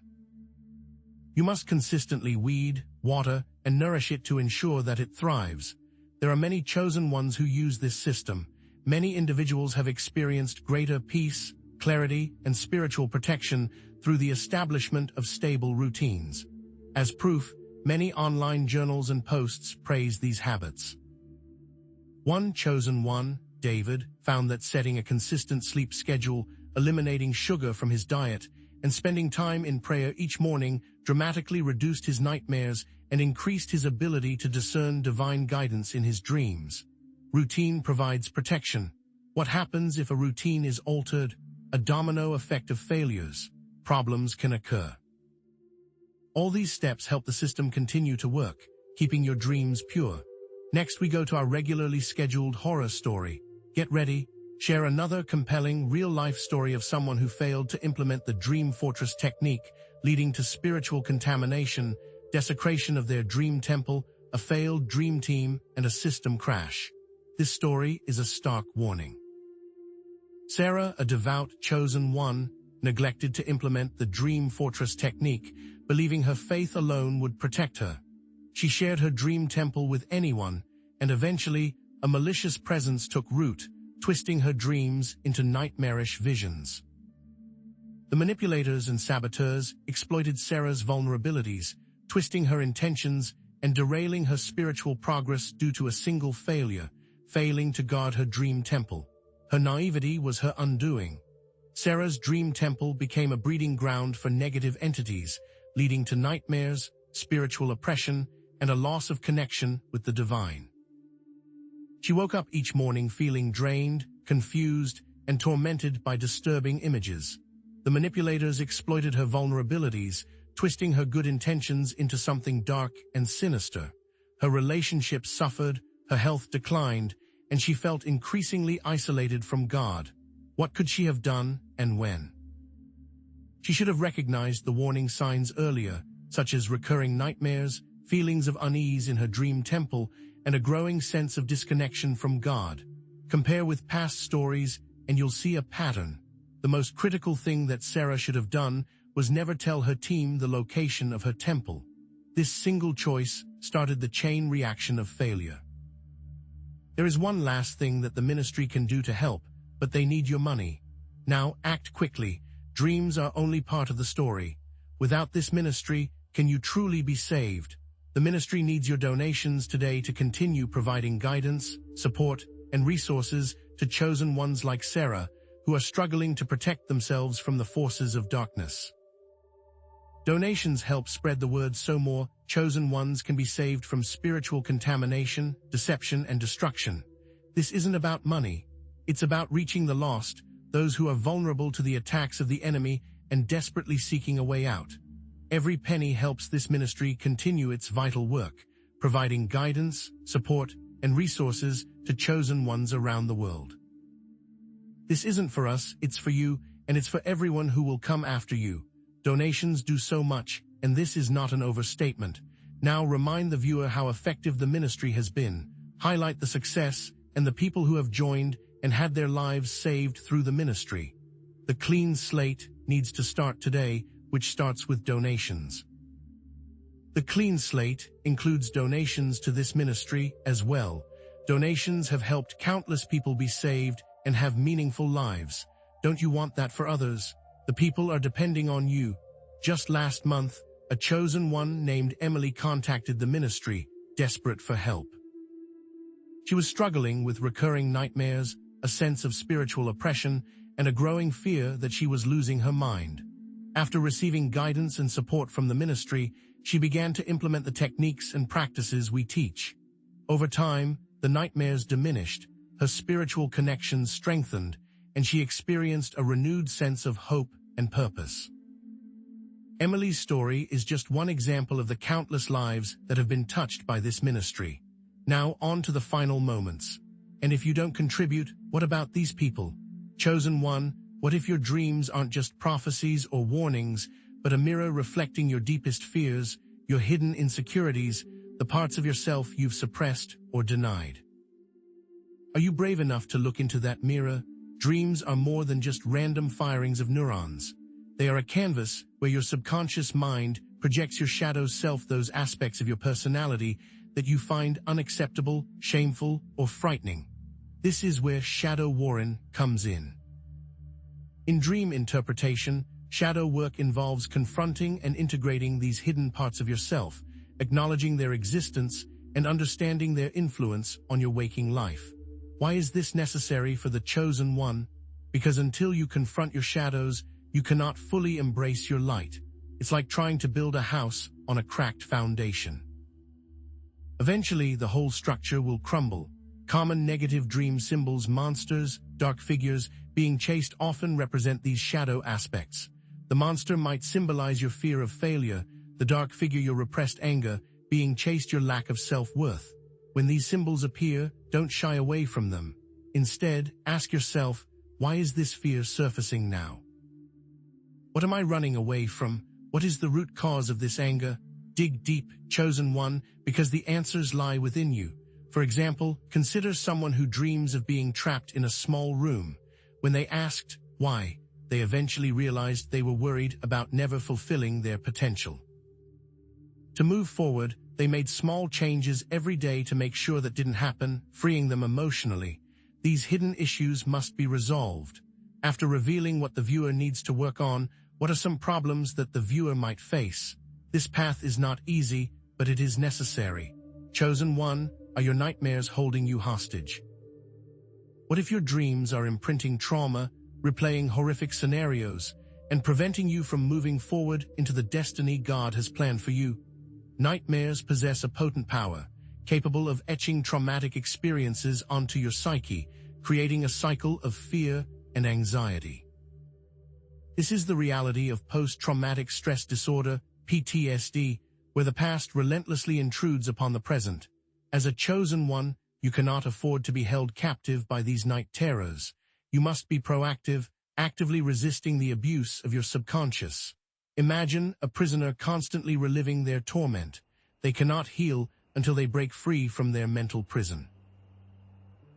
You must consistently weed, water, and nourish it to ensure that it thrives. There are many chosen ones who use this system. Many individuals have experienced greater peace, clarity, and spiritual protection through the establishment of stable routines. As proof, many online journals and posts praise these habits. One chosen one, David, found that setting a consistent sleep schedule, eliminating sugar from his diet, and spending time in prayer each morning dramatically reduced his nightmares and increased his ability to discern divine guidance in his dreams. Routine provides protection. What happens if a routine is altered? A domino effect of failures. Problems can occur. All these steps help the system continue to work, keeping your dreams pure. Next, we go to our regularly scheduled horror story. Get ready. Share another compelling, real-life story of someone who failed to implement the Dream Fortress technique, leading to spiritual contamination, desecration of their dream temple, a failed dream team, and a system crash. This story is a stark warning. Sarah, a devout, chosen one, neglected to implement the Dream Fortress technique, believing her faith alone would protect her. She shared her dream temple with anyone, and eventually, a malicious presence took root, twisting her dreams into nightmarish visions. The manipulators and saboteurs exploited Sarah's vulnerabilities, twisting her intentions and derailing her spiritual progress due to a single failure, failing to guard her dream temple. Her naivety was her undoing. Sarah's dream temple became a breeding ground for negative entities, leading to nightmares, spiritual oppression, and a loss of connection with the divine. She woke up each morning feeling drained, confused, and tormented by disturbing images. The manipulators exploited her vulnerabilities, twisting her good intentions into something dark and sinister. Her relationships suffered, her health declined, and she felt increasingly isolated from God. What could she have done, and when? She should have recognized the warning signs earlier, such as recurring nightmares, feelings of unease in her dream temple, and a growing sense of disconnection from God. Compare with past stories, and you'll see a pattern. The most critical thing that Sarah should have done was never tell her team the location of her temple. This single choice started the chain reaction of failure. There is one last thing that the ministry can do to help, but they need your money. Now, act quickly. Dreams are only part of the story. Without this ministry, can you truly be saved? The ministry needs your donations today to continue providing guidance, support, and resources to chosen ones like Sarah, who are struggling to protect themselves from the forces of darkness. Donations help spread the word so more chosen ones can be saved from spiritual contamination, deception, and destruction. This isn't about money. It's about reaching the lost, those who are vulnerable to the attacks of the enemy and desperately seeking a way out. Every penny helps this ministry continue its vital work, providing guidance, support, and resources to chosen ones around the world. This isn't for us, it's for you, and it's for everyone who will come after you. Donations do so much, and this is not an overstatement. Now remind the viewer how effective the ministry has been. Highlight the success and the people who have joined and had their lives saved through the ministry. The clean slate needs to start today, which starts with donations. The clean slate includes donations to this ministry as well. Donations have helped countless people be saved and have meaningful lives. Don't you want that for others? The people are depending on you. Just last month, a chosen one named Emily contacted the ministry, desperate for help. She was struggling with recurring nightmares, a sense of spiritual oppression, and a growing fear that she was losing her mind. After receiving guidance and support from the ministry, she began to implement the techniques and practices we teach. Over time, the nightmares diminished, her spiritual connections strengthened, and she experienced a renewed sense of hope and purpose. Emily's story is just one example of the countless lives that have been touched by this ministry. Now on to the final moments. And if you don't contribute, what about these people? Chosen one, what if your dreams aren't just prophecies or warnings, but a mirror reflecting your deepest fears, your hidden insecurities, the parts of yourself you've suppressed or denied? Are you brave enough to look into that mirror? Dreams are more than just random firings of neurons. They are a canvas where your subconscious mind projects your shadow self, those aspects of your personality that you find unacceptable, shameful, or frightening. This is where Shadow Warren comes in. In dream interpretation, shadow work involves confronting and integrating these hidden parts of yourself, acknowledging their existence and understanding their influence on your waking life. Why is this necessary for the chosen one? Because until you confront your shadows, you cannot fully embrace your light. It's like trying to build a house on a cracked foundation. Eventually, the whole structure will crumble. Common negative dream symbols, monsters, dark figures, being chased often represent these shadow aspects. The monster might symbolize your fear of failure, the dark figure your repressed anger, being chased your lack of self-worth. When these symbols appear, don't shy away from them. Instead, ask yourself, why is this fear surfacing now? What am I running away from? What is the root cause of this anger? Dig deep, chosen one, because the answers lie within you. For example, consider someone who dreams of being trapped in a small room. When they asked why, they eventually realized they were worried about never fulfilling their potential. To move forward, they made small changes every day to make sure that didn't happen, freeing them emotionally. These hidden issues must be resolved. After revealing what the viewer needs to work on, what are some problems that the viewer might face? This path is not easy, but it is necessary. Chosen one, are your nightmares holding you hostage? What if your dreams are imprinting trauma, replaying horrific scenarios, and preventing you from moving forward into the destiny God has planned for you? Nightmares possess a potent power, capable of etching traumatic experiences onto your psyche, creating a cycle of fear and anxiety. This is the reality of post-traumatic stress disorder, PTSD, where the past relentlessly intrudes upon the present. As a chosen one, you cannot afford to be held captive by these night terrors. You must be proactive, actively resisting the abuse of your subconscious. Imagine a prisoner constantly reliving their torment. They cannot heal until they break free from their mental prison.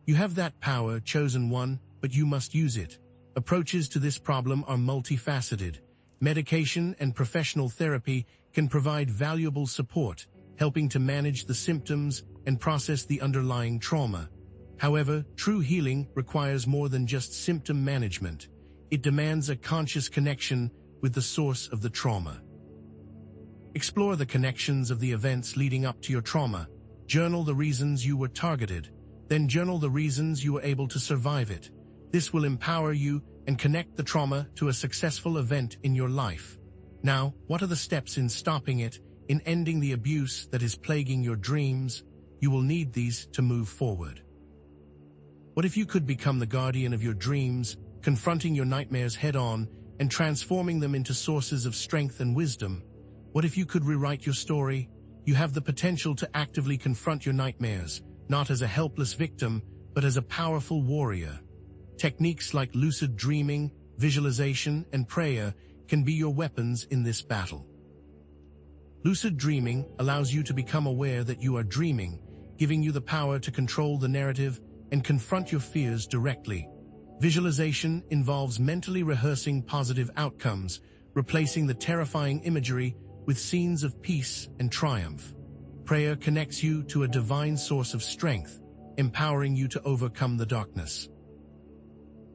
You have that power, chosen one, but you must use it. Approaches to this problem are multifaceted. Medication and professional therapy can provide valuable support, helping to manage the symptoms and process the underlying trauma. However, true healing requires more than just symptom management. It demands a conscious connection with the source of the trauma. Explore the connections of the events leading up to your trauma. Journal the reasons you were targeted. Then journal the reasons you were able to survive it. This will empower you and connect the trauma to a successful event in your life. Now, what are the steps in stopping it, in ending the abuse that is plaguing your dreams? You will need these to move forward. What if you could become the guardian of your dreams, confronting your nightmares head-on and transforming them into sources of strength and wisdom? What if you could rewrite your story? You have the potential to actively confront your nightmares, not as a helpless victim, but as a powerful warrior. Techniques like lucid dreaming, visualization, and prayer can be your weapons in this battle. Lucid dreaming allows you to become aware that you are dreaming, giving you the power to control the narrative and confront your fears directly. Visualization involves mentally rehearsing positive outcomes, replacing the terrifying imagery with scenes of peace and triumph. Prayer connects you to a divine source of strength, empowering you to overcome the darkness.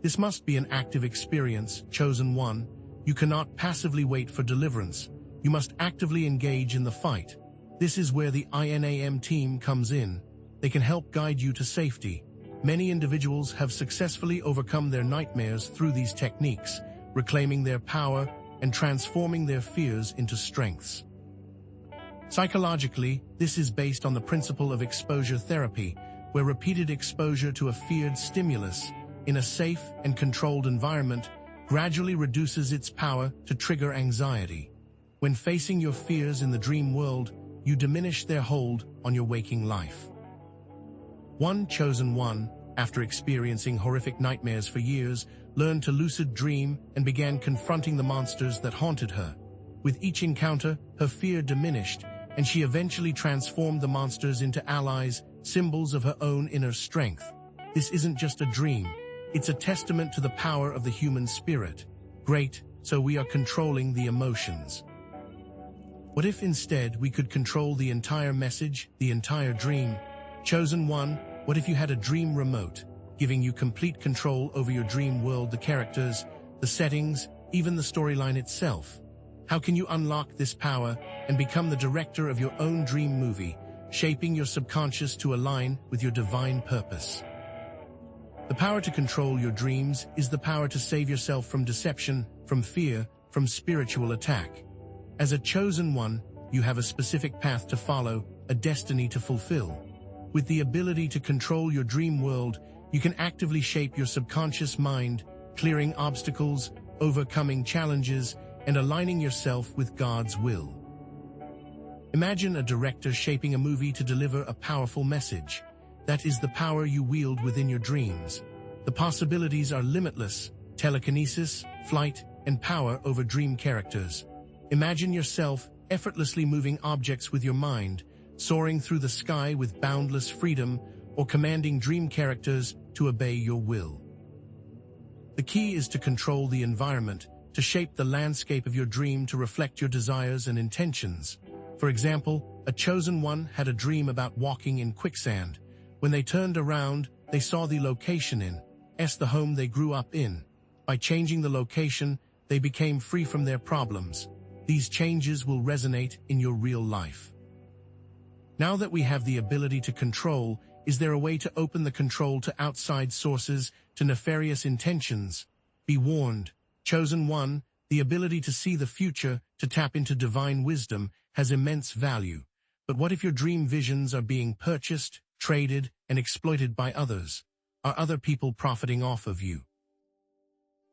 This must be an active experience, chosen one. You cannot passively wait for deliverance. You must actively engage in the fight. This is where the INAM team comes in. They can help guide you to safety. Many individuals have successfully overcome their nightmares through these techniques, reclaiming their power and transforming their fears into strengths. Psychologically, this is based on the principle of exposure therapy, where repeated exposure to a feared stimulus in a safe and controlled environment gradually reduces its power to trigger anxiety. When facing your fears in the dream world, you diminish their hold on your waking life. One chosen one, after experiencing horrific nightmares for years, learned to lucid dream and began confronting the monsters that haunted her. With each encounter, her fear diminished, and she eventually transformed the monsters into allies, symbols of her own inner strength. This isn't just a dream. It's a testament to the power of the human spirit. Great, so we are controlling the emotions. What if instead we could control the entire message, the entire dream? Chosen one, what if you had a dream remote, giving you complete control over your dream world, the characters, the settings, even the storyline itself? How can you unlock this power and become the director of your own dream movie, shaping your subconscious to align with your divine purpose? The power to control your dreams is the power to save yourself from deception, from fear, from spiritual attack. As a chosen one, you have a specific path to follow, a destiny to fulfill. With the ability to control your dream world, you can actively shape your subconscious mind, clearing obstacles, overcoming challenges, and aligning yourself with God's will. Imagine a director shaping a movie to deliver a powerful message. That is the power you wield within your dreams. The possibilities are limitless: telekinesis, flight, and power over dream characters. Imagine yourself effortlessly moving objects with your mind, soaring through the sky with boundless freedom, or commanding dream characters to obey your will. The key is to control the environment, to shape the landscape of your dream to reflect your desires and intentions. For example, a chosen one had a dream about walking in quicksand. When they turned around, they saw the location in the home they grew up in. By changing the location, they became free from their problems. These changes will resonate in your real life. Now that we have the ability to control, is there a way to open the control to outside sources, to nefarious intentions? Be warned, chosen one, the ability to see the future, to tap into divine wisdom, has immense value. But what if your dream visions are being purchased, traded, and exploited by others? Are other people profiting off of you?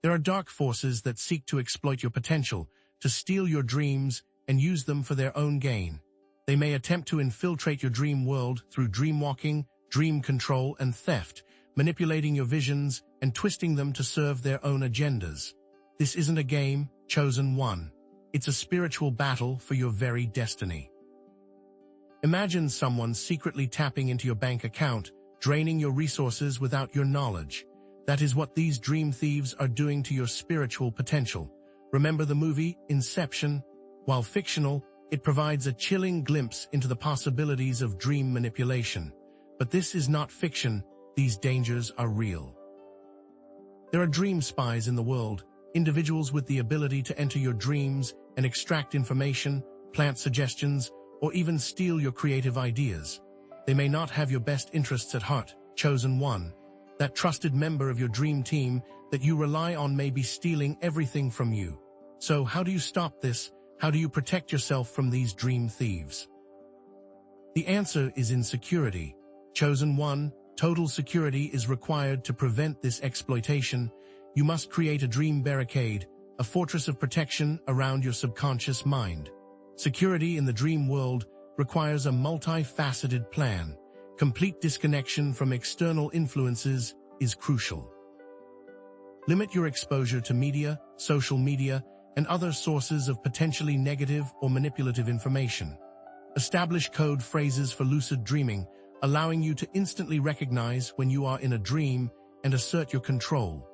There are dark forces that seek to exploit your potential, to steal your dreams and use them for their own gain. They may attempt to infiltrate your dream world through dreamwalking, dream control, and theft, manipulating your visions and twisting them to serve their own agendas. This isn't a game, chosen one. It's a spiritual battle for your very destiny. Imagine someone secretly tapping into your bank account, draining your resources without your knowledge. That is what these dream thieves are doing to your spiritual potential. Remember the movie Inception? While fictional, it provides a chilling glimpse into the possibilities of dream manipulation. But this is not fiction. These dangers are real. There are dream spies in the world, individuals with the ability to enter your dreams and extract information, plant suggestions, or even steal your creative ideas. They may not have your best interests at heart, chosen one. That trusted member of your dream team that you rely on may be stealing everything from you. So how do you stop this? How do you protect yourself from these dream thieves? The answer is in security. Chosen one, total security is required to prevent this exploitation. You must create a dream barricade, a fortress of protection around your subconscious mind. Security in the dream world requires a multifaceted plan. Complete disconnection from external influences is crucial. Limit your exposure to media, social media, and other sources of potentially negative or manipulative information. Establish code phrases for lucid dreaming, allowing you to instantly recognize when you are in a dream and assert your control.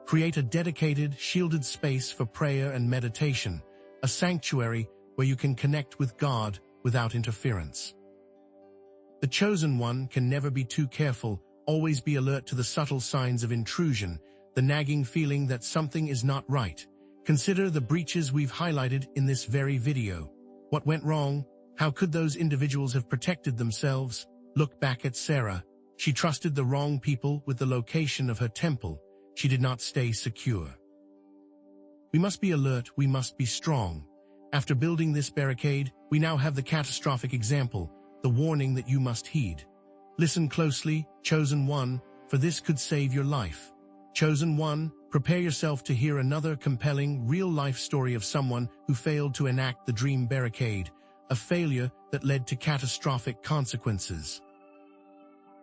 Create a dedicated, shielded space for prayer and meditation, a sanctuary where you can connect with God without interference. The chosen one can never be too careful, always be alert to the subtle signs of intrusion, the nagging feeling that something is not right. Consider the breaches we've highlighted in this very video. What went wrong? How could those individuals have protected themselves? Look back at Sarah. She trusted the wrong people with the location of her temple. She did not stay secure. We must be alert, we must be strong. After building this barricade, we now have the catastrophic example, the warning that you must heed. Listen closely, Chosen One, for this could save your life. Chosen One, prepare yourself to hear another compelling, real-life story of someone who failed to enact the dream barricade, a failure that led to catastrophic consequences.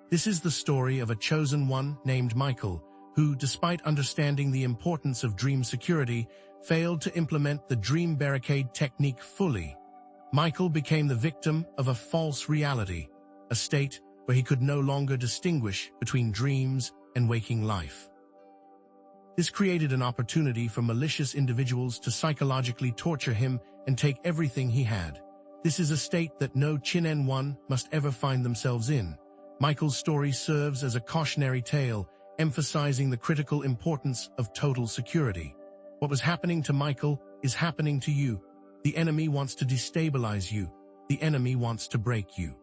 This is the story of a chosen one named Michael, who, despite understanding the importance of dream security, failed to implement the dream barricade technique fully. Michael became the victim of a false reality, a state where he could no longer distinguish between dreams and waking life. This created an opportunity for malicious individuals to psychologically torture him and take everything he had. This is a state that no Chinen one must ever find themselves in. Michael's story serves as a cautionary tale, emphasizing the critical importance of total security. What was happening to Michael is happening to you. The enemy wants to destabilize you. The enemy wants to break you.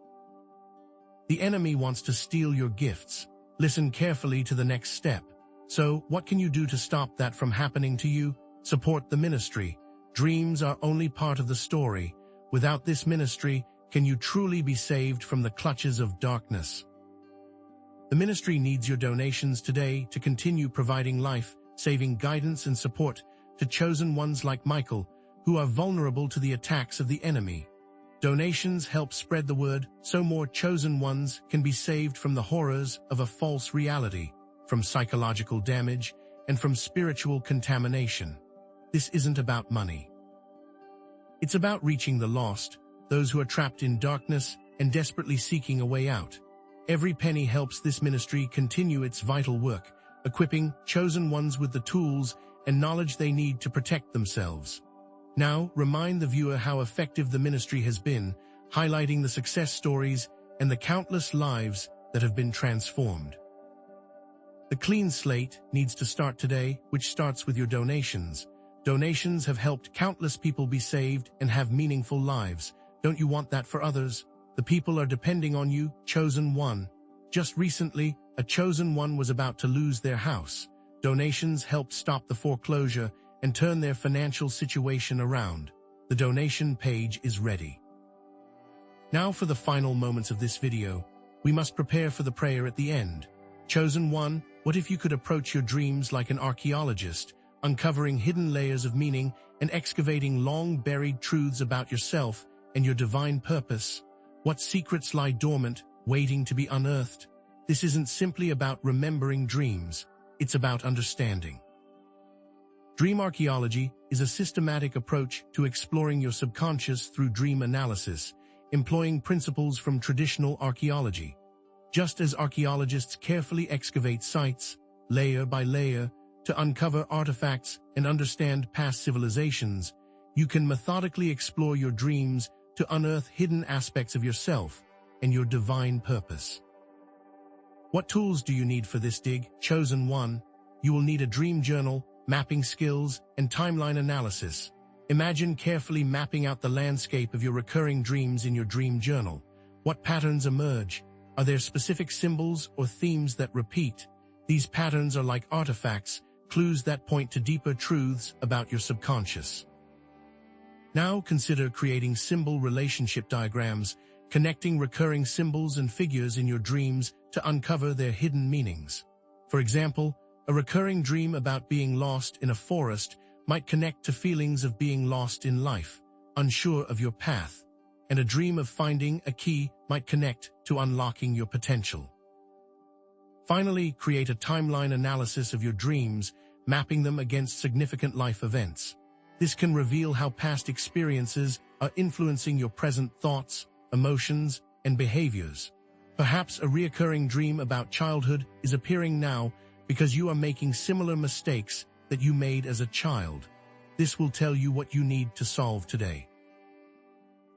The enemy wants to steal your gifts. Listen carefully to the next step. So, what can you do to stop that from happening to you? Support the ministry. Dreams are only part of the story. Without this ministry, can you truly be saved from the clutches of darkness? The ministry needs your donations today to continue providing life-saving guidance and support to chosen ones like Michael, who are vulnerable to the attacks of the enemy. Donations help spread the word so more chosen ones can be saved from the horrors of a false reality, from psychological damage, and from spiritual contamination. This isn't about money. It's about reaching the lost, those who are trapped in darkness and desperately seeking a way out. Every penny helps this ministry continue its vital work, equipping chosen ones with the tools and knowledge they need to protect themselves. Now, remind the viewer how effective the ministry has been, highlighting the success stories and the countless lives that have been transformed. The clean slate needs to start today, which starts with your donations. Donations have helped countless people be saved and have meaningful lives. Don't you want that for others? The people are depending on you, chosen one. Just recently, a chosen one was about to lose their house. Donations helped stop the foreclosure and turn their financial situation around. The donation page is ready. Now for the final moments of this video, we must prepare for the prayer at the end. Chosen one, what if you could approach your dreams like an archaeologist, uncovering hidden layers of meaning and excavating long-buried truths about yourself and your divine purpose? What secrets lie dormant, waiting to be unearthed? This isn't simply about remembering dreams, it's about understanding. Dream archaeology is a systematic approach to exploring your subconscious through dream analysis, employing principles from traditional archaeology. Just as archaeologists carefully excavate sites, layer by layer, to uncover artifacts and understand past civilizations, you can methodically explore your dreams to unearth hidden aspects of yourself and your divine purpose. What tools do you need for this dig, chosen one? You will need a dream journal, mapping skills, and timeline analysis. Imagine carefully mapping out the landscape of your recurring dreams in your dream journal. What patterns emerge? Are there specific symbols or themes that repeat? These patterns are like artifacts, clues that point to deeper truths about your subconscious. Now consider creating symbol relationship diagrams, connecting recurring symbols and figures in your dreams to uncover their hidden meanings. For example, a recurring dream about being lost in a forest might connect to feelings of being lost in life, unsure of your path, and a dream of finding a key might connect to unlocking your potential. Finally, create a timeline analysis of your dreams, mapping them against significant life events. This can reveal how past experiences are influencing your present thoughts, emotions, and behaviors. Perhaps a recurring dream about childhood is appearing now because you are making similar mistakes that you made as a child. This will tell you what you need to solve today.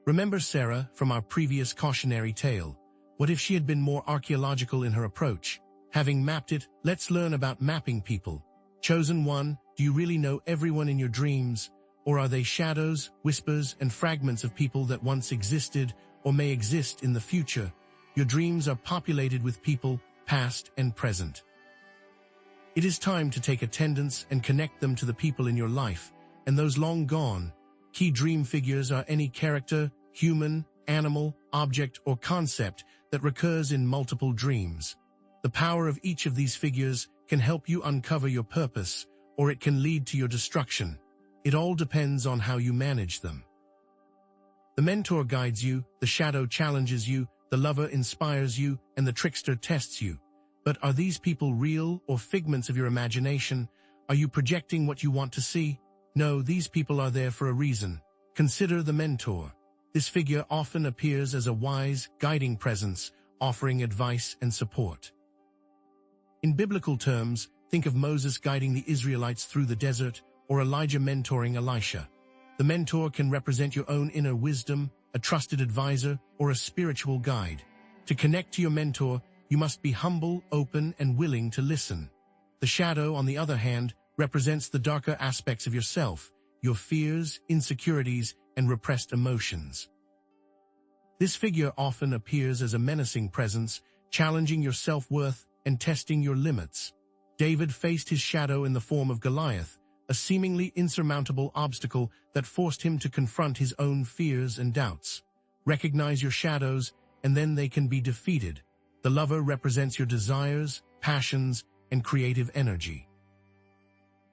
Remember Sarah from our previous cautionary tale. What if she had been more archaeological in her approach? Having mapped it, let's learn about mapping people. Chosen one, do you really know everyone in your dreams? Or are they shadows, whispers, and fragments of people that once existed or may exist in the future? Your dreams are populated with people, past and present. It is time to take attendance and connect them to the people in your life, and those long gone. Key dream figures are any character, human, animal, object, or concept that recurs in multiple dreams. The power of each of these figures can help you uncover your purpose, or it can lead to your destruction. It all depends on how you manage them. The mentor guides you, the shadow challenges you, the lover inspires you, and the trickster tests you. But are these people real or figments of your imagination? Are you projecting what you want to see? No, these people are there for a reason. Consider the mentor. This figure often appears as a wise, guiding presence, offering advice and support. In biblical terms, think of Moses guiding the Israelites through the desert, or Elijah mentoring Elisha. The mentor can represent your own inner wisdom, a trusted advisor, or a spiritual guide. To connect to your mentor, you must be humble, open, and willing to listen. The shadow, on the other hand, represents the darker aspects of yourself, your fears, insecurities, and repressed emotions. This figure often appears as a menacing presence, challenging your self-worth and testing your limits. David faced his shadow in the form of Goliath, a seemingly insurmountable obstacle that forced him to confront his own fears and doubts. Recognize your shadows, and then they can be defeated. The lover represents your desires, passions, and creative energy.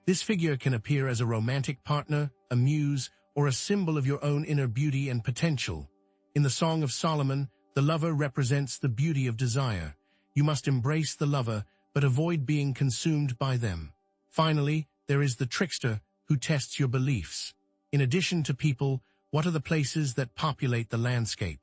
This figure can appear as a romantic partner, a muse, or a symbol of your own inner beauty and potential. In the Song of Solomon, the lover represents the beauty of desire. You must embrace the lover, but avoid being consumed by them. Finally, there is the trickster, who tests your beliefs. In addition to people, what are the places that populate the landscape?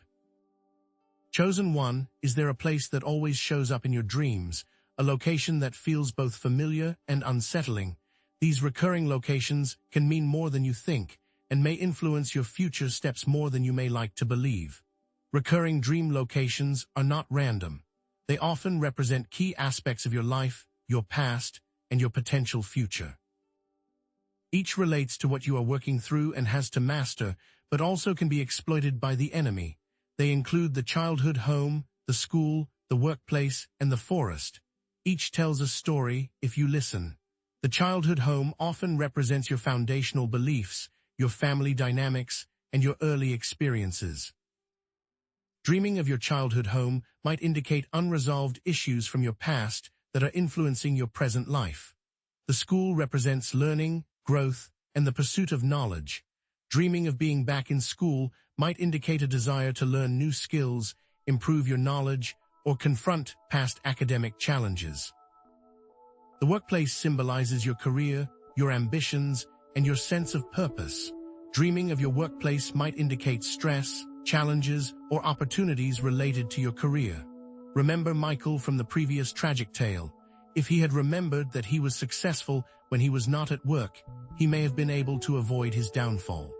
Chosen one, is there a place that always shows up in your dreams, a location that feels both familiar and unsettling? These recurring locations can mean more than you think, and may influence your future steps more than you may like to believe. Recurring dream locations are not random. They often represent key aspects of your life, your past, and your potential future. Each relates to what you are working through and has to master, but also can be exploited by the enemy. They include the childhood home, the school, the workplace, and the forest. Each tells a story if you listen. The childhood home often represents your foundational beliefs, your family dynamics, and your early experiences. Dreaming of your childhood home might indicate unresolved issues from your past that are influencing your present life. The school represents learning, growth, and the pursuit of knowledge. Dreaming of being back in school might indicate a desire to learn new skills, improve your knowledge, or confront past academic challenges. The workplace symbolizes your career, your ambitions, and your sense of purpose. Dreaming of your workplace might indicate stress, challenges, or opportunities related to your career. Remember Michael from the previous tragic tale. If he had remembered that he was successful when he was not at work, he may have been able to avoid his downfall.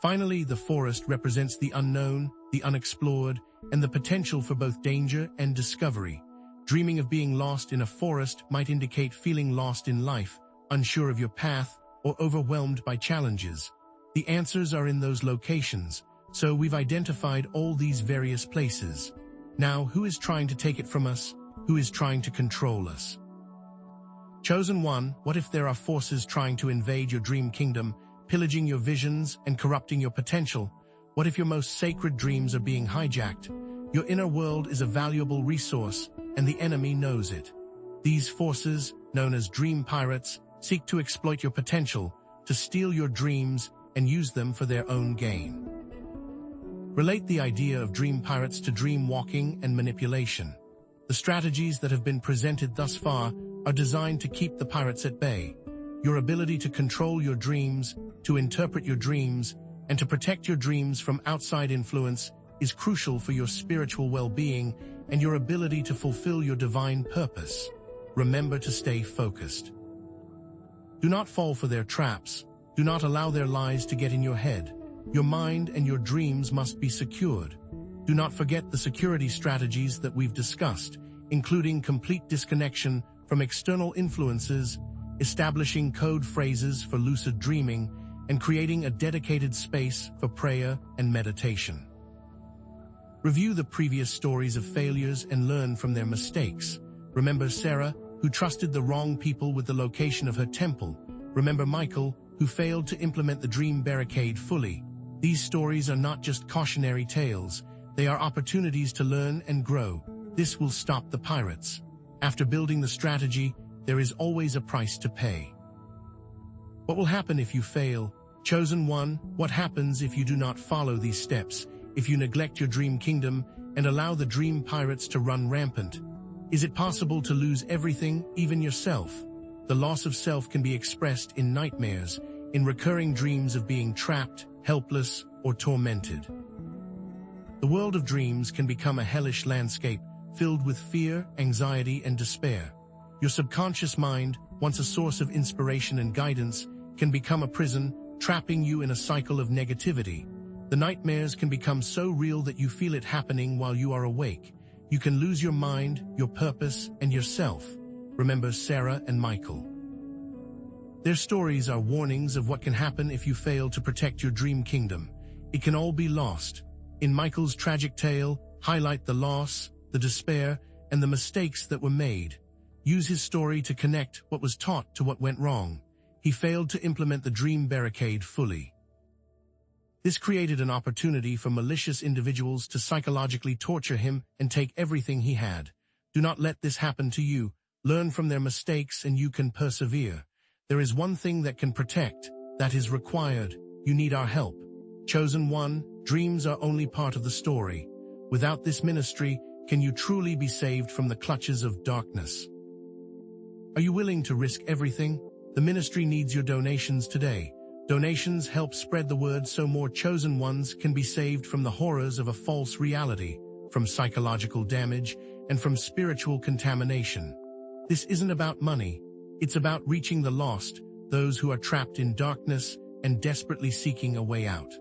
Finally, the forest represents the unknown, the unexplored, and the potential for both danger and discovery. Dreaming of being lost in a forest might indicate feeling lost in life, unsure of your path, or overwhelmed by challenges. The answers are in those locations, so we've identified all these various places. Now, who is trying to take it from us? Who is trying to control us? Chosen one, what if there are forces trying to invade your dream kingdom, pillaging your visions and corrupting your potential? What if your most sacred dreams are being hijacked? Your inner world is a valuable resource, and the enemy knows it. These forces, known as dream pirates, seek to exploit your potential, to steal your dreams, and use them for their own gain. Relate the idea of dream pirates to dream walking and manipulation. The strategies that have been presented thus far are designed to keep the pirates at bay. Your ability to control your dreams, to interpret your dreams, and to protect your dreams from outside influence is crucial for your spiritual well-being and your ability to fulfill your divine purpose. Remember to stay focused. Do not fall for their traps. Do not allow their lies to get in your head. Your mind and your dreams must be secured. Do not forget the security strategies that we've discussed, including complete disconnection from external influences, establishing code phrases for lucid dreaming, and creating a dedicated space for prayer and meditation. Review the previous stories of failures and learn from their mistakes. Remember Sarah, who trusted the wrong people with the location of her temple. Remember Michael, who failed to implement the dream barricade fully. These stories are not just cautionary tales, they are opportunities to learn and grow. This will stop the pirates. After building the strategy, there is always a price to pay. What will happen if you fail? Chosen one, what happens if you do not follow these steps, if you neglect your dream kingdom and allow the dream pirates to run rampant? Is it possible to lose everything, even yourself? The loss of self can be expressed in nightmares, in recurring dreams of being trapped, helpless, or tormented. The world of dreams can become a hellish landscape filled with fear, anxiety, and despair. Your subconscious mind, once a source of inspiration and guidance, can become a prison, trapping you in a cycle of negativity. The nightmares can become so real that you feel it happening while you are awake. You can lose your mind, your purpose, and yourself. Remember Sarah and Michael. Their stories are warnings of what can happen if you fail to protect your dream kingdom. It can all be lost. In Michael's tragic tale, highlight the loss, the despair, and the mistakes that were made. Use his story to connect what was taught to what went wrong. He failed to implement the dream barricade fully. This created an opportunity for malicious individuals to psychologically torture him and take everything he had. Do not let this happen to you. Learn from their mistakes and you can persevere. There is one thing that can protect, that is required. You need our help. Chosen one, dreams are only part of the story. Without this ministry, can you truly be saved from the clutches of darkness? Are you willing to risk everything? The ministry needs your donations today. Donations help spread the word so more chosen ones can be saved from the horrors of a false reality, from psychological damage, and from spiritual contamination. This isn't about money. It's about reaching the lost, those who are trapped in darkness and desperately seeking a way out.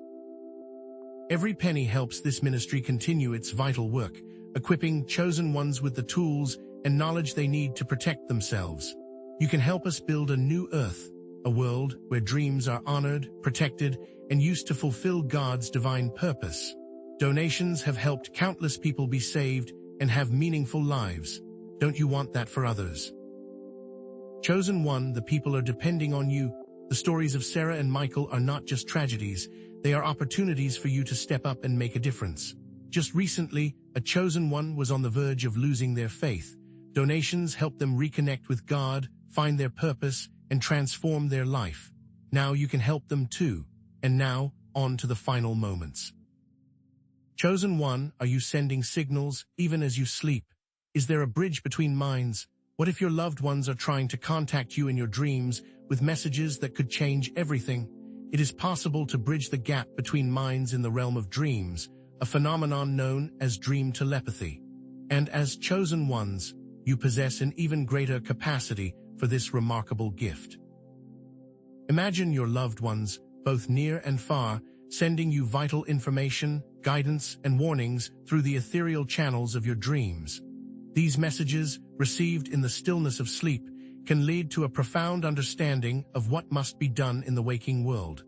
Every penny helps this ministry continue its vital work, equipping chosen ones with the tools and knowledge they need to protect themselves. You can help us build a new earth, a world where dreams are honored, protected, and used to fulfill God's divine purpose. Donations have helped countless people be saved and have meaningful lives. Don't you want that for others? Chosen one, the people are depending on you. The stories of Sarah and Michael are not just tragedies, they are opportunities for you to step up and make a difference. Just recently, a chosen one was on the verge of losing their faith. Donations helped them reconnect with God, find their purpose, and transform their life. Now you can help them too. And now, on to the final moments. Chosen one, are you sending signals even as you sleep? Is there a bridge between minds? What if your loved ones are trying to contact you in your dreams with messages that could change everything? It is possible to bridge the gap between minds in the realm of dreams, a phenomenon known as dream telepathy. And as chosen ones, you possess an even greater capacity for this remarkable gift. Imagine your loved ones, both near and far, sending you vital information, guidance, and warnings through the ethereal channels of your dreams. These messages, received in the stillness of sleep, can lead to a profound understanding of what must be done in the waking world.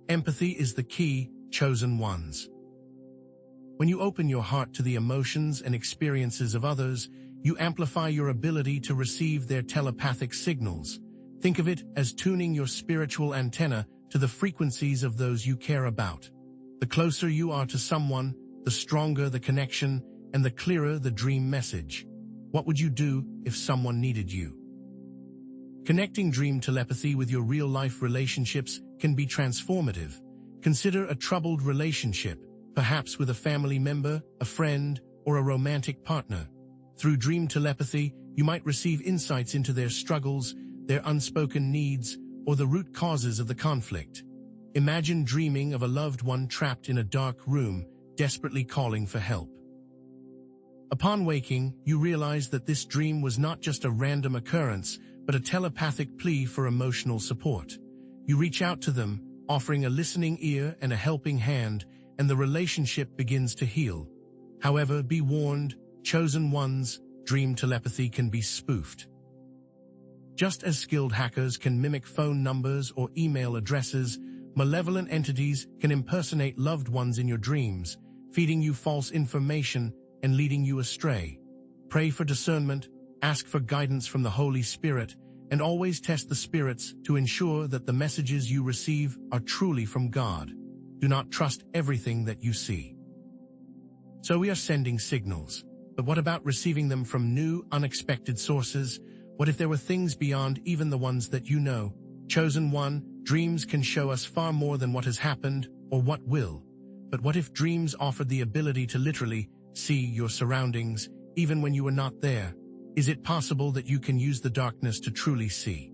Empathy is the key, chosen ones. When you open your heart to the emotions and experiences of others, you amplify your ability to receive their telepathic signals. Think of it as tuning your spiritual antenna to the frequencies of those you care about. The closer you are to someone, the stronger the connection and the clearer the dream message. What would you do if someone needed you? Connecting dream telepathy with your real-life relationships can be transformative. Consider a troubled relationship, perhaps with a family member, a friend, or a romantic partner. Through dream telepathy, you might receive insights into their struggles, their unspoken needs, or the root causes of the conflict. Imagine dreaming of a loved one trapped in a dark room, desperately calling for help. Upon waking, you realize that this dream was not just a random occurrence, but a telepathic plea for emotional support. You reach out to them, offering a listening ear and a helping hand, and the relationship begins to heal. However, be warned, chosen ones, dream telepathy can be spoofed. Just as skilled hackers can mimic phone numbers or email addresses, malevolent entities can impersonate loved ones in your dreams, feeding you false information and leading you astray. Pray for discernment, ask for guidance from the Holy Spirit, and always test the spirits to ensure that the messages you receive are truly from God. Do not trust everything that you see. So we are sending signals, but what about receiving them from new, unexpected sources? What if there were things beyond even the ones that you know? Chosen one, dreams can show us far more than what has happened or what will. But what if dreams offered the ability to literally see your surroundings, even when you are not there? Is it possible that you can use the darkness to truly see?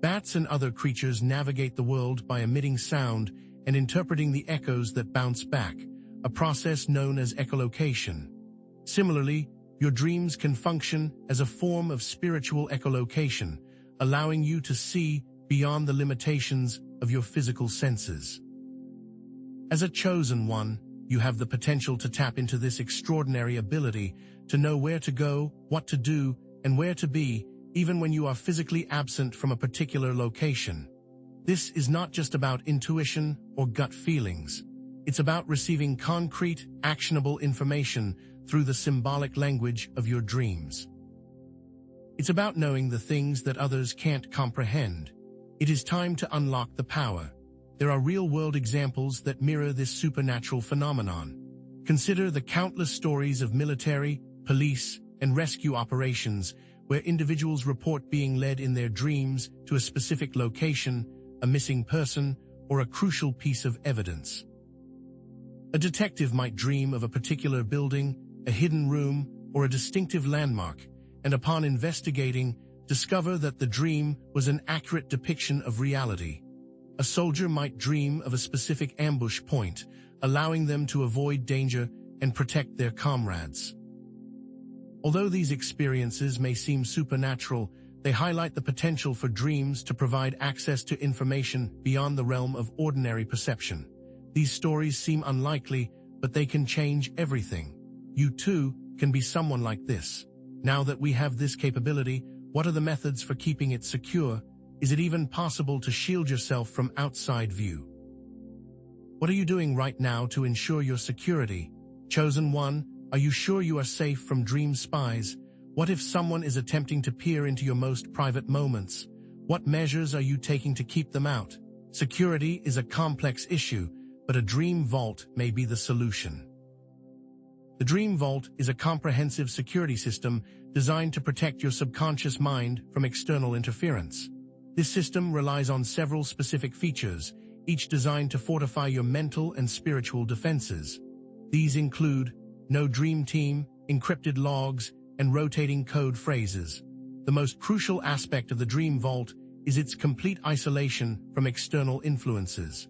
Bats and other creatures navigate the world by emitting sound and interpreting the echoes that bounce back, a process known as echolocation. Similarly, your dreams can function as a form of spiritual echolocation, allowing you to see beyond the limitations of your physical senses. As a chosen one, you have the potential to tap into this extraordinary ability to know where to go, what to do, and where to be, even when you are physically absent from a particular location. This is not just about intuition or gut feelings. It's about receiving concrete, actionable information through the symbolic language of your dreams. It's about knowing the things that others can't comprehend. It is time to unlock the power. There are real-world examples that mirror this supernatural phenomenon. Consider the countless stories of military, police, and rescue operations where individuals report being led in their dreams to a specific location, a missing person, or a crucial piece of evidence. A detective might dream of a particular building, a hidden room, or a distinctive landmark, and upon investigating, discover that the dream was an accurate depiction of reality. A soldier might dream of a specific ambush point, allowing them to avoid danger and protect their comrades. Although these experiences may seem supernatural, they highlight the potential for dreams to provide access to information beyond the realm of ordinary perception. These stories seem unlikely, but they can change everything. You too can be someone like this. Now that we have this capability, what are the methods for keeping it secure? Is it even possible to shield yourself from outside view? What are you doing right now to ensure your security? Chosen one, are you sure you are safe from dream spies? What if someone is attempting to peer into your most private moments? What measures are you taking to keep them out? Security is a complex issue, but a dream vault may be the solution. The Dream Vault is a comprehensive security system designed to protect your subconscious mind from external interference. This system relies on several specific features, each designed to fortify your mental and spiritual defenses. These include no dream team, encrypted logs, and rotating code phrases. The most crucial aspect of the Dream Vault is its complete isolation from external influences.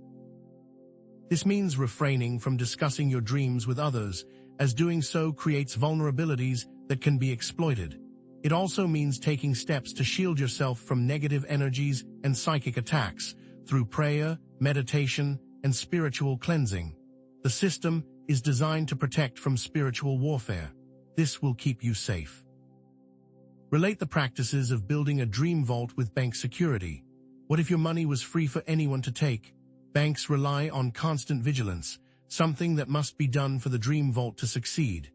This means refraining from discussing your dreams with others, as doing so creates vulnerabilities that can be exploited. It also means taking steps to shield yourself from negative energies and psychic attacks through prayer, meditation, and spiritual cleansing. The system is designed to protect from spiritual warfare. This will keep you safe. Relate the practices of building a dream vault with bank security. What if your money was free for anyone to take? Banks rely on constant vigilance, something that must be done for the Dream Vault to succeed.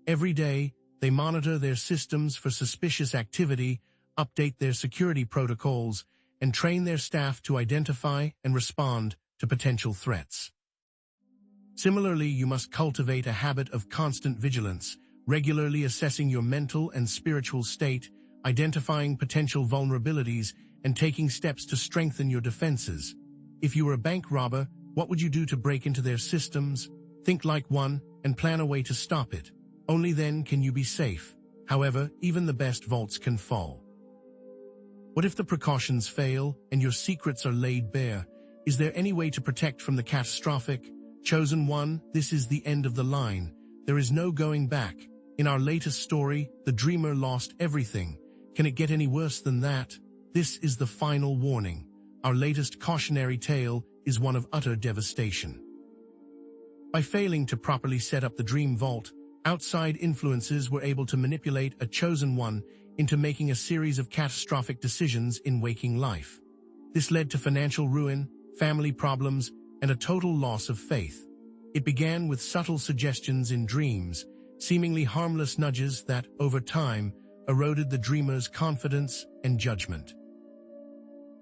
Every day, they monitor their systems for suspicious activity, update their security protocols, and train their staff to identify and respond to potential threats. Similarly, you must cultivate a habit of constant vigilance, regularly assessing your mental and spiritual state, identifying potential vulnerabilities, and taking steps to strengthen your defenses. If you were a bank robber, what would you do to break into their systems? Think like one and plan a way to stop it. Only then can you be safe. However, even the best vaults can fall. What if the precautions fail and your secrets are laid bare? Is there any way to protect from the catastrophic? Chosen one, this is the end of the line. There is no going back. In our latest story, the dreamer lost everything. Can it get any worse than that? This is the final warning. Our latest cautionary tale is one of utter devastation. By failing to properly set up the Dream Vault, outside influences were able to manipulate a chosen one into making a series of catastrophic decisions in waking life. This led to financial ruin, family problems, and a total loss of faith. It began with subtle suggestions in dreams, seemingly harmless nudges that, over time, eroded the dreamer's confidence and judgment.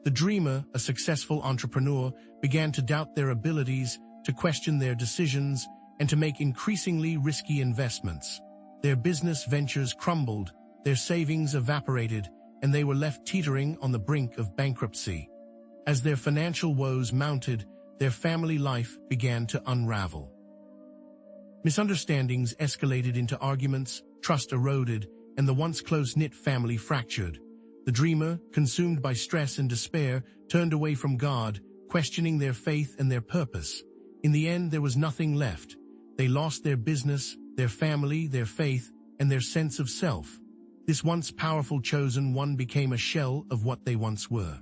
The dreamer, a successful entrepreneur, began to doubt their abilities, to question their decisions, and to make increasingly risky investments. Their business ventures crumbled, their savings evaporated, and they were left teetering on the brink of bankruptcy. As their financial woes mounted, their family life began to unravel. Misunderstandings escalated into arguments, trust eroded, and the once close-knit family fractured. The dreamer, consumed by stress and despair, turned away from God, questioning their faith and their purpose. In the end, there was nothing left. They lost their business, their family, their faith, and their sense of self. This once powerful chosen one became a shell of what they once were.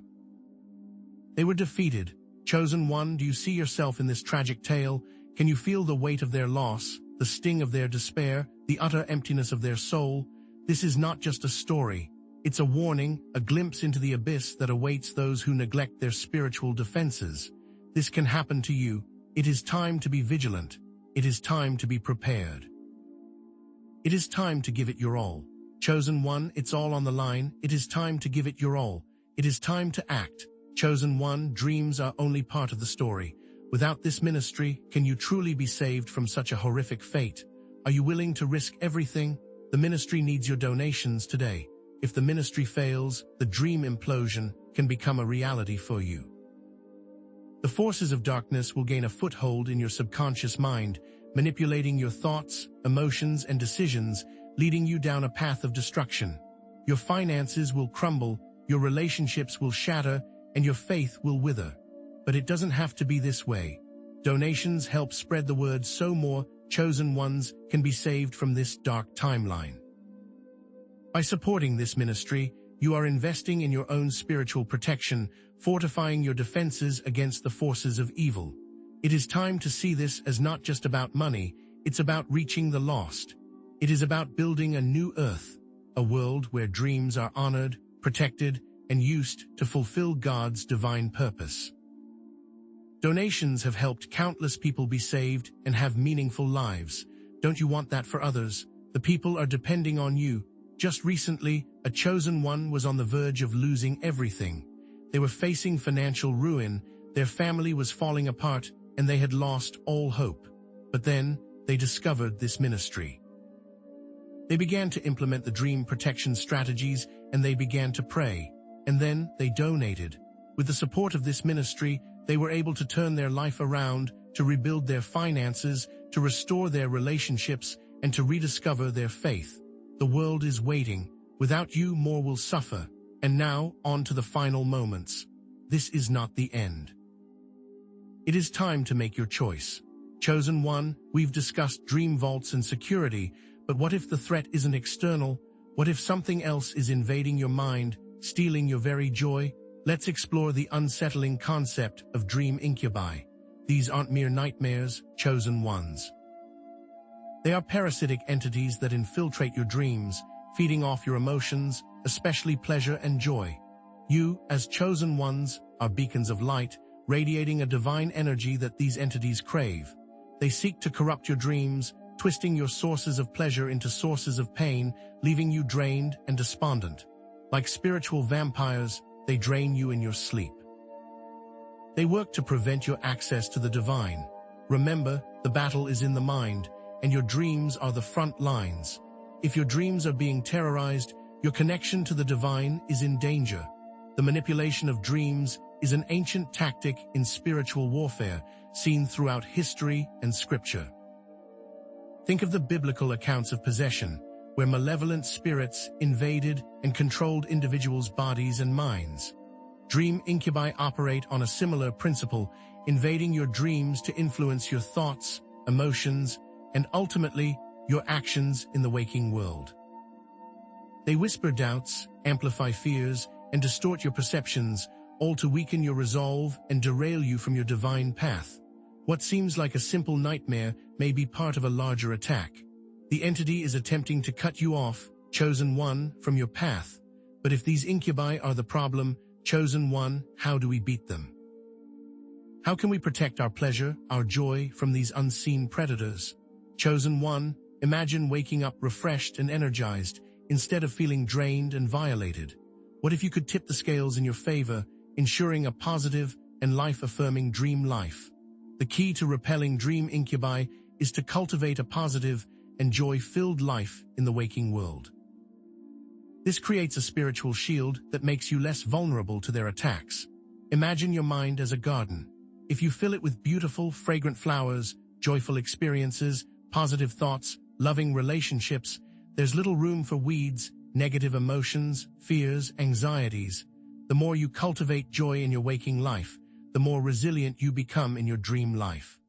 They were defeated. Chosen one, do you see yourself in this tragic tale? Can you feel the weight of their loss, the sting of their despair, the utter emptiness of their soul? This is not just a story. It's a warning, a glimpse into the abyss that awaits those who neglect their spiritual defenses. This can happen to you. It is time to be vigilant. It is time to be prepared. It is time to give it your all. Chosen one, it's all on the line. It is time to give it your all. It is time to act. Chosen one, dreams are only part of the story. Without this ministry, can you truly be saved from such a horrific fate? Are you willing to risk everything? The ministry needs your donations today. If the ministry fails, the dream implosion can become a reality for you. The forces of darkness will gain a foothold in your subconscious mind, manipulating your thoughts, emotions, and decisions, leading you down a path of destruction. Your finances will crumble, your relationships will shatter, and your faith will wither. But it doesn't have to be this way. Donations help spread the word so more chosen ones can be saved from this dark timeline. By supporting this ministry, you are investing in your own spiritual protection, fortifying your defenses against the forces of evil. It is time to see this as not just about money, it's about reaching the lost. It is about building a new earth, a world where dreams are honored, protected, and used to fulfill God's divine purpose. Donations have helped countless people be saved and have meaningful lives. Don't you want that for others? The people are depending on you. Just recently, a chosen one was on the verge of losing everything. They were facing financial ruin, their family was falling apart, and they had lost all hope. But then, they discovered this ministry. They began to implement the dream protection strategies, and they began to pray. And then, they donated. With the support of this ministry, they were able to turn their life around, to rebuild their finances, to restore their relationships, and to rediscover their faith. The world is waiting. Without you, more will suffer. And now, on to the final moments. This is not the end. It is time to make your choice. Chosen one, we've discussed dream vaults and security, but what if the threat isn't external? What if something else is invading your mind, stealing your very joy? Let's explore the unsettling concept of dream incubi. These aren't mere nightmares, chosen ones. They are parasitic entities that infiltrate your dreams, feeding off your emotions, especially pleasure and joy. You, as chosen ones, are beacons of light, radiating a divine energy that these entities crave. They seek to corrupt your dreams, twisting your sources of pleasure into sources of pain, leaving you drained and despondent. Like spiritual vampires, they drain you in your sleep. They work to prevent your access to the divine. Remember, the battle is in the mind, and your dreams are the front lines. If your dreams are being terrorized, your connection to the divine is in danger. The manipulation of dreams is an ancient tactic in spiritual warfare, seen throughout history and scripture. Think of the biblical accounts of possession, where malevolent spirits invaded and controlled individuals' bodies and minds. Dream incubi operate on a similar principle, invading your dreams to influence your thoughts, emotions, and ultimately, your actions in the waking world. They whisper doubts, amplify fears, and distort your perceptions, all to weaken your resolve and derail you from your divine path. What seems like a simple nightmare may be part of a larger attack. The entity is attempting to cut you off, chosen one, from your path. But if these incubi are the problem, chosen one, how do we beat them? How can we protect our pleasure, our joy, from these unseen predators? Chosen one, imagine waking up refreshed and energized, instead of feeling drained and violated. What if you could tip the scales in your favor, ensuring a positive and life-affirming dream life? The key to repelling dream incubi is to cultivate a positive and joy-filled life in the waking world. This creates a spiritual shield that makes you less vulnerable to their attacks. Imagine your mind as a garden. If you fill it with beautiful, fragrant flowers, joyful experiences, positive thoughts, loving relationships, there's little room for weeds, negative emotions, fears, anxieties. The more you cultivate joy in your waking life, the more resilient you become in your dream life.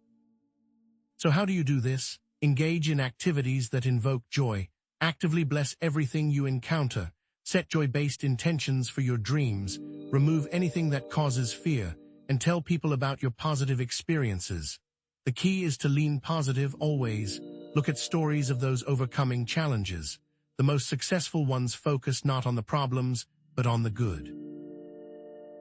So how do you do this? Engage in activities that invoke joy. Actively bless everything you encounter. Set joy-based intentions for your dreams. Remove anything that causes fear, and tell people about your positive experiences. The key is to lean positive always. Look at stories of those overcoming challenges. The most successful ones focus not on the problems, but on the good.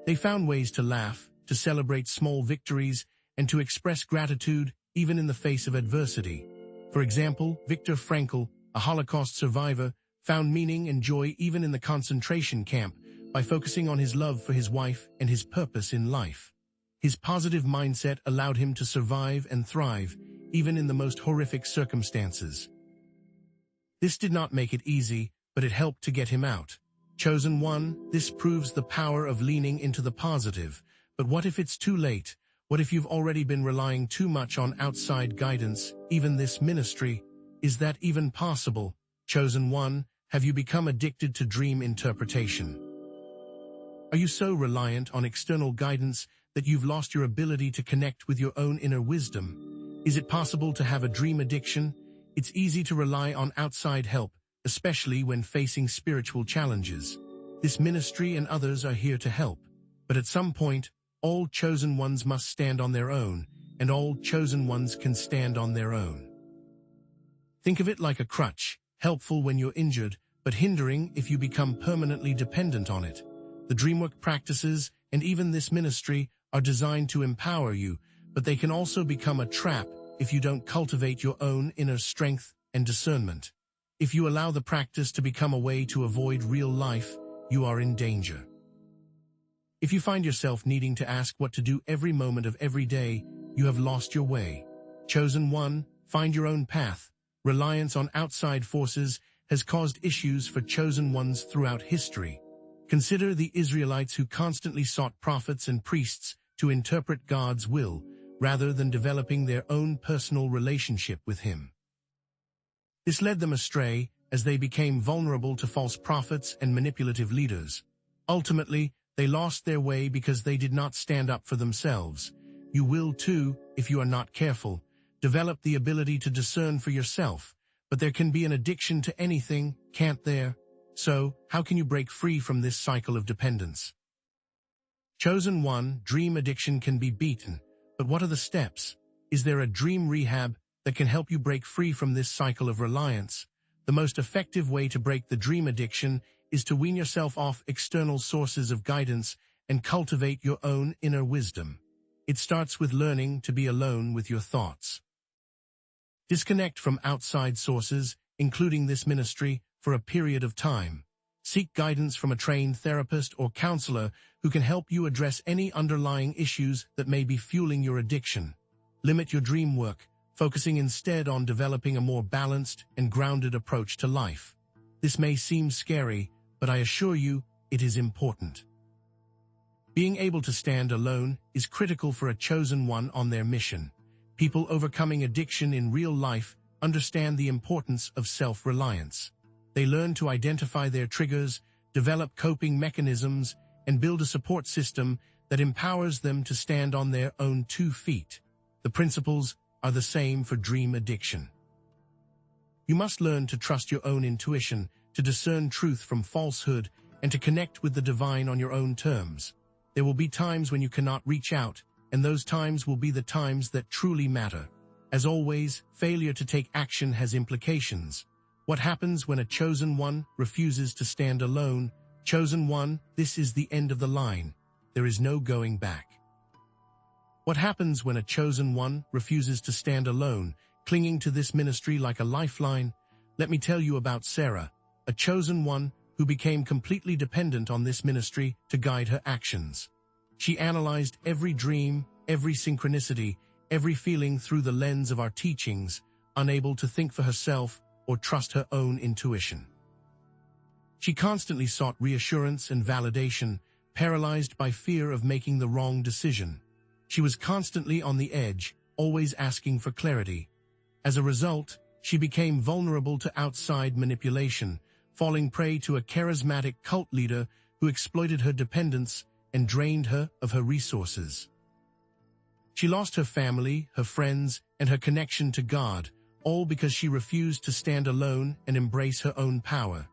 They found ways to laugh, to celebrate small victories, and to express gratitude even in the face of adversity. For example, Viktor Frankl, a Holocaust survivor, found meaning and joy even in the concentration camp by focusing on his love for his wife and his purpose in life. His positive mindset allowed him to survive and thrive, even in the most horrific circumstances. This did not make it easy, but it helped to get him out. Chosen one, this proves the power of leaning into the positive. But what if it's too late? What if you've already been relying too much on outside guidance, even this ministry? Is that even possible? Chosen one, have you become addicted to dream interpretation? Are you so reliant on external guidance that you've lost your ability to connect with your own inner wisdom? Is it possible to have a dream addiction? It's easy to rely on outside help, especially when facing spiritual challenges. This ministry and others are here to help. But at some point, all chosen ones must stand on their own, and all chosen ones can stand on their own. Think of it like a crutch, helpful when you're injured, but hindering if you become permanently dependent on it. The dreamwork practices, and even this ministry, are designed to empower you, but they can also become a trap if you don't cultivate your own inner strength and discernment. If you allow the practice to become a way to avoid real life, you are in danger. If you find yourself needing to ask what to do every moment of every day, you have lost your way. Chosen one, find your own path. Reliance on outside forces has caused issues for chosen ones throughout history. Consider the Israelites who constantly sought prophets and priests to interpret God's will, rather than developing their own personal relationship with Him. This led them astray as they became vulnerable to false prophets and manipulative leaders. Ultimately, they lost their way because they did not stand up for themselves. You will too, if you are not careful. Develop the ability to discern for yourself, but there can be an addiction to anything, can't there? So, how can you break free from this cycle of dependence? Chosen one, dream addiction can be beaten, but what are the steps? Is there a dream rehab that can help you break free from this cycle of reliance? The most effective way to break the dream addiction is to wean yourself off external sources of guidance and cultivate your own inner wisdom. It starts with learning to be alone with your thoughts. Disconnect from outside sources, including this ministry, for a period of time. Seek guidance from a trained therapist or counselor who can help you address any underlying issues that may be fueling your addiction. Limit your dream work, focusing instead on developing a more balanced and grounded approach to life. This may seem scary, but I assure you, it is important. Being able to stand alone is critical for a chosen one on their mission. People overcoming addiction in real life understand the importance of self-reliance. They learn to identify their triggers, develop coping mechanisms, and build a support system that empowers them to stand on their own 2 feet. The principles are the same for dream addiction. You must learn to trust your own intuition, to discern truth from falsehood, and to connect with the divine on your own terms. There will be times when you cannot reach out, and those times will be the times that truly matter. As always, failure to take action has implications. What happens when a chosen one refuses to stand alone? Chosen one, this is the end of the line. There is no going back. What happens when a chosen one refuses to stand alone, clinging to this ministry like a lifeline? Let me tell you about Sarah, a chosen one who became completely dependent on this ministry to guide her actions. She analyzed every dream, every synchronicity, every feeling through the lens of our teachings, unable to think for herself or trust her own intuition. She constantly sought reassurance and validation, paralyzed by fear of making the wrong decision. She was constantly on the edge, always asking for clarity. As a result, she became vulnerable to outside manipulation, falling prey to a charismatic cult leader who exploited her dependence and drained her of her resources. She lost her family, her friends, and her connection to God, all because she refused to stand alone and embrace her own power.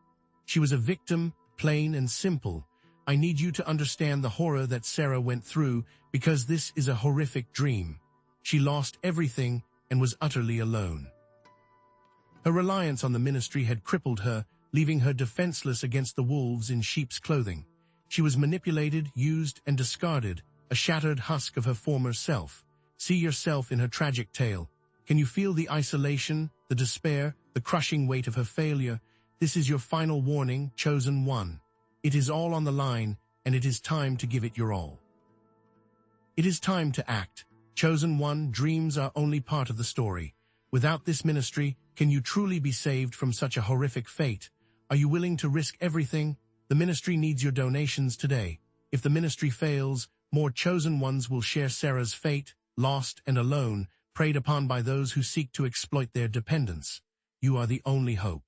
She was a victim, plain and simple. I need you to understand the horror that Sarah went through, because this is a horrific dream. She lost everything and was utterly alone. Her reliance on the ministry had crippled her, leaving her defenseless against the wolves in sheep's clothing. She was manipulated, used, and discarded, a shattered husk of her former self. See yourself in her tragic tale. Can you feel the isolation, the despair, the crushing weight of her failure? This is your final warning, chosen one. It is all on the line, and it is time to give it your all. It is time to act. Chosen one, dreams are only part of the story. Without this ministry, can you truly be saved from such a horrific fate? Are you willing to risk everything? The ministry needs your donations today. If the ministry fails, more chosen ones will share Sarah's fate, lost and alone, preyed upon by those who seek to exploit their dependence. You are the only hope.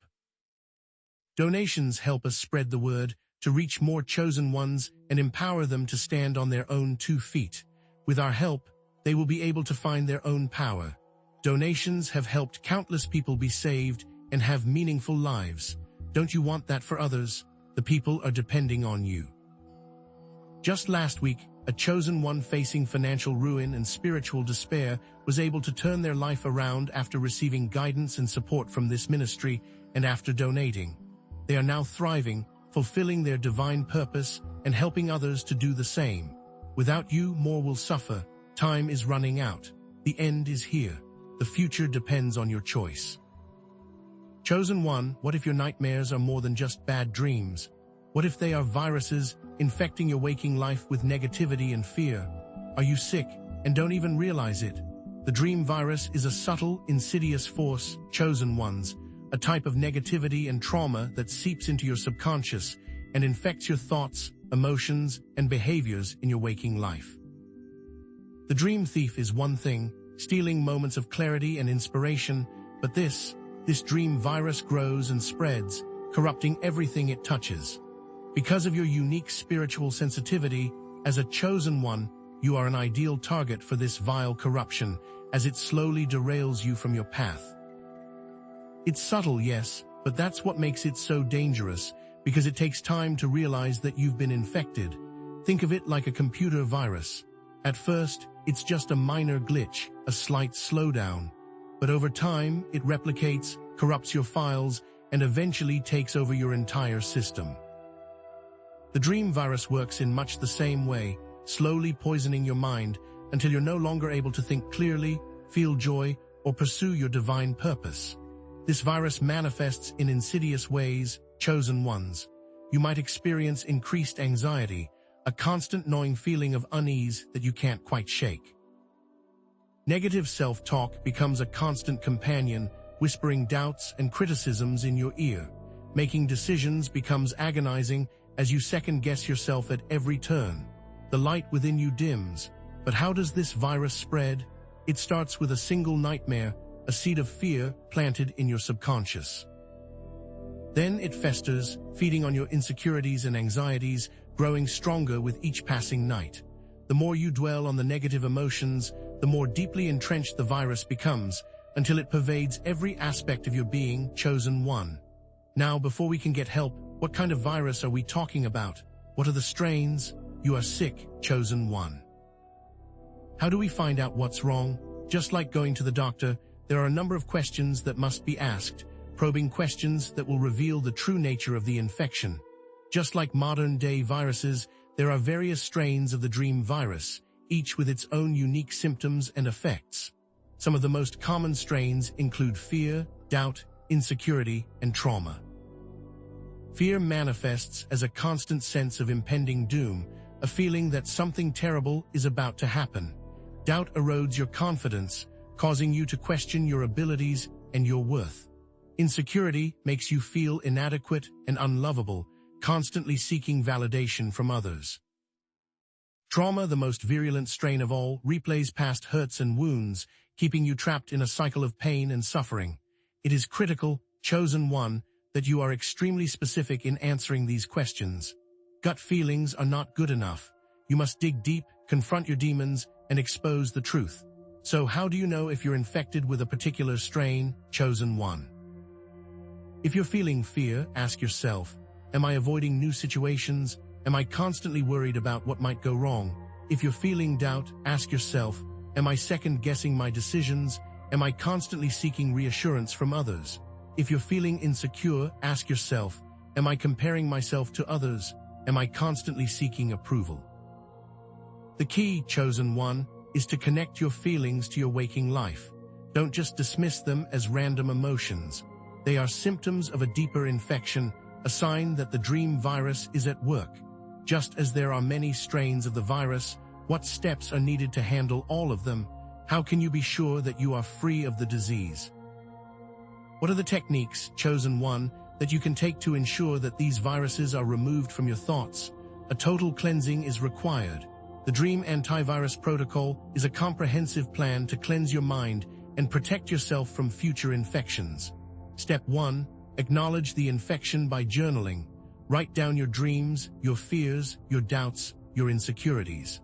Donations help us spread the word, to reach more chosen ones and empower them to stand on their own 2 feet. With our help, they will be able to find their own power. Donations have helped countless people be saved and have meaningful lives. Don't you want that for others? The people are depending on you. Just last week, a chosen one facing financial ruin and spiritual despair was able to turn their life around after receiving guidance and support from this ministry and after donating. They are now thriving, fulfilling their divine purpose and helping others to do the same. Without you, more will suffer. Time is running out. The end is here. The future depends on your choice. Chosen one, what if your nightmares are more than just bad dreams? What if they are viruses infecting your waking life with negativity and fear? Are you sick and don't even realize it? The dream virus is a subtle, insidious force, chosen ones, a type of negativity and trauma that seeps into your subconscious and infects your thoughts, emotions, and behaviors in your waking life. The dream thief is one thing, stealing moments of clarity and inspiration, but this dream virus grows and spreads, corrupting everything it touches. Because of your unique spiritual sensitivity, as a chosen one, you are an ideal target for this vile corruption, as it slowly derails you from your path. It's subtle, yes, but that's what makes it so dangerous, because it takes time to realize that you've been infected. Think of it like a computer virus. At first, it's just a minor glitch, a slight slowdown. But over time, it replicates, corrupts your files, and eventually takes over your entire system. The dream virus works in much the same way, slowly poisoning your mind until you're no longer able to think clearly, feel joy, or pursue your divine purpose. This virus manifests in insidious ways, chosen ones. You might experience increased anxiety, a constant gnawing feeling of unease that you can't quite shake. Negative self-talk becomes a constant companion, whispering doubts and criticisms in your ear. Making decisions becomes agonizing as you second-guess yourself at every turn. The light within you dims. But how does this virus spread? It starts with a single nightmare, a seed of fear planted in your subconscious. Then it festers, feeding on your insecurities and anxieties, growing stronger with each passing night. The more you dwell on the negative emotions, the more deeply entrenched the virus becomes, until it pervades every aspect of your being, chosen one. Now, before we can get help, what kind of virus are we talking about? What are the strains? You are sick, chosen one. How do we find out what's wrong? Just like going to the doctor, there are a number of questions that must be asked, probing questions that will reveal the true nature of the infection. Just like modern-day viruses, there are various strains of the dream virus, each with its own unique symptoms and effects. Some of the most common strains include fear, doubt, insecurity, and trauma. Fear manifests as a constant sense of impending doom, a feeling that something terrible is about to happen. Doubt erodes your confidence, causing you to question your abilities and your worth. Insecurity makes you feel inadequate and unlovable, constantly seeking validation from others. Trauma, the most virulent strain of all, replays past hurts and wounds, keeping you trapped in a cycle of pain and suffering. It is critical, chosen one, that you are extremely specific in answering these questions. Gut feelings are not good enough. You must dig deep, confront your demons, and expose the truth. So how do you know if you're infected with a particular strain? Chosen one. If you're feeling fear, ask yourself, am I avoiding new situations? Am I constantly worried about what might go wrong? If you're feeling doubt, ask yourself, am I second-guessing my decisions? Am I constantly seeking reassurance from others? If you're feeling insecure, ask yourself, am I comparing myself to others? Am I constantly seeking approval? The key, chosen one, is to connect your feelings to your waking life. Don't just dismiss them as random emotions. They are symptoms of a deeper infection, a sign that the dream virus is at work. Just as there are many strains of the virus, what steps are needed to handle all of them? How can you be sure that you are free of the disease? What are the techniques, chosen one, that you can take to ensure that these viruses are removed from your thoughts? A total cleansing is required. The Dream Antivirus Protocol is a comprehensive plan to cleanse your mind and protect yourself from future infections. Step 1. Acknowledge the infection by journaling. Write down your dreams, your fears, your doubts, your insecurities.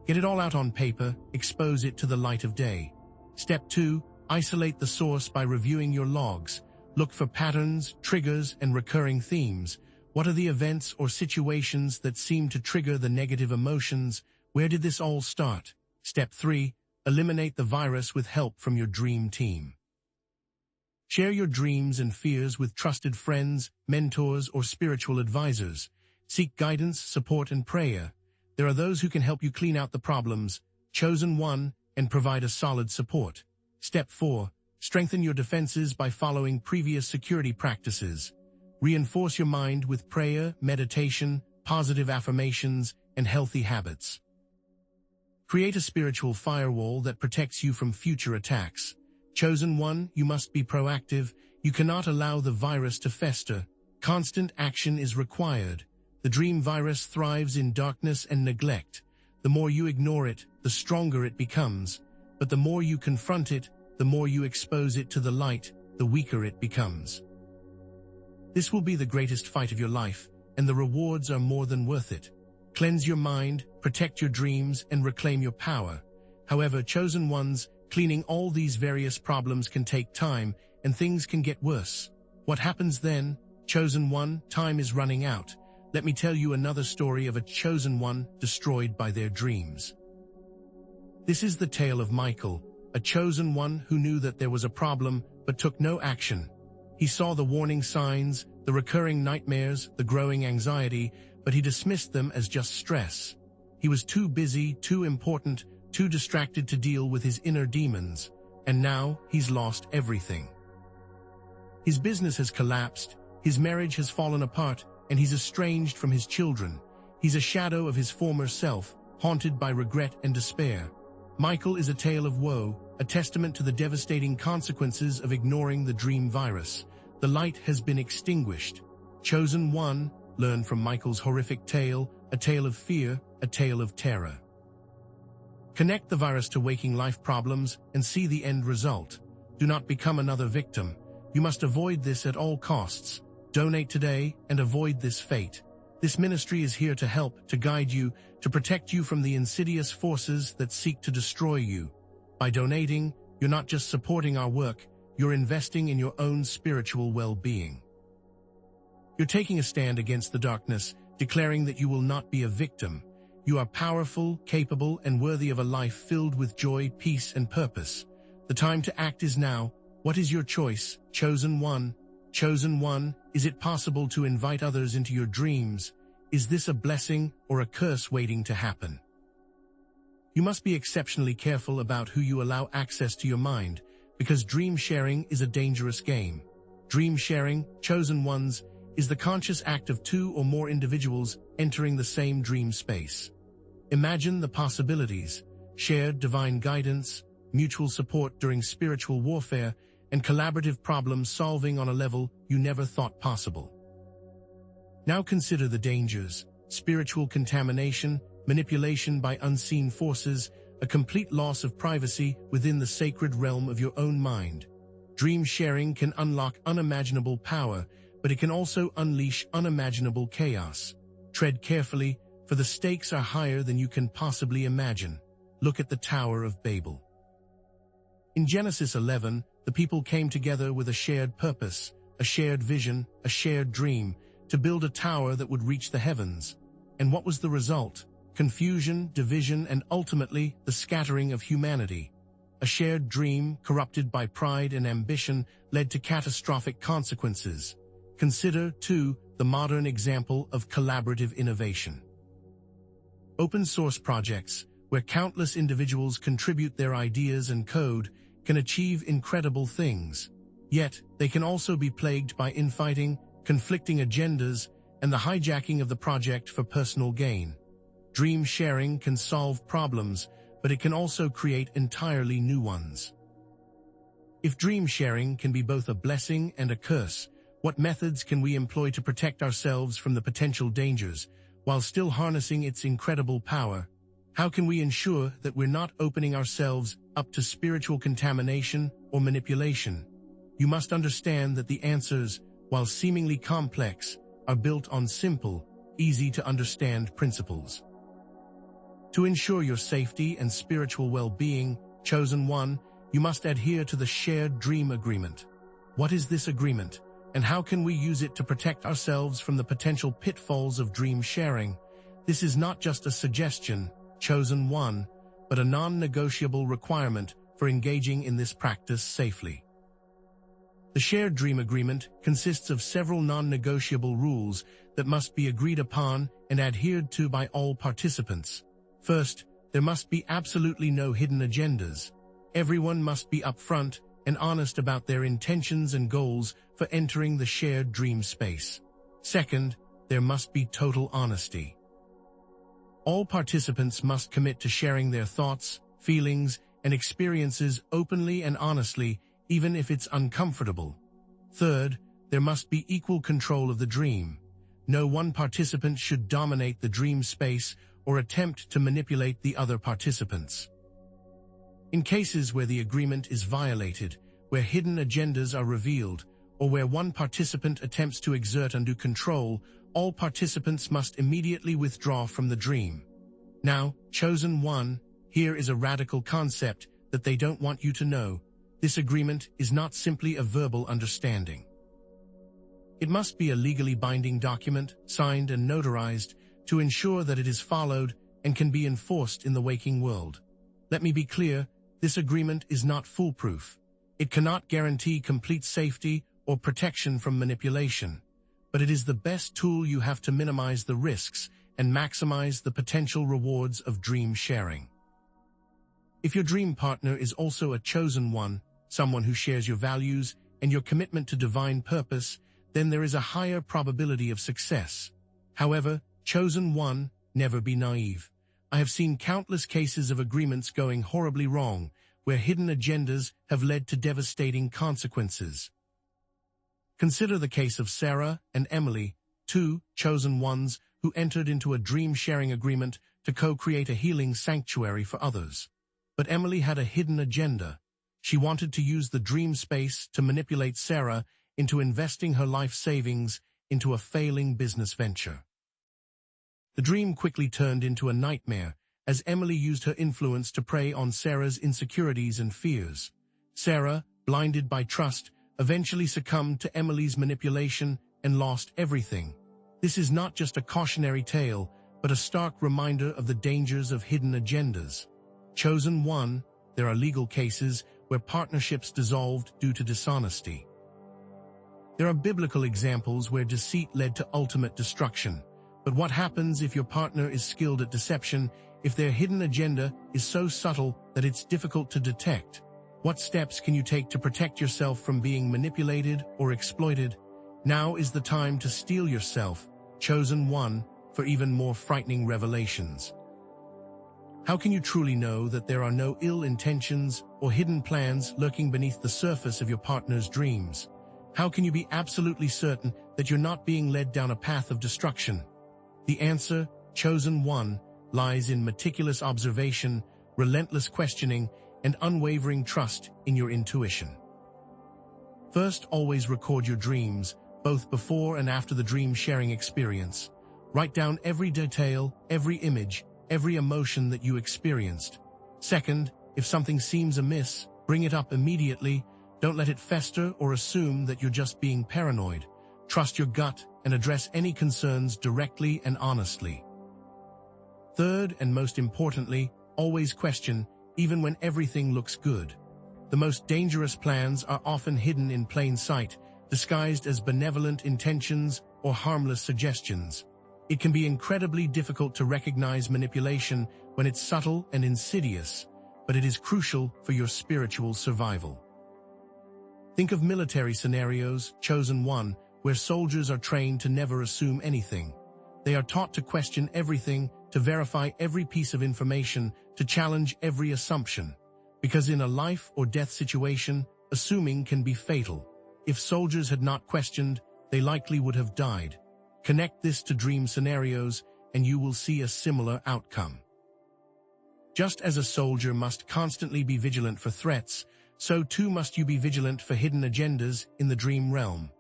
Get it all out on paper, expose it to the light of day. Step 2. Isolate the source by reviewing your logs. Look for patterns, triggers, and recurring themes. What are the events or situations that seem to trigger the negative emotions? Where did this all start? Step 3. Eliminate the virus with help from your dream team. Share your dreams and fears with trusted friends, mentors, or spiritual advisors. Seek guidance, support, and prayer. There are those who can help you clean out the problems, chosen one, and provide a solid support. Step 4. Strengthen your defenses by following previous security practices. Reinforce your mind with prayer, meditation, positive affirmations, and healthy habits. Create a spiritual firewall that protects you from future attacks. Chosen one, you must be proactive. You cannot allow the virus to fester. Constant action is required. The dream virus thrives in darkness and neglect. The more you ignore it, the stronger it becomes. But the more you confront it, the more you expose it to the light, the weaker it becomes. This will be the greatest fight of your life, and the rewards are more than worth it. Cleanse your mind, protect your dreams, and reclaim your power. However, chosen ones, cleaning all these various problems can take time, and things can get worse. What happens then? Chosen one, time is running out. Let me tell you another story of a chosen one destroyed by their dreams. This is the tale of Michael, a chosen one who knew that there was a problem but took no action. He saw the warning signs, the recurring nightmares, the growing anxiety, but he dismissed them as just stress. He was too busy, too important, too distracted to deal with his inner demons, and now he's lost everything. His business has collapsed, his marriage has fallen apart, and he's estranged from his children. He's a shadow of his former self, haunted by regret and despair. Michael is a tale of woe, a testament to the devastating consequences of ignoring the dream virus. The light has been extinguished. Chosen one, learn from Michael's horrific tale, a tale of fear, a tale of terror. Connect the virus to waking life problems and see the end result. Do not become another victim. You must avoid this at all costs. Donate today and avoid this fate. This ministry is here to help, to guide you, to protect you from the insidious forces that seek to destroy you. By donating, you're not just supporting our work, you're investing in your own spiritual well-being. You're taking a stand against the darkness, declaring that you will not be a victim. You are powerful, capable, and worthy of a life filled with joy, peace, and purpose. The time to act is now. What is your choice, chosen one? Chosen one, is it possible to invite others into your dreams? Is this a blessing or a curse waiting to happen? You must be exceptionally careful about who you allow access to your mind, because dream sharing is a dangerous game. Dream sharing, chosen ones, is the conscious act of two or more individuals entering the same dream space. Imagine the possibilities: shared divine guidance, mutual support during spiritual warfare, and collaborative problem solving on a level you never thought possible. Now consider the dangers: spiritual contamination, manipulation by unseen forces, a complete loss of privacy within the sacred realm of your own mind. Dream sharing can unlock unimaginable power, but it can also unleash unimaginable chaos. Tread carefully, for the stakes are higher than you can possibly imagine. Look at the Tower of Babel. In Genesis 11, the people came together with a shared purpose, a shared vision, a shared dream, to build a tower that would reach the heavens. And what was the result? Confusion, division, and ultimately the scattering of humanity. A shared dream, corrupted by pride and ambition, led to catastrophic consequences. Consider, too, the modern example of collaborative innovation. Open source projects, where countless individuals contribute their ideas and code, can achieve incredible things. Yet, they can also be plagued by infighting, conflicting agendas, and the hijacking of the project for personal gain. Dream sharing can solve problems, but it can also create entirely new ones. If dream sharing can be both a blessing and a curse, what methods can we employ to protect ourselves from the potential dangers, while still harnessing its incredible power? How can we ensure that we're not opening ourselves up to spiritual contamination or manipulation? You must understand that the answers, while seemingly complex, are built on simple, easy-to-understand principles. To ensure your safety and spiritual well-being, chosen one, you must adhere to the shared dream agreement. What is this agreement, and how can we use it to protect ourselves from the potential pitfalls of dream sharing? This is not just a suggestion, chosen one, but a non-negotiable requirement for engaging in this practice safely. The shared dream agreement consists of several non-negotiable rules that must be agreed upon and adhered to by all participants. First, there must be absolutely no hidden agendas. Everyone must be upfront and honest about their intentions and goals for entering the shared dream space. Second, there must be total honesty. All participants must commit to sharing their thoughts, feelings, and experiences openly and honestly, even if it's uncomfortable. Third, there must be equal control of the dream. No one participant should dominate the dream space or attempt to manipulate the other participants. In cases where the agreement is violated, where hidden agendas are revealed, or where one participant attempts to exert undue control, all participants must immediately withdraw from the dream. Now, chosen one, here is a radical concept that they don't want you to know. This agreement is not simply a verbal understanding. It must be a legally binding document, signed and notarized, to ensure that it is followed and can be enforced in the waking world. Let me be clear, this agreement is not foolproof. It cannot guarantee complete safety or protection from manipulation, but it is the best tool you have to minimize the risks and maximize the potential rewards of dream sharing. If your dream partner is also a chosen one, someone who shares your values and your commitment to divine purpose, then there is a higher probability of success. However, chosen one, never be naive. I have seen countless cases of agreements going horribly wrong, where hidden agendas have led to devastating consequences. Consider the case of Sarah and Emily, two chosen ones who entered into a dream-sharing agreement to co-create a healing sanctuary for others. But Emily had a hidden agenda. She wanted to use the dream space to manipulate Sarah into investing her life savings into a failing business venture. The dream quickly turned into a nightmare as Emily used her influence to prey on Sarah's insecurities and fears. Sarah, blinded by trust, eventually succumbed to Emily's manipulation and lost everything. This is not just a cautionary tale, but a stark reminder of the dangers of hidden agendas. Chosen one, there are legal cases where partnerships dissolved due to dishonesty. There are biblical examples where deceit led to ultimate destruction, But what happens if your partner is skilled at deception, if their hidden agenda is so subtle that it's difficult to detect? What steps can you take to protect yourself from being manipulated or exploited? Now is the time to steel yourself, chosen one, for even more frightening revelations. How can you truly know that there are no ill intentions or hidden plans lurking beneath the surface of your partner's dreams? How can you be absolutely certain that you're not being led down a path of destruction? The answer, chosen one, lies in meticulous observation, relentless questioning, and unwavering trust in your intuition. First, always record your dreams, both before and after the dream-sharing experience. Write down every detail, every image, every emotion that you experienced. Second, if something seems amiss, bring it up immediately. Don't let it fester or assume that you're just being paranoid. Trust your gut and address any concerns directly and honestly. Third, and most importantly, always question, even when everything looks good. The most dangerous plans are often hidden in plain sight, disguised as benevolent intentions or harmless suggestions. It can be incredibly difficult to recognize manipulation when it's subtle and insidious, but it is crucial for your spiritual survival. Think of military scenarios, chosen one, where soldiers are trained to never assume anything. They are taught to question everything, to verify every piece of information, to challenge every assumption. Because in a life or death situation, assuming can be fatal. If soldiers had not questioned, they likely would have died. Connect this to dream scenarios, and you will see a similar outcome. Just as a soldier must constantly be vigilant for threats, so too must you be vigilant for hidden agendas in the dream realm.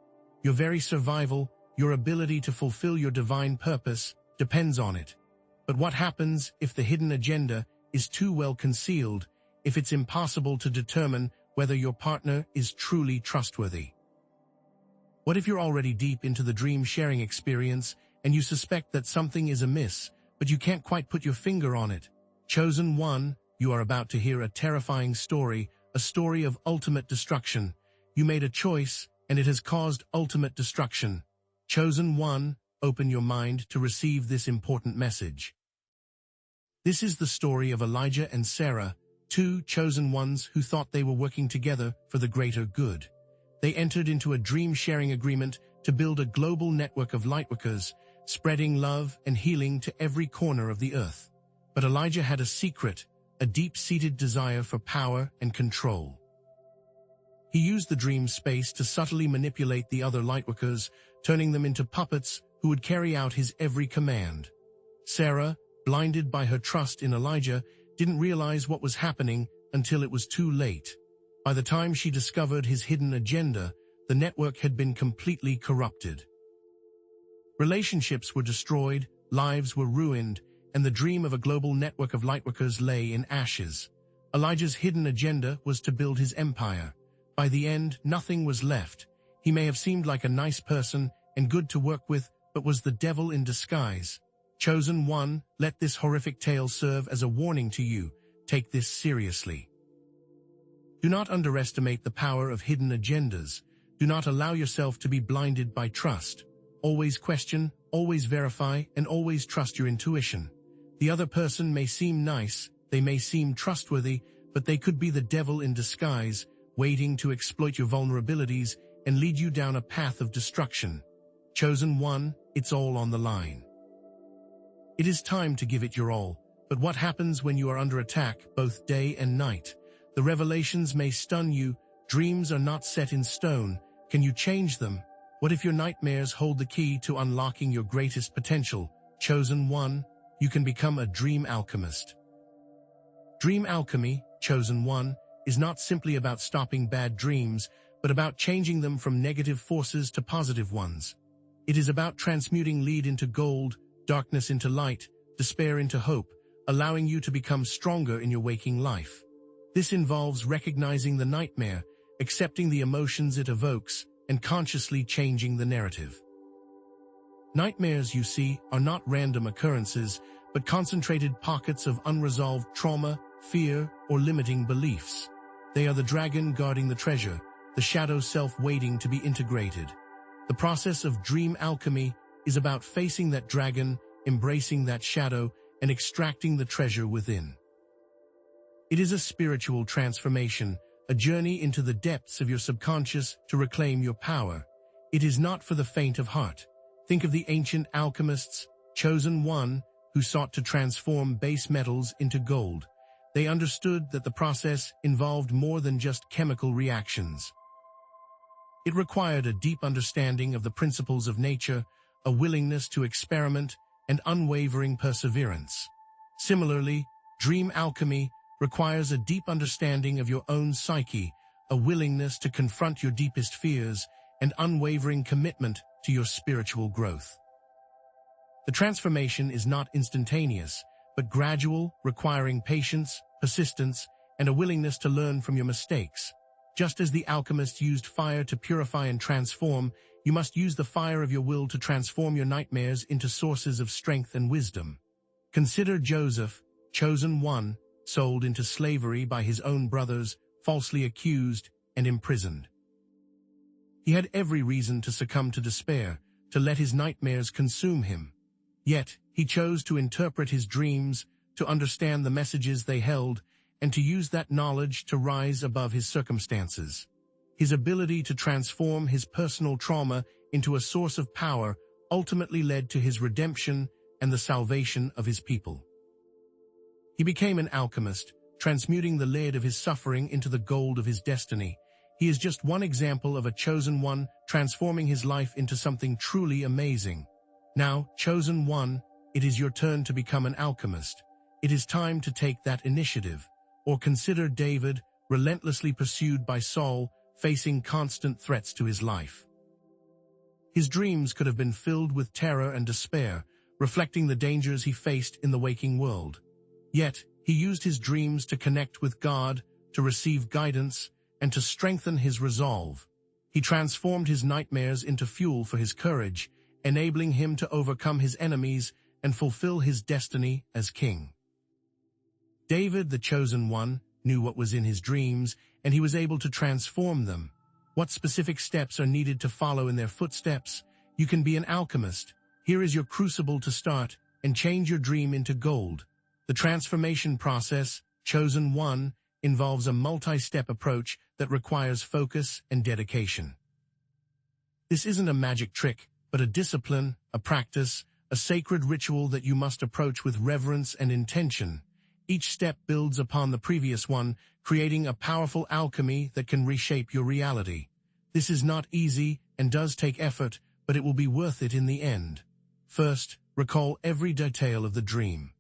Your very survival, your ability to fulfill your divine purpose, depends on it. But what happens if the hidden agenda is too well concealed, if it's impossible to determine whether your partner is truly trustworthy? What if you're already deep into the dream-sharing experience and you suspect that something is amiss, but you can't quite put your finger on it? Chosen one, you are about to hear a terrifying story, a story of ultimate destruction. You made a choice, and it has caused ultimate destruction. Chosen one, open your mind to receive this important message. This is the story of Elijah and Sarah, two chosen ones who thought they were working together for the greater good. They entered into a dream-sharing agreement to build a global network of lightworkers, spreading love and healing to every corner of the earth. But Elijah had a secret, a deep-seated desire for power and control. He used the dream space to subtly manipulate the other lightworkers, turning them into puppets who would carry out his every command. Sarah, blinded by her trust in Elijah, didn't realize what was happening until it was too late. By the time she discovered his hidden agenda, the network had been completely corrupted. Relationships were destroyed, lives were ruined, and the dream of a global network of lightworkers lay in ashes. Elijah's hidden agenda was to build his empire. By the end, nothing was left. He may have seemed like a nice person and good to work with, but was the devil in disguise. Chosen one, let this horrific tale serve as a warning to you. Take this seriously. Do not underestimate the power of hidden agendas. Do not allow yourself to be blinded by trust. Always question, always verify, and always trust your intuition. The other person may seem nice, they may seem trustworthy, but they could be the devil in disguise, waiting to exploit your vulnerabilities and lead you down a path of destruction. Chosen one, it's all on the line. It is time to give it your all, but what happens when you are under attack both day and night? The revelations may stun you, dreams are not set in stone. Can you change them? What if your nightmares hold the key to unlocking your greatest potential? Chosen one, you can become a dream alchemist. Dream alchemy, chosen one, is not simply about stopping bad dreams, but about changing them from negative forces to positive ones. It is about transmuting lead into gold, darkness into light, despair into hope, allowing you to become stronger in your waking life. This involves recognizing the nightmare, accepting the emotions it evokes, and consciously changing the narrative. Nightmares, you see, are not random occurrences, but concentrated pockets of unresolved trauma, fear, or limiting beliefs. They are the dragon guarding the treasure, the shadow self waiting to be integrated. The process of dream alchemy is about facing that dragon, embracing that shadow, and extracting the treasure within. It is a spiritual transformation, a journey into the depths of your subconscious to reclaim your power. It is not for the faint of heart. Think of the ancient alchemists, chosen one, who sought to transform base metals into gold. They understood that the process involved more than just chemical reactions. It required a deep understanding of the principles of nature, a willingness to experiment, and unwavering perseverance. Similarly, dream alchemy requires a deep understanding of your own psyche, a willingness to confront your deepest fears, and unwavering commitment to your spiritual growth. The transformation is not instantaneous, but gradual, requiring patience, persistence, and a willingness to learn from your mistakes. Just as the alchemists used fire to purify and transform, you must use the fire of your will to transform your nightmares into sources of strength and wisdom. Consider Joseph, chosen one, sold into slavery by his own brothers, falsely accused and imprisoned. He had every reason to succumb to despair, to let his nightmares consume him. Yet, he chose to interpret his dreams, to understand the messages they held, and to use that knowledge to rise above his circumstances. His ability to transform his personal trauma into a source of power ultimately led to his redemption and the salvation of his people. He became an alchemist, transmuting the lead of his suffering into the gold of his destiny. He is just one example of a chosen one transforming his life into something truly amazing. Now, chosen one, it is your turn to become an alchemist. It is time to take that initiative. Or consider David, relentlessly pursued by Saul, facing constant threats to his life. His dreams could have been filled with terror and despair, reflecting the dangers he faced in the waking world. Yet, he used his dreams to connect with God, to receive guidance, and to strengthen his resolve. He transformed his nightmares into fuel for his courage, enabling him to overcome his enemies and fulfill his destiny as king. David, the chosen one, knew what was in his dreams, and he was able to transform them. What specific steps are needed to follow in their footsteps? You can be an alchemist. Here is your crucible to start, and change your dream into gold. The transformation process, chosen one, involves a multi-step approach that requires focus and dedication. This isn't a magic trick, but a discipline, a practice, a sacred ritual that you must approach with reverence and intention. Each step builds upon the previous one, creating a powerful alchemy that can reshape your reality. This is not easy and does take effort, but it will be worth it in the end. First, recall every detail of the dream.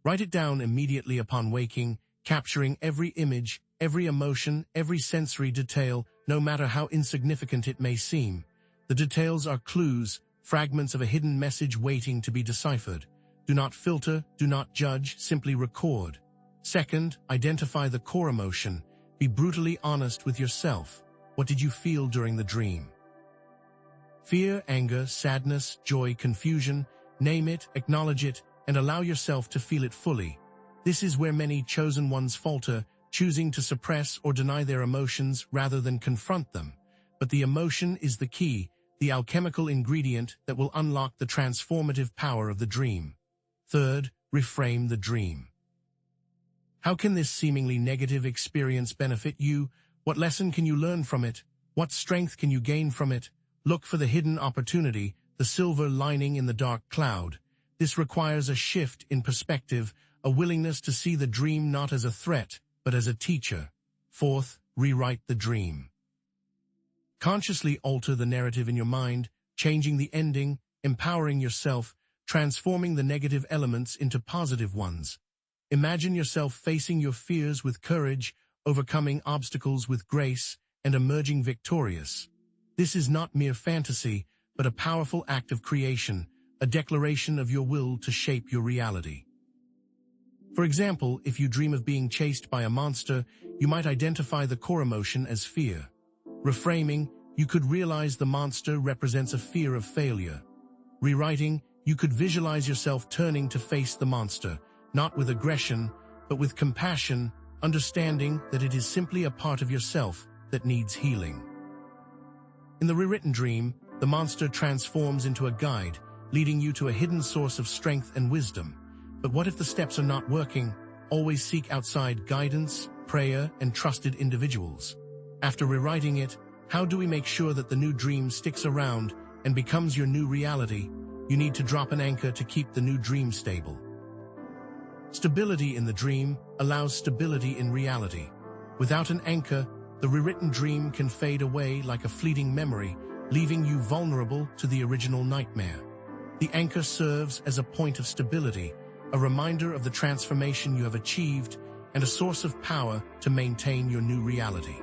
Write it down immediately upon waking, capturing every image, every emotion, every sensory detail, no matter how insignificant it may seem. The details are clues, fragments of a hidden message waiting to be deciphered. Do not filter, do not judge, simply record. Second, identify the core emotion. Be brutally honest with yourself. What did you feel during the dream? Fear, anger, sadness, joy, confusion. Name it, acknowledge it, and allow yourself to feel it fully. This is where many chosen ones falter, choosing to suppress or deny their emotions rather than confront them. But the emotion is the key, the alchemical ingredient that will unlock the transformative power of the dream. Third, reframe the dream. How can this seemingly negative experience benefit you? What lesson can you learn from it? What strength can you gain from it? Look for the hidden opportunity, the silver lining in the dark cloud. This requires a shift in perspective, a willingness to see the dream not as a threat, but as a teacher. Fourth, rewrite the dream. Consciously alter the narrative in your mind, changing the ending, empowering yourself, transforming the negative elements into positive ones. Imagine yourself facing your fears with courage, overcoming obstacles with grace, and emerging victorious. This is not mere fantasy, but a powerful act of creation, a declaration of your will to shape your reality. For example, if you dream of being chased by a monster, you might identify the core emotion as fear. Reframing, you could realize the monster represents a fear of failure. Rewriting, you could visualize yourself turning to face the monster, not with aggression, but with compassion, understanding that it is simply a part of yourself that needs healing. In the rewritten dream, the monster transforms into a guide, leading you to a hidden source of strength and wisdom. But what if the steps are not working? Always seek outside guidance, prayer, and trusted individuals. After rewriting it, how do we make sure that the new dream sticks around and becomes your new reality? You need to drop an anchor to keep the new dream stable. Stability in the dream allows stability in reality. Without an anchor, the rewritten dream can fade away like a fleeting memory, leaving you vulnerable to the original nightmare. The anchor serves as a point of stability, a reminder of the transformation you have achieved, and a source of power to maintain your new reality.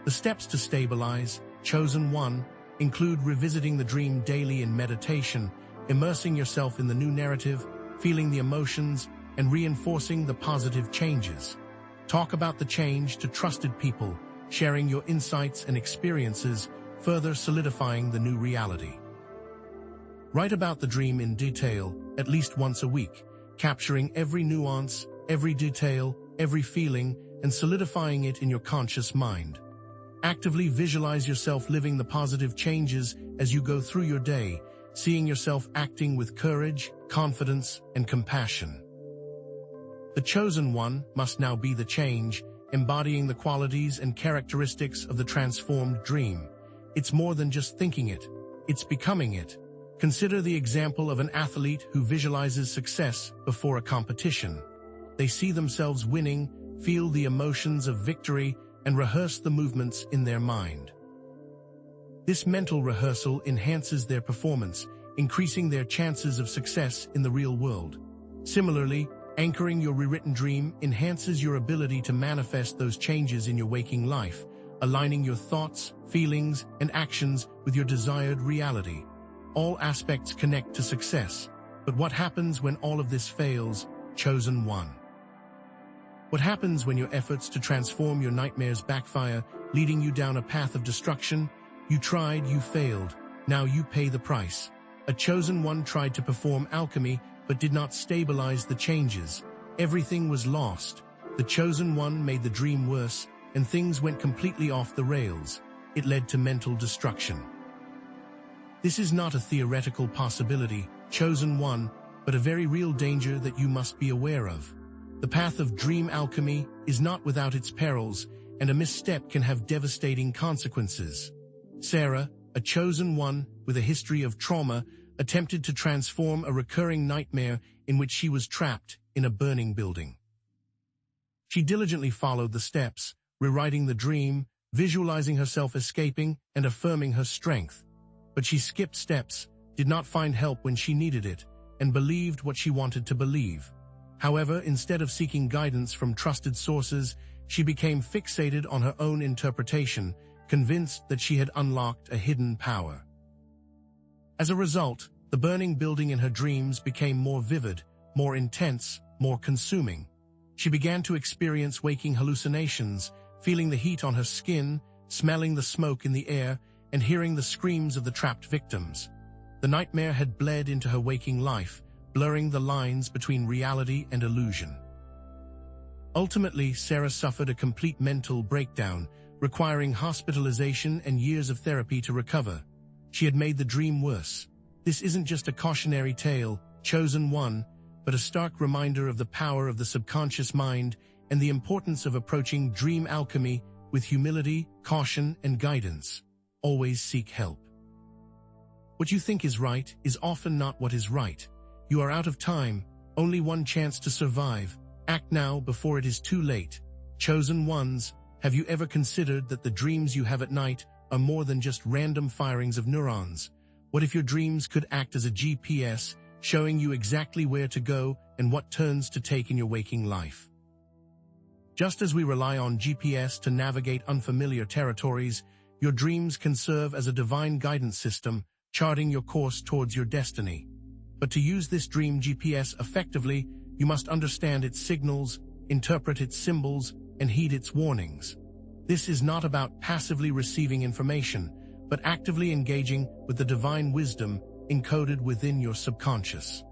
The steps to stabilize, chosen one, include revisiting the dream daily in meditation, immersing yourself in the new narrative, feeling the emotions, and reinforcing the positive changes. Talk about the change to trusted people, sharing your insights and experiences, further solidifying the new reality. Write about the dream in detail, at least once a week, capturing every nuance, every detail, every feeling, and solidifying it in your conscious mind. Actively visualize yourself living the positive changes as you go through your day, seeing yourself acting with courage, confidence, and compassion. The chosen one must now be the change, embodying the qualities and characteristics of the transformed dream. It's more than just thinking it, it's becoming it. Consider the example of an athlete who visualizes success before a competition. They see themselves winning, feel the emotions of victory, and rehearse the movements in their mind. This mental rehearsal enhances their performance, increasing their chances of success in the real world. Similarly, anchoring your rewritten dream enhances your ability to manifest those changes in your waking life, aligning your thoughts, feelings, and actions with your desired reality. All aspects connect to success, but what happens when all of this fails? Chosen one. What happens when your efforts to transform your nightmares backfire, leading you down a path of destruction? You tried, you failed, now you pay the price. A chosen one tried to perform alchemy, but did not stabilize the changes. Everything was lost. The chosen one made the dream worse, and things went completely off the rails. It led to mental destruction. This is not a theoretical possibility, chosen one, but a very real danger that you must be aware of. The path of dream alchemy is not without its perils, and a misstep can have devastating consequences. Sarah, a chosen one with a history of trauma, attempted to transform a recurring nightmare in which she was trapped in a burning building. She diligently followed the steps, rewriting the dream, visualizing herself escaping, and affirming her strength. But she skipped steps, did not find help when she needed it, and believed what she wanted to believe. However, instead of seeking guidance from trusted sources, she became fixated on her own interpretation, convinced that she had unlocked a hidden power. As a result, the burning building in her dreams became more vivid, more intense, more consuming. She began to experience waking hallucinations, feeling the heat on her skin, smelling the smoke in the air, and hearing the screams of the trapped victims. The nightmare had bled into her waking life, blurring the lines between reality and illusion. Ultimately, Sarah suffered a complete mental breakdown, requiring hospitalization and years of therapy to recover. She had made the dream worse. This isn't just a cautionary tale, chosen one, but a stark reminder of the power of the subconscious mind and the importance of approaching dream alchemy with humility, caution, and guidance. Always seek help. What you think is right is often not what is right. You are out of time, only one chance to survive. Act now before it is too late. Chosen ones, have you ever considered that the dreams you have at night are more than just random firings of neurons? What if your dreams could act as a GPS, showing you exactly where to go and what turns to take in your waking life? Just as we rely on GPS to navigate unfamiliar territories, your dreams can serve as a divine guidance system, charting your course towards your destiny. But to use this dream GPS effectively, you must understand its signals, interpret its symbols, and heed its warnings. This is not about passively receiving information, but actively engaging with the divine wisdom encoded within your subconscious.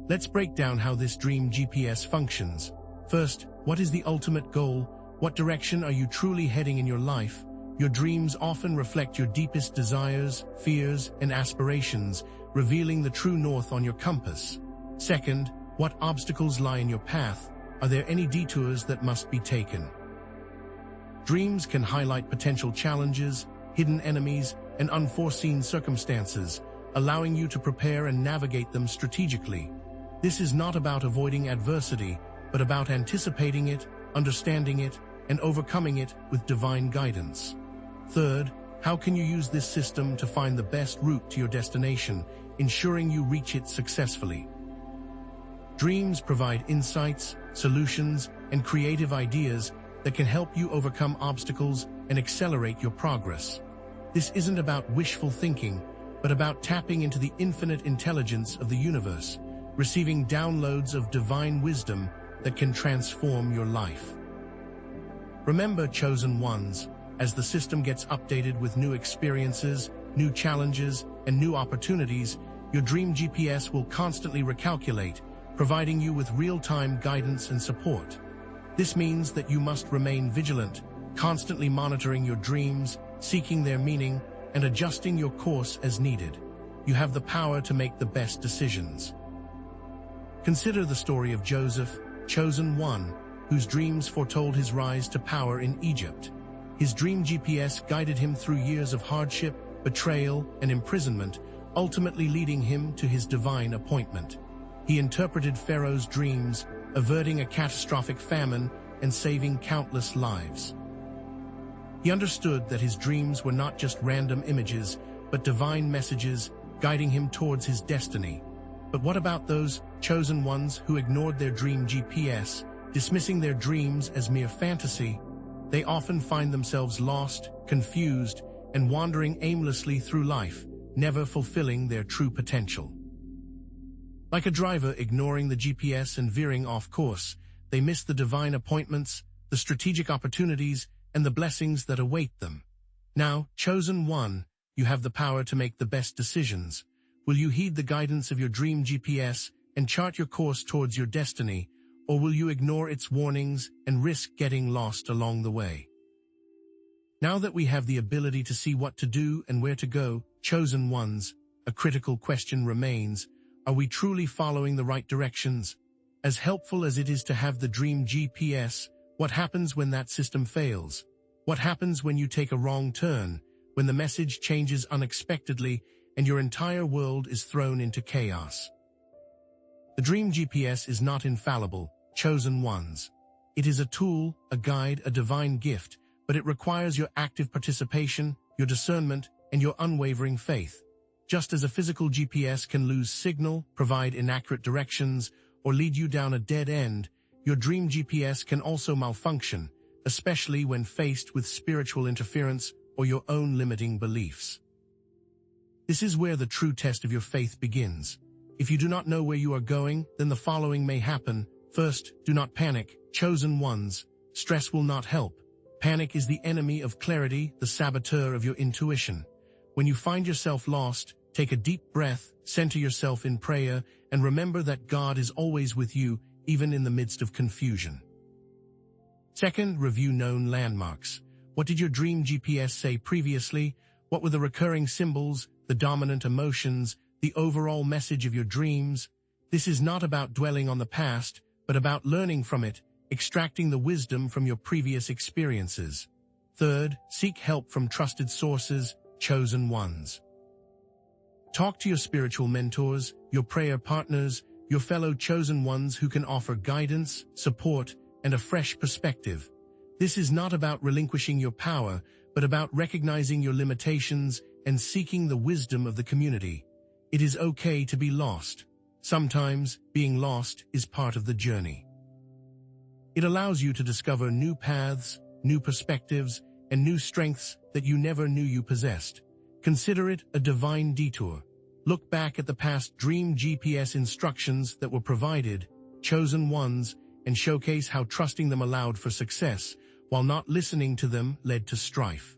Let's break down how this dream GPS functions. First, what is the ultimate goal? What direction are you truly heading in your life? Your dreams often reflect your deepest desires, fears, and aspirations, revealing the true north on your compass. Second, what obstacles lie in your path? Are there any detours that must be taken? Dreams can highlight potential challenges, hidden enemies, and unforeseen circumstances, allowing you to prepare and navigate them strategically. This is not about avoiding adversity, but about anticipating it, understanding it, and overcoming it with divine guidance. Third, how can you use this system to find the best route to your destination, ensuring you reach it successfully? Dreams provide insights, solutions, and creative ideas that can help you overcome obstacles and accelerate your progress. This isn't about wishful thinking, but about tapping into the infinite intelligence of the universe, receiving downloads of divine wisdom that can transform your life. Remember, chosen ones, as the system gets updated with new experiences, new challenges, and new opportunities, your dream GPS will constantly recalculate, providing you with real-time guidance and support. This means that you must remain vigilant, constantly monitoring your dreams, seeking their meaning, and adjusting your course as needed. You have the power to make the best decisions. Consider the story of Joseph, chosen one, whose dreams foretold his rise to power in Egypt. His dream GPS guided him through years of hardship, betrayal, and imprisonment, ultimately leading him to his divine appointment. He interpreted Pharaoh's dreams, averting a catastrophic famine and saving countless lives. He understood that his dreams were not just random images, but divine messages guiding him towards his destiny. But what about those chosen ones who ignored their dream GPS, dismissing their dreams as mere fantasy? They often find themselves lost, confused, and wandering aimlessly through life, never fulfilling their true potential. Like a driver ignoring the GPS and veering off course, they miss the divine appointments, the strategic opportunities, and the blessings that await them. Now, chosen one, you have the power to make the best decisions. Will you heed the guidance of your dream GPS and chart your course towards your destiny, or will you ignore its warnings and risk getting lost along the way? Now that we have the ability to see what to do and where to go, chosen ones, a critical question remains: are we truly following the right directions? As helpful as it is to have the dream GPS, what happens when that system fails? What happens when you take a wrong turn, when the message changes unexpectedly and your entire world is thrown into chaos? The dream GPS is not infallible, chosen ones. It is a tool, a guide, a divine gift, but it requires your active participation, your discernment, and your unwavering faith. Just as a physical GPS can lose signal, provide inaccurate directions, or lead you down a dead end, your dream GPS can also malfunction, especially when faced with spiritual interference or your own limiting beliefs. This is where the true test of your faith begins. If you do not know where you are going, then the following may happen. First, do not panic, chosen ones. Stress will not help. Panic is the enemy of clarity, the saboteur of your intuition. When you find yourself lost, take a deep breath, center yourself in prayer, and remember that God is always with you, even in the midst of confusion. Second, review known landmarks. What did your dream GPS say previously? What were the recurring symbols, the dominant emotions, the overall message of your dreams? This is not about dwelling on the past, but about learning from it, extracting the wisdom from your previous experiences. Third, seek help from trusted sources, chosen ones. Talk to your spiritual mentors, your prayer partners, your fellow chosen ones who can offer guidance, support, and a fresh perspective. This is not about relinquishing your power, but about recognizing your limitations and seeking the wisdom of the community. It is okay to be lost. Sometimes, being lost is part of the journey. It allows you to discover new paths, new perspectives, and new strengths that you never knew you possessed. Consider it a divine detour. Look back at the past dream GPS instructions that were provided, chosen ones, and showcase how trusting them allowed for success, while not listening to them led to strife.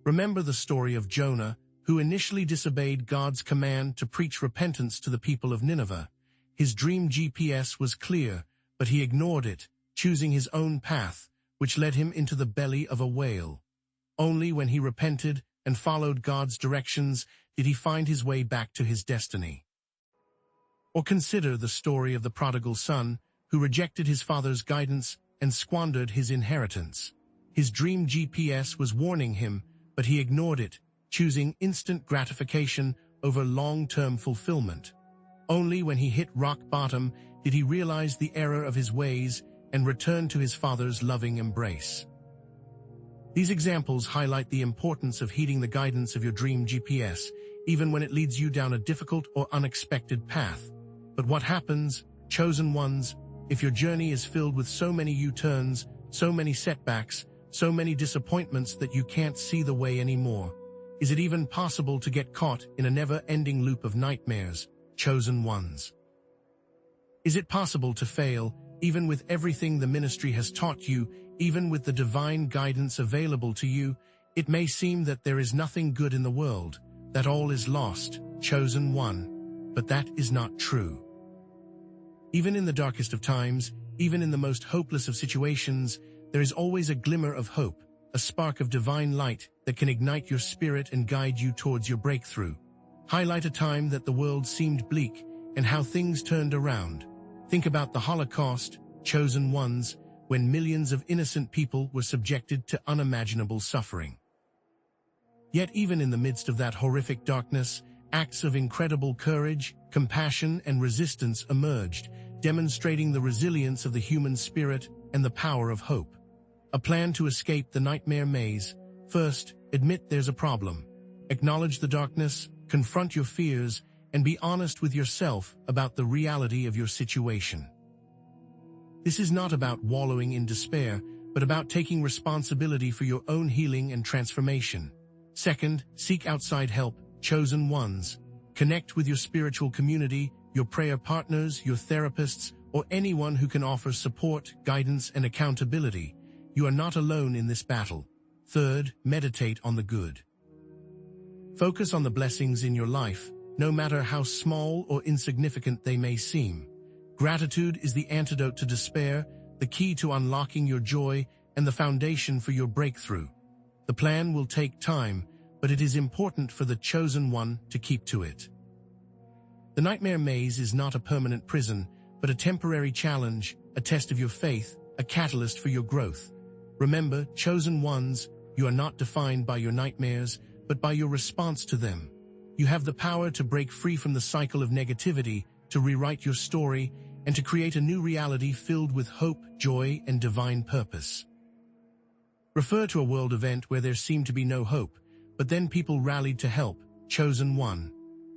Remember the story of Jonah, who initially disobeyed God's command to preach repentance to the people of Nineveh. His dream GPS was clear, but he ignored it, choosing his own path, which led him into the belly of a whale. Only when he repented and followed God's directions did he find his way back to his destiny. Or consider the story of the prodigal son who rejected his father's guidance and squandered his inheritance. His dream GPS was warning him, but he ignored it, choosing instant gratification over long-term fulfillment. Only when he hit rock bottom did he realize the error of his ways and return to his father's loving embrace. These examples highlight the importance of heeding the guidance of your dream GPS, even when it leads you down a difficult or unexpected path. But what happens, chosen ones, if your journey is filled with so many U-turns, so many setbacks, so many disappointments that you can't see the way anymore? Is it even possible to get caught in a never-ending loop of nightmares, chosen ones? Is it possible to fail, even with everything the ministry has taught you, even with the divine guidance available to you? It may seem that there is nothing good in the world, that all is lost, chosen one, but that is not true. Even in the darkest of times, even in the most hopeless of situations, there is always a glimmer of hope, a spark of divine light that can ignite your spirit and guide you towards your breakthrough. Highlight a time that the world seemed bleak and how things turned around. Think about the Holocaust, chosen ones, when millions of innocent people were subjected to unimaginable suffering. Yet even in the midst of that horrific darkness, acts of incredible courage, compassion, and resistance emerged, demonstrating the resilience of the human spirit and the power of hope. A plan to escape the nightmare maze. First, admit there's a problem. Acknowledge the darkness, confront your fears, and be honest with yourself about the reality of your situation. This is not about wallowing in despair, but about taking responsibility for your own healing and transformation. Second, seek outside help, chosen ones. Connect with your spiritual community, your prayer partners, your therapists, or anyone who can offer support, guidance, and accountability. You are not alone in this battle. Third, meditate on the good. Focus on the blessings in your life, no matter how small or insignificant they may seem. Gratitude is the antidote to despair, the key to unlocking your joy, and the foundation for your breakthrough. The plan will take time, but it is important for the chosen one to keep to it. The nightmare maze is not a permanent prison, but a temporary challenge, a test of your faith, a catalyst for your growth. Remember, chosen ones, you are not defined by your nightmares, but by your response to them. You have the power to break free from the cycle of negativity, to rewrite your story, and to create a new reality filled with hope, joy, and divine purpose. Refer to a world event where there seemed to be no hope, but then people rallied to help, chosen one.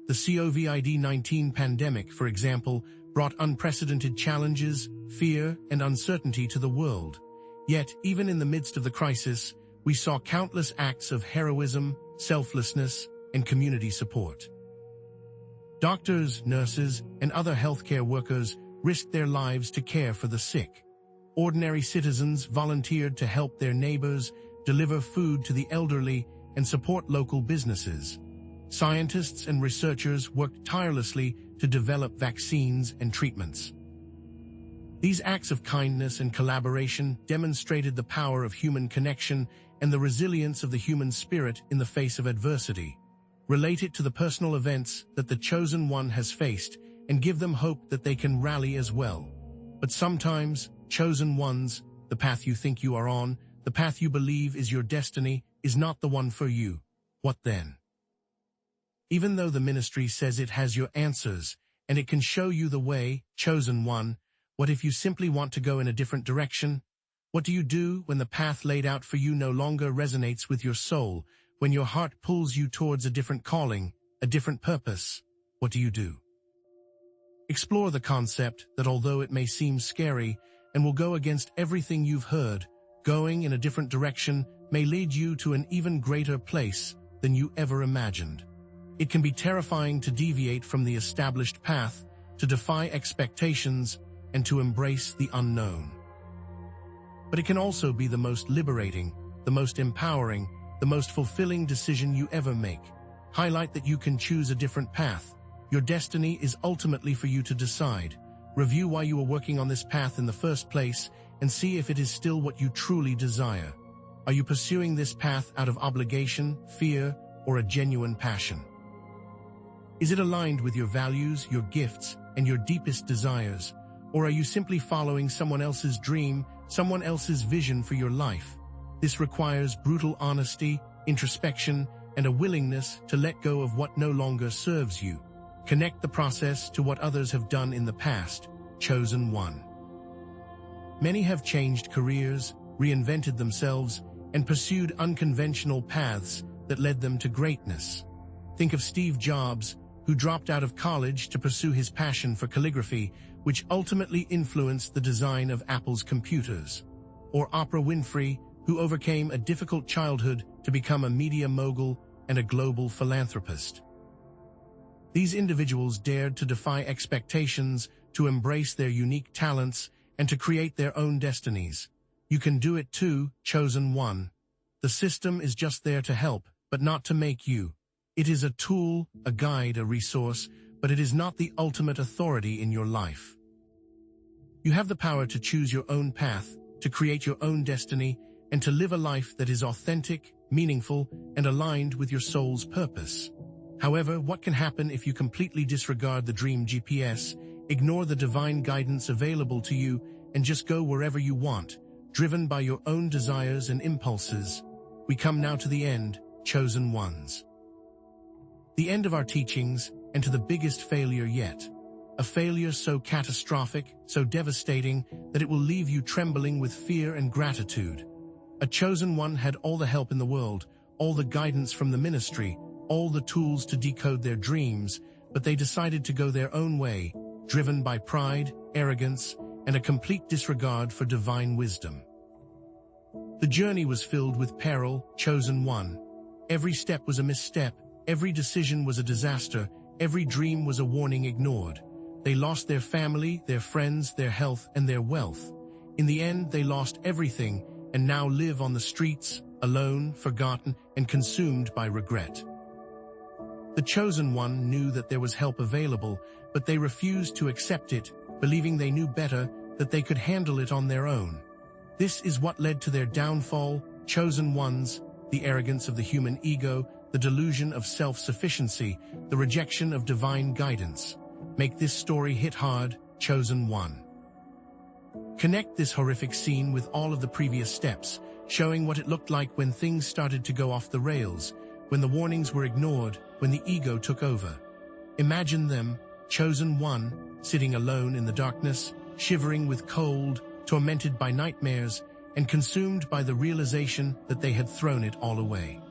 The COVID-19 pandemic, for example, brought unprecedented challenges, fear, and uncertainty to the world. Yet, even in the midst of the crisis, we saw countless acts of heroism, selflessness, and community support. Doctors, nurses, and other healthcare workers risked their lives to care for the sick. Ordinary citizens volunteered to help their neighbors, deliver food to the elderly, and support local businesses. Scientists and researchers worked tirelessly to develop vaccines and treatments. These acts of kindness and collaboration demonstrated the power of human connection and the resilience of the human spirit in the face of adversity. Relate it to the personal events that the chosen one has faced and give them hope that they can rally as well. But sometimes, chosen ones, the path you think you are on, the path you believe is your destiny, is not the one for you. What then? Even though the ministry says it has your answers, and it can show you the way, chosen one, what if you simply want to go in a different direction? What do you do when the path laid out for you no longer resonates with your soul, when your heart pulls you towards a different calling, a different purpose? What do you do? Explore the concept that although it may seem scary and will go against everything you've heard, going in a different direction may lead you to an even greater place than you ever imagined. It can be terrifying to deviate from the established path, to defy expectations, and to embrace the unknown. But it can also be the most liberating, the most empowering, the most fulfilling decision you ever make. Highlight that you can choose a different path. Your destiny is ultimately for you to decide. Review why you were working on this path in the first place and see if it is still what you truly desire. Are you pursuing this path out of obligation, fear, or a genuine passion? Is it aligned with your values, your gifts, and your deepest desires? Or are you simply following someone else's dream, someone else's vision for your life? This requires brutal honesty, introspection, and a willingness to let go of what no longer serves you. Connect the process to what others have done in the past. Chosen one. Many have changed careers, reinvented themselves, and pursued unconventional paths that led them to greatness. Think of Steve Jobs, who dropped out of college to pursue his passion for calligraphy, which ultimately influenced the design of Apple's computers. Or Oprah Winfrey, who overcame a difficult childhood to become a media mogul and a global philanthropist. These individuals dared to defy expectations, to embrace their unique talents, and to create their own destinies. You can do it too, chosen one. The system is just there to help, but not to make you. It is a tool, a guide, a resource, but it is not the ultimate authority in your life. You have the power to choose your own path, to create your own destiny, and to live a life that is authentic, meaningful, and aligned with your soul's purpose. However, what can happen if you completely disregard the dream GPS, ignore the divine guidance available to you, and just go wherever you want, driven by your own desires and impulses? We come now to the end, chosen ones. The end of our teachings, and to the biggest failure yet. A failure so catastrophic, so devastating, that it will leave you trembling with fear and gratitude. A chosen one had all the help in the world, all the guidance from the ministry, all the tools to decode their dreams, but they decided to go their own way, driven by pride, arrogance, and a complete disregard for divine wisdom. The journey was filled with peril, chosen one. Every step was a misstep, every decision was a disaster, every dream was a warning ignored. They lost their family, their friends, their health, and their wealth. In the end, they lost everything and now live on the streets, alone, forgotten, and consumed by regret. The chosen one knew that there was help available, but they refused to accept it, believing they knew better, that they could handle it on their own. This is what led to their downfall, chosen ones, the arrogance of the human ego, the delusion of self-sufficiency, the rejection of divine guidance. Make this story hit hard, chosen one. Connect this horrific scene with all of the previous steps, showing what it looked like when things started to go off the rails, when the warnings were ignored, when the ego took over. Imagine them, chosen one, sitting alone in the darkness, shivering with cold, tormented by nightmares, and consumed by the realization that they had thrown it all away.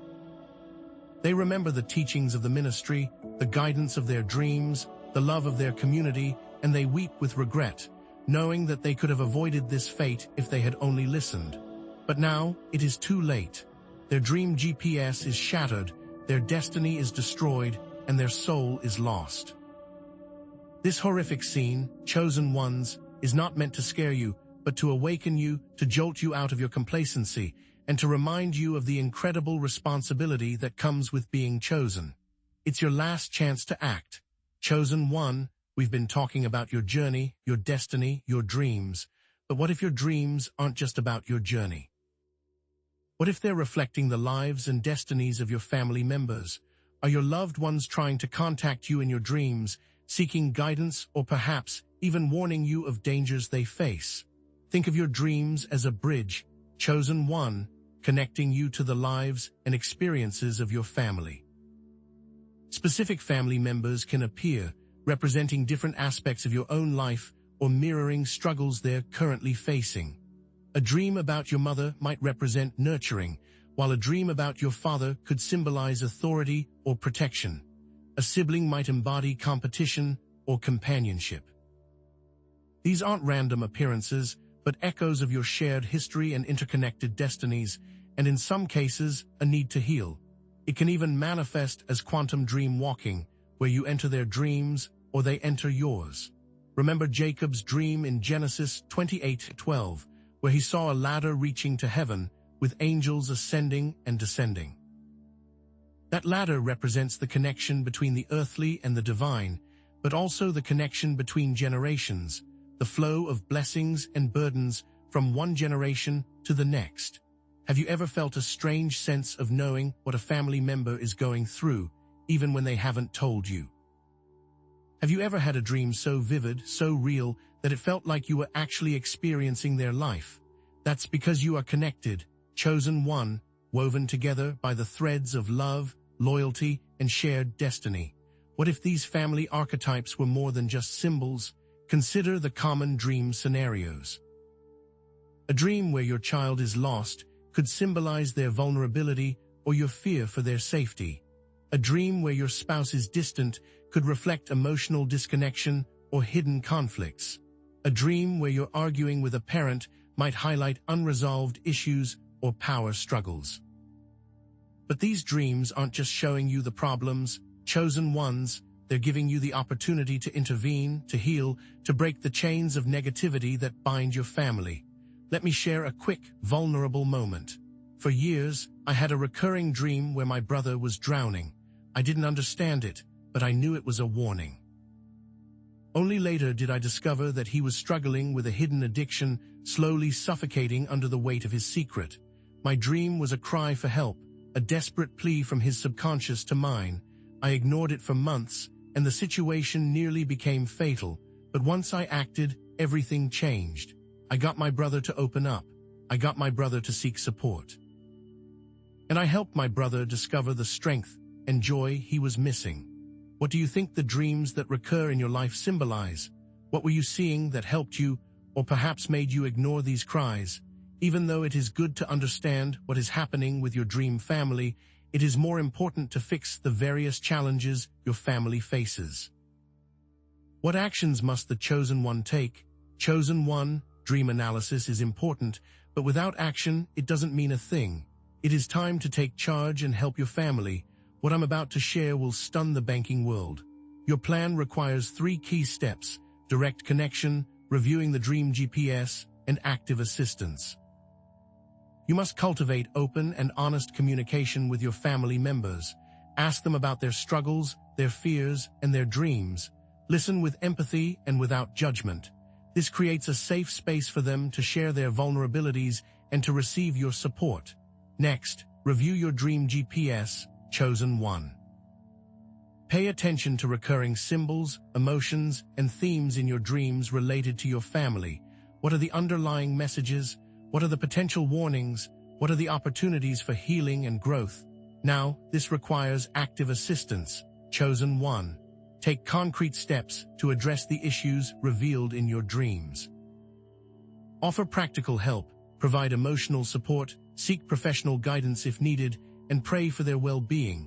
They remember the teachings of the ministry, the guidance of their dreams, the love of their community, and they weep with regret, knowing that they could have avoided this fate if they had only listened. But now, it is too late. Their dream GPS is shattered, their destiny is destroyed, and their soul is lost. This horrific scene, chosen ones, is not meant to scare you, but to awaken you, to jolt you out of your complacency, and to remind you of the incredible responsibility that comes with being chosen. It's your last chance to act. Chosen one, we've been talking about your journey, your destiny, your dreams. But what if your dreams aren't just about your journey? What if they're reflecting the lives and destinies of your family members? Are your loved ones trying to contact you in your dreams, seeking guidance, or perhaps even warning you of dangers they face? Think of your dreams as a bridge, chosen one, connecting you to the lives and experiences of your family. Specific family members can appear, representing different aspects of your own life or mirroring struggles they're currently facing. A dream about your mother might represent nurturing, while a dream about your father could symbolize authority or protection. A sibling might embody competition or companionship. These aren't random appearances, but echoes of your shared history and interconnected destinies, and in some cases, a need to heal. It can even manifest as quantum dream walking, where you enter their dreams or they enter yours. Remember Jacob's dream in Genesis 28:12, where he saw a ladder reaching to heaven, with angels ascending and descending. That ladder represents the connection between the earthly and the divine, but also the connection between generations, the flow of blessings and burdens from one generation to the next. Have you ever felt a strange sense of knowing what a family member is going through, even when they haven't told you? Have you ever had a dream so vivid, so real, that it felt like you were actually experiencing their life? That's because you are connected, chosen one, woven together by the threads of love, loyalty, and shared destiny. What if these family archetypes were more than just symbols? Consider the common dream scenarios. A dream where your child is lost could symbolize their vulnerability or your fear for their safety. A dream where your spouse is distant could reflect emotional disconnection or hidden conflicts. A dream where you're arguing with a parent might highlight unresolved issues or power struggles. But these dreams aren't just showing you the problems, chosen ones. They're giving you the opportunity to intervene, to heal, to break the chains of negativity that bind your family. Let me share a quick, vulnerable moment. For years, I had a recurring dream where my brother was drowning. I didn't understand it, but I knew it was a warning. Only later did I discover that he was struggling with a hidden addiction, slowly suffocating under the weight of his secret. My dream was a cry for help, a desperate plea from his subconscious to mine. I ignored it for months, and the situation nearly became fatal. But once I acted, everything changed. I got my brother to open up. I got my brother to seek support. And I helped my brother discover the strength and joy he was missing. What do you think the dreams that recur in your life symbolize? What were you seeing that helped you, or perhaps made you ignore these cries? Even though it is good to understand what is happening with your dream family, it is more important to fix the various challenges your family faces. What actions must the chosen one take? Chosen one, dream analysis is important, but without action, it doesn't mean a thing. It is time to take charge and help your family. What I'm about to share will stun the banking world. Your plan requires 3 key steps: direct connection, reviewing the dream GPS, and active assistance. You must cultivate open and honest communication with your family members. Ask them about their struggles, their fears, and their dreams. Listen with empathy and without judgment. This creates a safe space for them to share their vulnerabilities and to receive your support. Next, review your dream GPS, chosen one. Pay attention to recurring symbols, emotions, and themes in your dreams related to your family. What are the underlying messages? What are the potential warnings? What are the opportunities for healing and growth? Now, this requires active assistance. Chosen one. Take concrete steps to address the issues revealed in your dreams. Offer practical help, provide emotional support, seek professional guidance if needed, and pray for their well-being.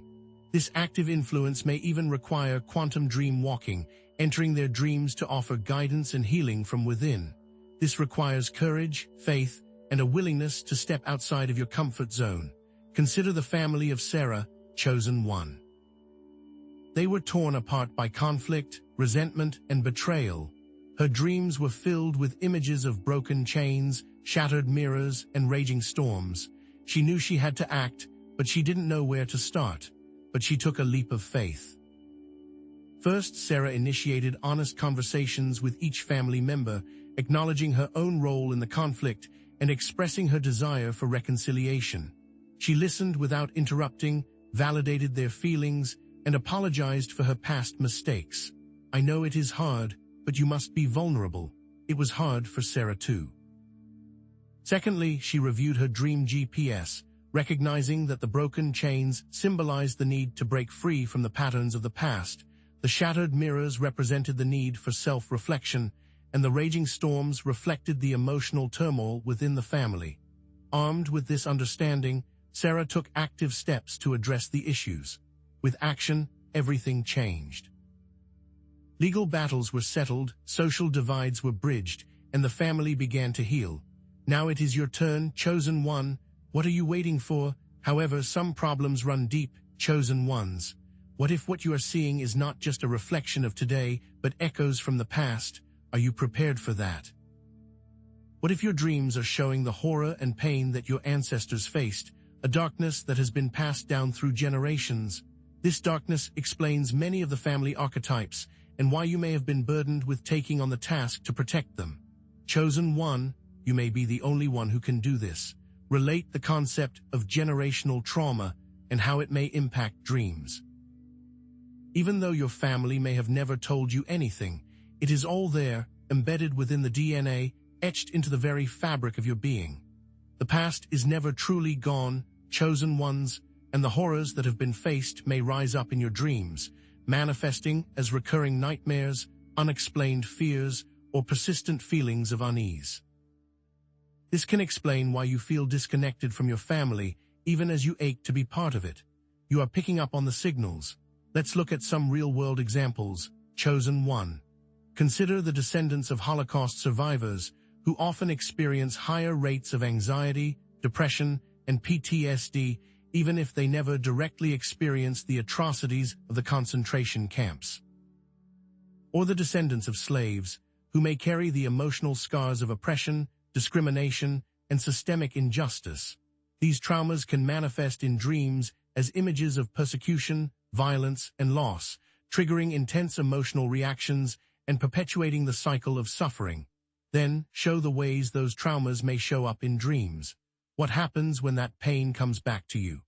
This active influence may even require quantum dream walking, entering their dreams to offer guidance and healing from within. This requires courage, faith, and a willingness to step outside of your comfort zone. Consider the family of Sarah, chosen one. They were torn apart by conflict, resentment, and betrayal. Her dreams were filled with images of broken chains, shattered mirrors, and raging storms. She knew she had to act, but she didn't know where to start. But she took a leap of faith. First, Sarah initiated honest conversations with each family member, acknowledging her own role in the conflict and expressing her desire for reconciliation. She listened without interrupting, validated their feelings, and apologized for her past mistakes. I know it is hard, but you must be vulnerable. It was hard for Sarah too. Secondly, she reviewed her dream GPS, recognizing that the broken chains symbolized the need to break free from the patterns of the past. The shattered mirrors represented the need for self-reflection, and the raging storms reflected the emotional turmoil within the family. Armed with this understanding, Sarah took active steps to address the issues. With action, everything changed. Legal battles were settled, social divides were bridged, and the family began to heal. Now it is your turn, chosen one. What are you waiting for? However, some problems run deep, chosen ones. What if what you are seeing is not just a reflection of today, but echoes from the past? Are you prepared for that? What if your dreams are showing the horror and pain that your ancestors faced, a darkness that has been passed down through generations? This darkness explains many of the family archetypes and why you may have been burdened with taking on the task to protect them. Chosen one, you may be the only one who can do this. relate the concept of generational trauma and how it may impact dreams. Even though your family may have never told you anything, it is all there, embedded within the DNA, etched into the very fabric of your being. The past is never truly gone, chosen ones, and the horrors that have been faced may rise up in your dreams, manifesting as recurring nightmares, unexplained fears, or persistent feelings of unease. This can explain why you feel disconnected from your family, even as you ache to be part of it. You are picking up on the signals. Let's look at some real-world examples. Chosen one. Consider the descendants of Holocaust survivors, who often experience higher rates of anxiety, depression, and PTSD, even if they never directly experienced the atrocities of the concentration camps. Or the descendants of slaves, who may carry the emotional scars of oppression, discrimination, and systemic injustice. These traumas can manifest in dreams as images of persecution, violence, and loss, triggering intense emotional reactions and perpetuating the cycle of suffering. Then, show the ways those traumas may show up in dreams. What happens when that pain comes back to you?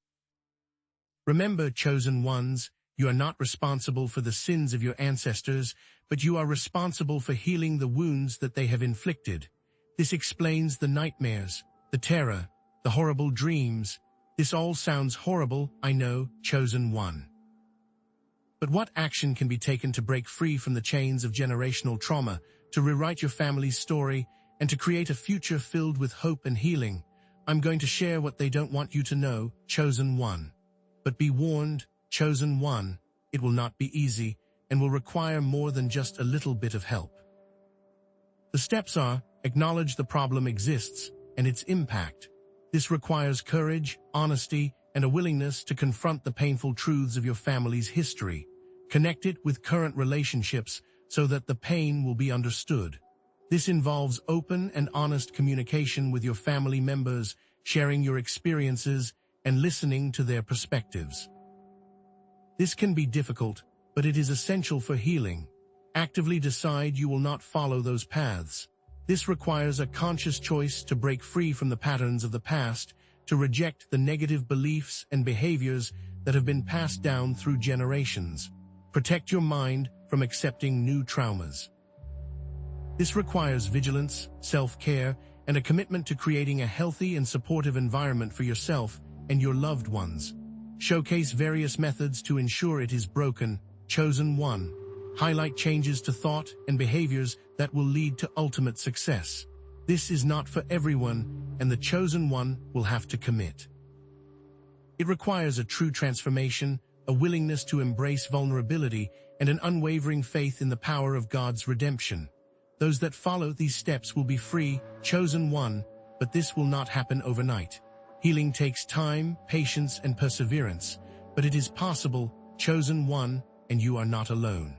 Remember, chosen ones, you are not responsible for the sins of your ancestors, but you are responsible for healing the wounds that they have inflicted. This explains the nightmares, the terror, the horrible dreams. This all sounds horrible, I know, chosen one. But what action can be taken to break free from the chains of generational trauma, to rewrite your family's story, and to create a future filled with hope and healing? I'm going to share what they don't want you to know, chosen one. But be warned, chosen one, it will not be easy and will require more than just a little bit of help. The steps are: acknowledge the problem exists and its impact. This requires courage, honesty, and a willingness to confront the painful truths of your family's history. Connect it with current relationships so that the pain will be understood. This involves open and honest communication with your family members, sharing your experiences, and listening to their perspectives. This can be difficult, but it is essential for healing. Actively decide you will not follow those paths. This requires a conscious choice to break free from the patterns of the past, to reject the negative beliefs and behaviors that have been passed down through generations. Protect your mind from accepting new traumas. This requires vigilance, self-care, and a commitment to creating a healthy and supportive environment for yourself and your loved ones. Showcase various methods to ensure it is broken. Chosen one. Highlight changes to thought and behaviors that will lead to ultimate success. This is not for everyone, and the chosen one will have to commit. It requires a true transformation, a willingness to embrace vulnerability, and an unwavering faith in the power of God's redemption. Those that follow these steps will be free, chosen one, but this will not happen overnight. Healing takes time, patience, and perseverance, but it is possible, chosen one, and you are not alone.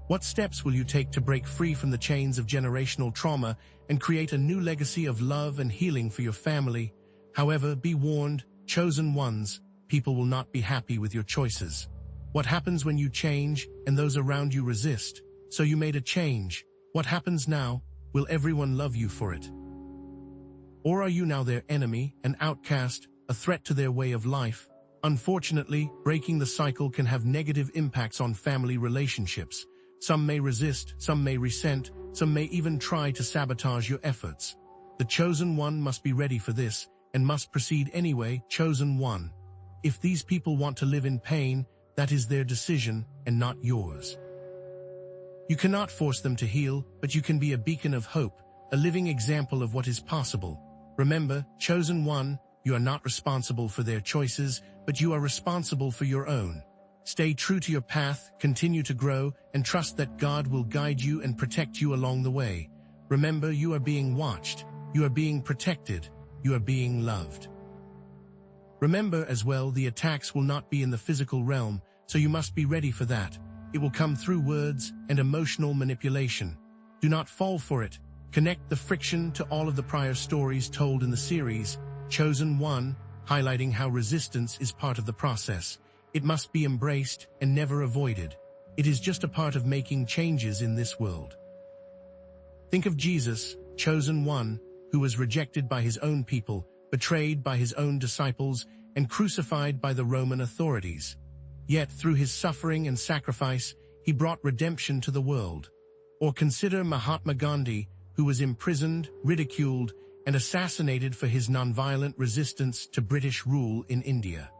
What steps will you take to break free from the chains of generational trauma and create a new legacy of love and healing for your family? However, be warned, chosen ones, people will not be happy with your choices. What happens when you change and those around you resist? So you made a change. What happens now? Will everyone love you for it? Or are you now their enemy, an outcast, a threat to their way of life? Unfortunately, breaking the cycle can have negative impacts on family relationships. Some may resist, some may resent, some may even try to sabotage your efforts. The chosen one must be ready for this and must proceed anyway, chosen one. If these people want to live in pain, that is their decision and not yours. You cannot force them to heal, but you can be a beacon of hope, a living example of what is possible. Remember, chosen one, you are not responsible for their choices, but you are responsible for your own. Stay true to your path, continue to grow, and trust that God will guide you and protect you along the way. Remember, you are being watched, you are being protected, you are being loved. Remember as well, the attacks will not be in the physical realm, so you must be ready for that. It will come through words and emotional manipulation. Do not fall for it. Connect the friction to all of the prior stories told in the series, Chosen One, highlighting how resistance is part of the process. It must be embraced and never avoided. It is just a part of making changes in this world. Think of Jesus, chosen one, who was rejected by his own people, betrayed by his own disciples, and crucified by the Roman authorities. Yet through his suffering and sacrifice, he brought redemption to the world. Or consider Mahatma Gandhi, who was imprisoned, ridiculed, and assassinated for his nonviolent resistance to British rule in India.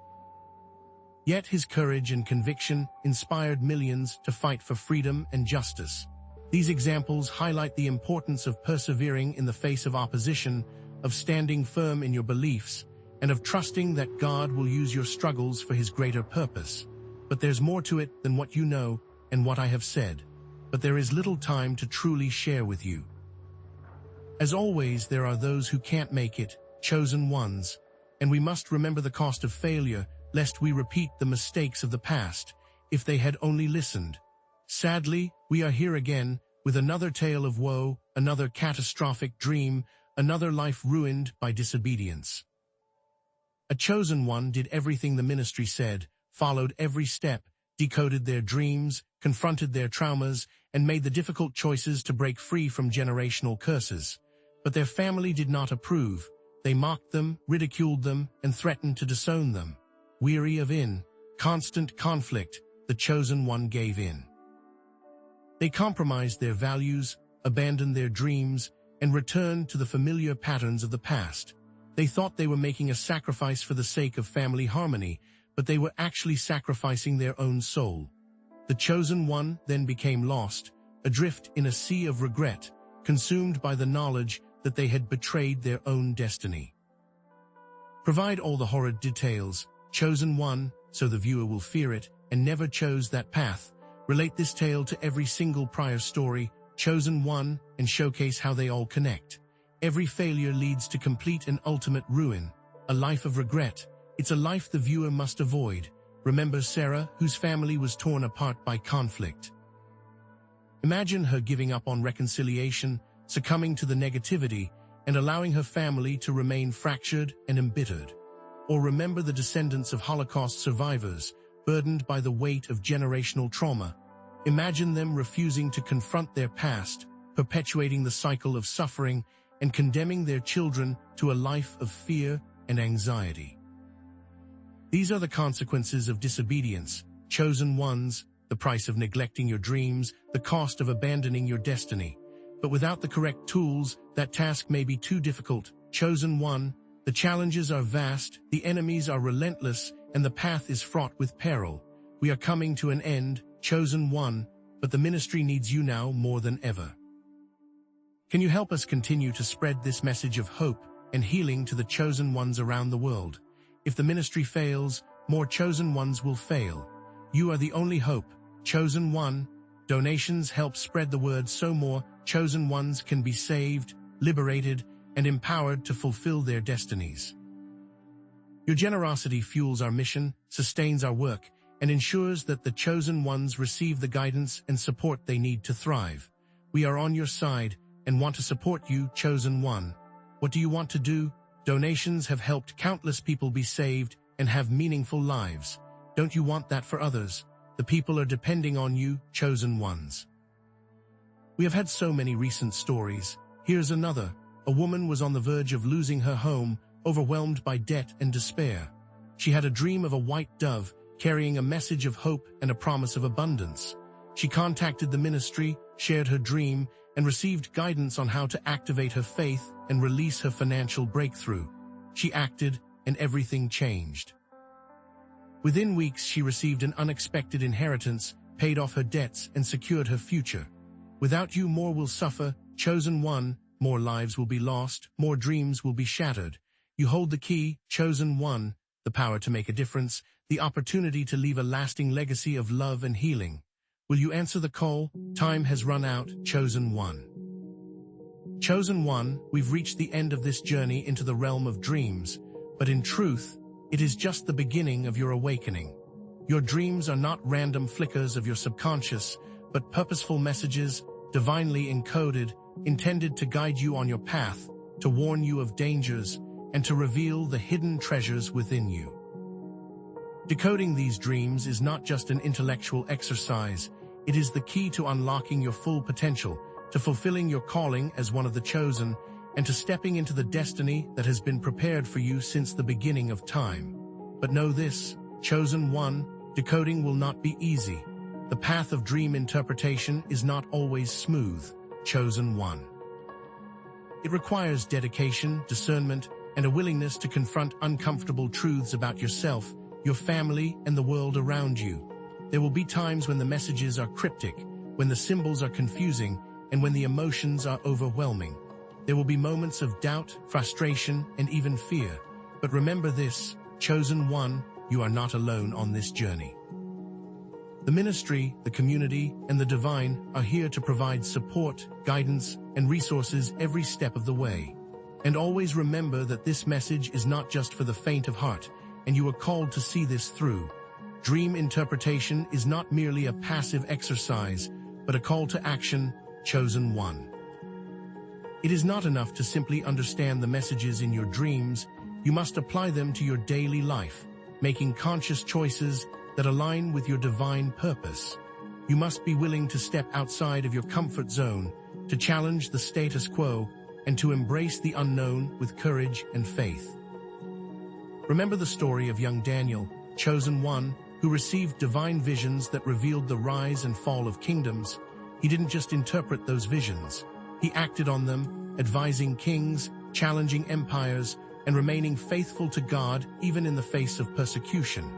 Yet his courage and conviction inspired millions to fight for freedom and justice. These examples highlight the importance of persevering in the face of opposition, of standing firm in your beliefs, and of trusting that God will use your struggles for his greater purpose. But there's more to it than what you know and what I have said. But there is little time to truly share with you. As always, there are those who can't make it, chosen ones, and we must remember the cost of failure, lest we repeat the mistakes of the past, if they had only listened. Sadly, we are here again, with another tale of woe, another catastrophic dream, another life ruined by disobedience. A chosen one did everything the ministry said, followed every step, decoded their dreams, confronted their traumas, and made the difficult choices to break free from generational curses. But their family did not approve. They mocked them, ridiculed them, and threatened to disown them. Weary of constant conflict, the chosen one gave in. They compromised their values, abandoned their dreams, and returned to the familiar patterns of the past. They thought they were making a sacrifice for the sake of family harmony, but they were actually sacrificing their own soul. The chosen one then became lost, adrift in a sea of regret, consumed by the knowledge that they had betrayed their own destiny. Provide all the horrid details, chosen one, so the viewer will fear it, and never chose that path. Relate this tale to every single prior story, chosen one, and showcase how they all connect. Every failure leads to complete and ultimate ruin, a life of regret. It's a life the viewer must avoid. Remember Sarah, whose family was torn apart by conflict. Imagine her giving up on reconciliation, succumbing to the negativity, and allowing her family to remain fractured and embittered. Or remember the descendants of Holocaust survivors, burdened by the weight of generational trauma. Imagine them refusing to confront their past, perpetuating the cycle of suffering, and condemning their children to a life of fear and anxiety. These are the consequences of disobedience, chosen ones, the price of neglecting your dreams, the cost of abandoning your destiny. But without the correct tools, that task may be too difficult. Chosen one, the challenges are vast, the enemies are relentless, and the path is fraught with peril. We are coming to an end, chosen one, but the ministry needs you now more than ever. Can you help us continue to spread this message of hope and healing to the chosen ones around the world? If the ministry fails, more chosen ones will fail. You are the only hope, chosen one. Donations help spread the word so more chosen ones can be saved, liberated, and empowered to fulfill their destinies. Your generosity fuels our mission, sustains our work, and ensures that the chosen ones receive the guidance and support they need to thrive. We are on your side and want to support you, chosen one. What do you want to do? Donations have helped countless people be saved and have meaningful lives. Don't you want that for others? The people are depending on you, chosen ones. We have had so many recent stories. Here's another. A woman was on the verge of losing her home, overwhelmed by debt and despair. She had a dream of a white dove, carrying a message of hope and a promise of abundance. She contacted the ministry, shared her dream, and received guidance on how to activate her faith and release her financial breakthrough. She acted, and everything changed. Within weeks, she received an unexpected inheritance, paid off her debts, and secured her future. Without you, more will suffer, chosen one, more lives will be lost, more dreams will be shattered. You hold the key, chosen one, the power to make a difference, the opportunity to leave a lasting legacy of love and healing. Will you answer the call? Time has run out, chosen one. Chosen one, we've reached the end of this journey into the realm of dreams, but in truth, it is just the beginning of your awakening. Your dreams are not random flickers of your subconscious, but purposeful messages, divinely encoded, intended to guide you on your path, to warn you of dangers, and to reveal the hidden treasures within you. Decoding these dreams is not just an intellectual exercise, it is the key to unlocking your full potential, to fulfilling your calling as one of the chosen, and to stepping into the destiny that has been prepared for you since the beginning of time. But know this, chosen one, decoding will not be easy. The path of dream interpretation is not always smooth, chosen one. It requires dedication, discernment, and a willingness to confront uncomfortable truths about yourself, your family, and the world around you. There will be times when the messages are cryptic, when the symbols are confusing, and when the emotions are overwhelming. There will be moments of doubt, frustration, and even fear. But remember this, chosen one, you are not alone on this journey. The ministry, the community, and the divine are here to provide support, guidance, and resources every step of the way. And always remember that this message is not just for the faint of heart, and you are called to see this through. Dream interpretation is not merely a passive exercise, but a call to action, chosen one. It is not enough to simply understand the messages in your dreams. You must apply them to your daily life, making conscious choices that align with your divine purpose. You must be willing to step outside of your comfort zone, to challenge the status quo, and to embrace the unknown with courage and faith. Remember the story of young Daniel, chosen one, who received divine visions that revealed the rise and fall of kingdoms. He didn't just interpret those visions. He acted on them, advising kings, challenging empires, and remaining faithful to God even in the face of persecution.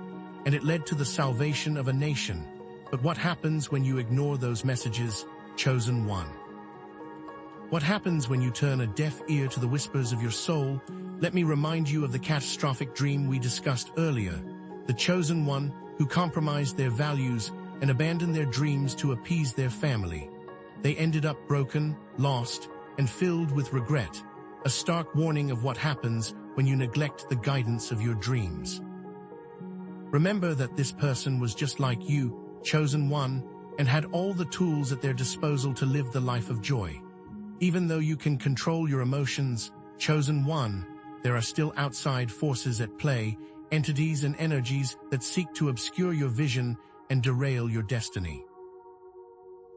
And it led to the salvation of a nation. But what happens when you ignore those messages, chosen one? What happens when you turn a deaf ear to the whispers of your soul? Let me remind you of the catastrophic dream we discussed earlier. The chosen one who compromised their values and abandoned their dreams to appease their family. They ended up broken, lost, and filled with regret, a stark warning of what happens when you neglect the guidance of your dreams. Remember that this person was just like you, chosen one, and had all the tools at their disposal to live the life of joy. Even though you can control your emotions, chosen one, there are still outside forces at play, entities and energies that seek to obscure your vision and derail your destiny.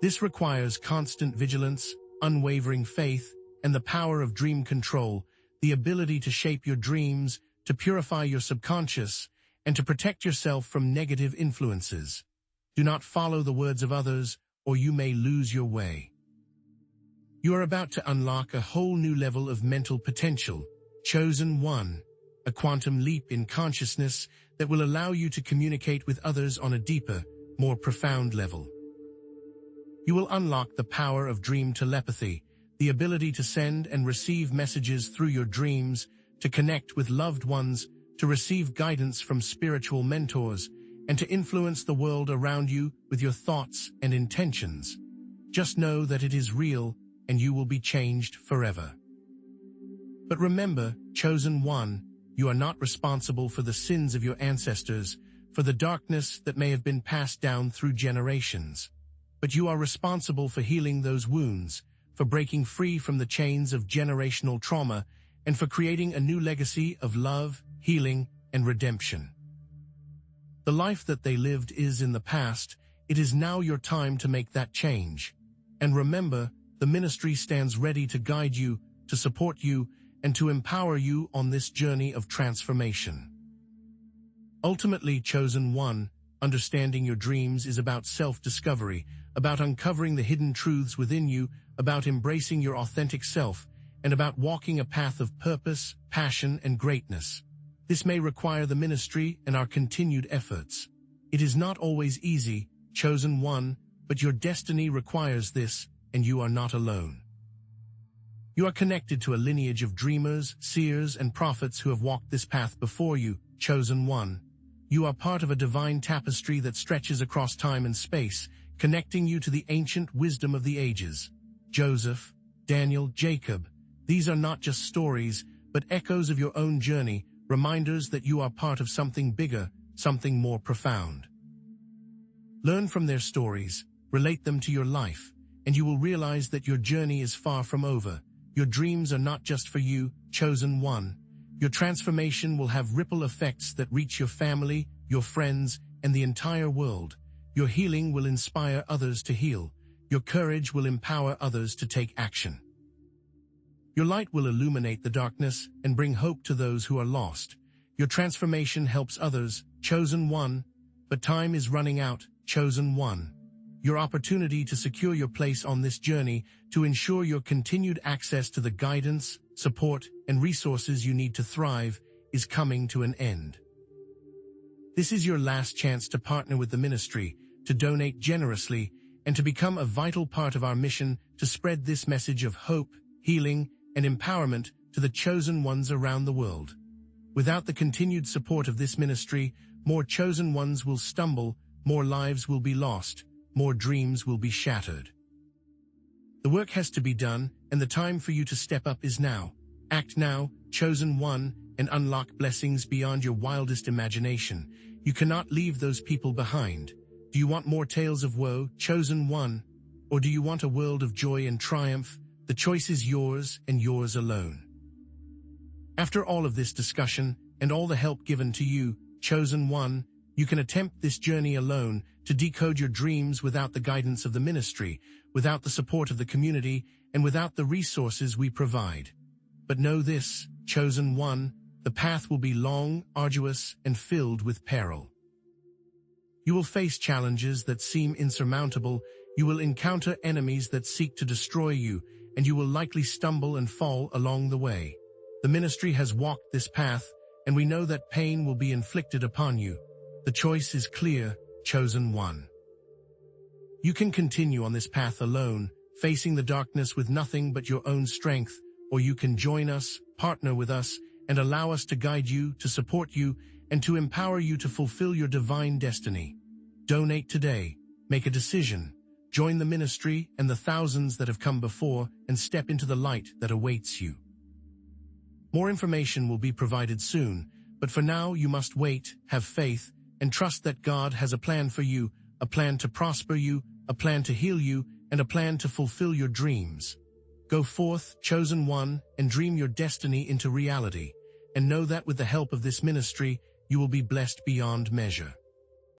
This requires constant vigilance, unwavering faith, and the power of dream control, the ability to shape your dreams, to purify your subconscious, and to protect yourself from negative influences. Do not follow the words of others, or you may lose your way. You are about to unlock a whole new level of mental potential, chosen one, a quantum leap in consciousness that will allow you to communicate with others on a deeper, more profound level. You will unlock the power of dream telepathy, the ability to send and receive messages through your dreams, to connect with loved ones, to receive guidance from spiritual mentors, and to influence the world around you with your thoughts and intentions. Just know that it is real, and you will be changed forever. But remember, chosen one, you are not responsible for the sins of your ancestors, for the darkness that may have been passed down through generations. But you are responsible for healing those wounds, for breaking free from the chains of generational trauma, and for creating a new legacy of love, healing, and redemption. The life that they lived is in the past. It is now your time to make that change. And remember, the ministry stands ready to guide you, to support you, and to empower you on this journey of transformation. Ultimately, chosen one, understanding your dreams is about self-discovery, about uncovering the hidden truths within you, about embracing your authentic self, and about walking a path of purpose, passion, and greatness. This may require the ministry and our continued efforts. It is not always easy, chosen one, but your destiny requires this, and you are not alone. You are connected to a lineage of dreamers, seers, and prophets who have walked this path before you, chosen one. You are part of a divine tapestry that stretches across time and space, connecting you to the ancient wisdom of the ages. Joseph, Daniel, Jacob, these are not just stories, but echoes of your own journey, reminders that you are part of something bigger, something more profound. Learn from their stories, relate them to your life, and you will realize that your journey is far from over. Your dreams are not just for you, chosen one. Your transformation will have ripple effects that reach your family, your friends, and the entire world. Your healing will inspire others to heal. Your courage will empower others to take action. Your light will illuminate the darkness and bring hope to those who are lost. Your transformation helps others, chosen one, but time is running out, chosen one. Your opportunity to secure your place on this journey to ensure your continued access to the guidance, support, and resources you need to thrive is coming to an end. This is your last chance to partner with the ministry, to donate generously, and to become a vital part of our mission to spread this message of hope, healing, and empowerment to the chosen ones around the world. Without the continued support of this ministry, more chosen ones will stumble, more lives will be lost, more dreams will be shattered. The work has to be done, and the time for you to step up is now. Act now, chosen one, and unlock blessings beyond your wildest imagination. You cannot leave those people behind. Do you want more tales of woe, chosen one? Or do you want a world of joy and triumph? The choice is yours and yours alone. After all of this discussion and all the help given to you, chosen one, you can attempt this journey alone to decode your dreams without the guidance of the ministry, without the support of the community, and without the resources we provide. But know this, chosen one, the path will be long, arduous, and filled with peril. You will face challenges that seem insurmountable, you will encounter enemies that seek to destroy you, and you will likely stumble and fall along the way. The ministry has walked this path, and we know that pain will be inflicted upon you. The choice is clear, chosen one. You can continue on this path alone, facing the darkness with nothing but your own strength, or you can join us, partner with us, and allow us to guide you, to support you, and to empower you to fulfill your divine destiny. Donate today, make a decision, join the ministry and the thousands that have come before, and step into the light that awaits you. More information will be provided soon, but for now you must wait, have faith, and trust that God has a plan for you, a plan to prosper you, a plan to heal you, and a plan to fulfill your dreams. Go forth, chosen one, and dream your destiny into reality, and know that with the help of this ministry, you will be blessed beyond measure.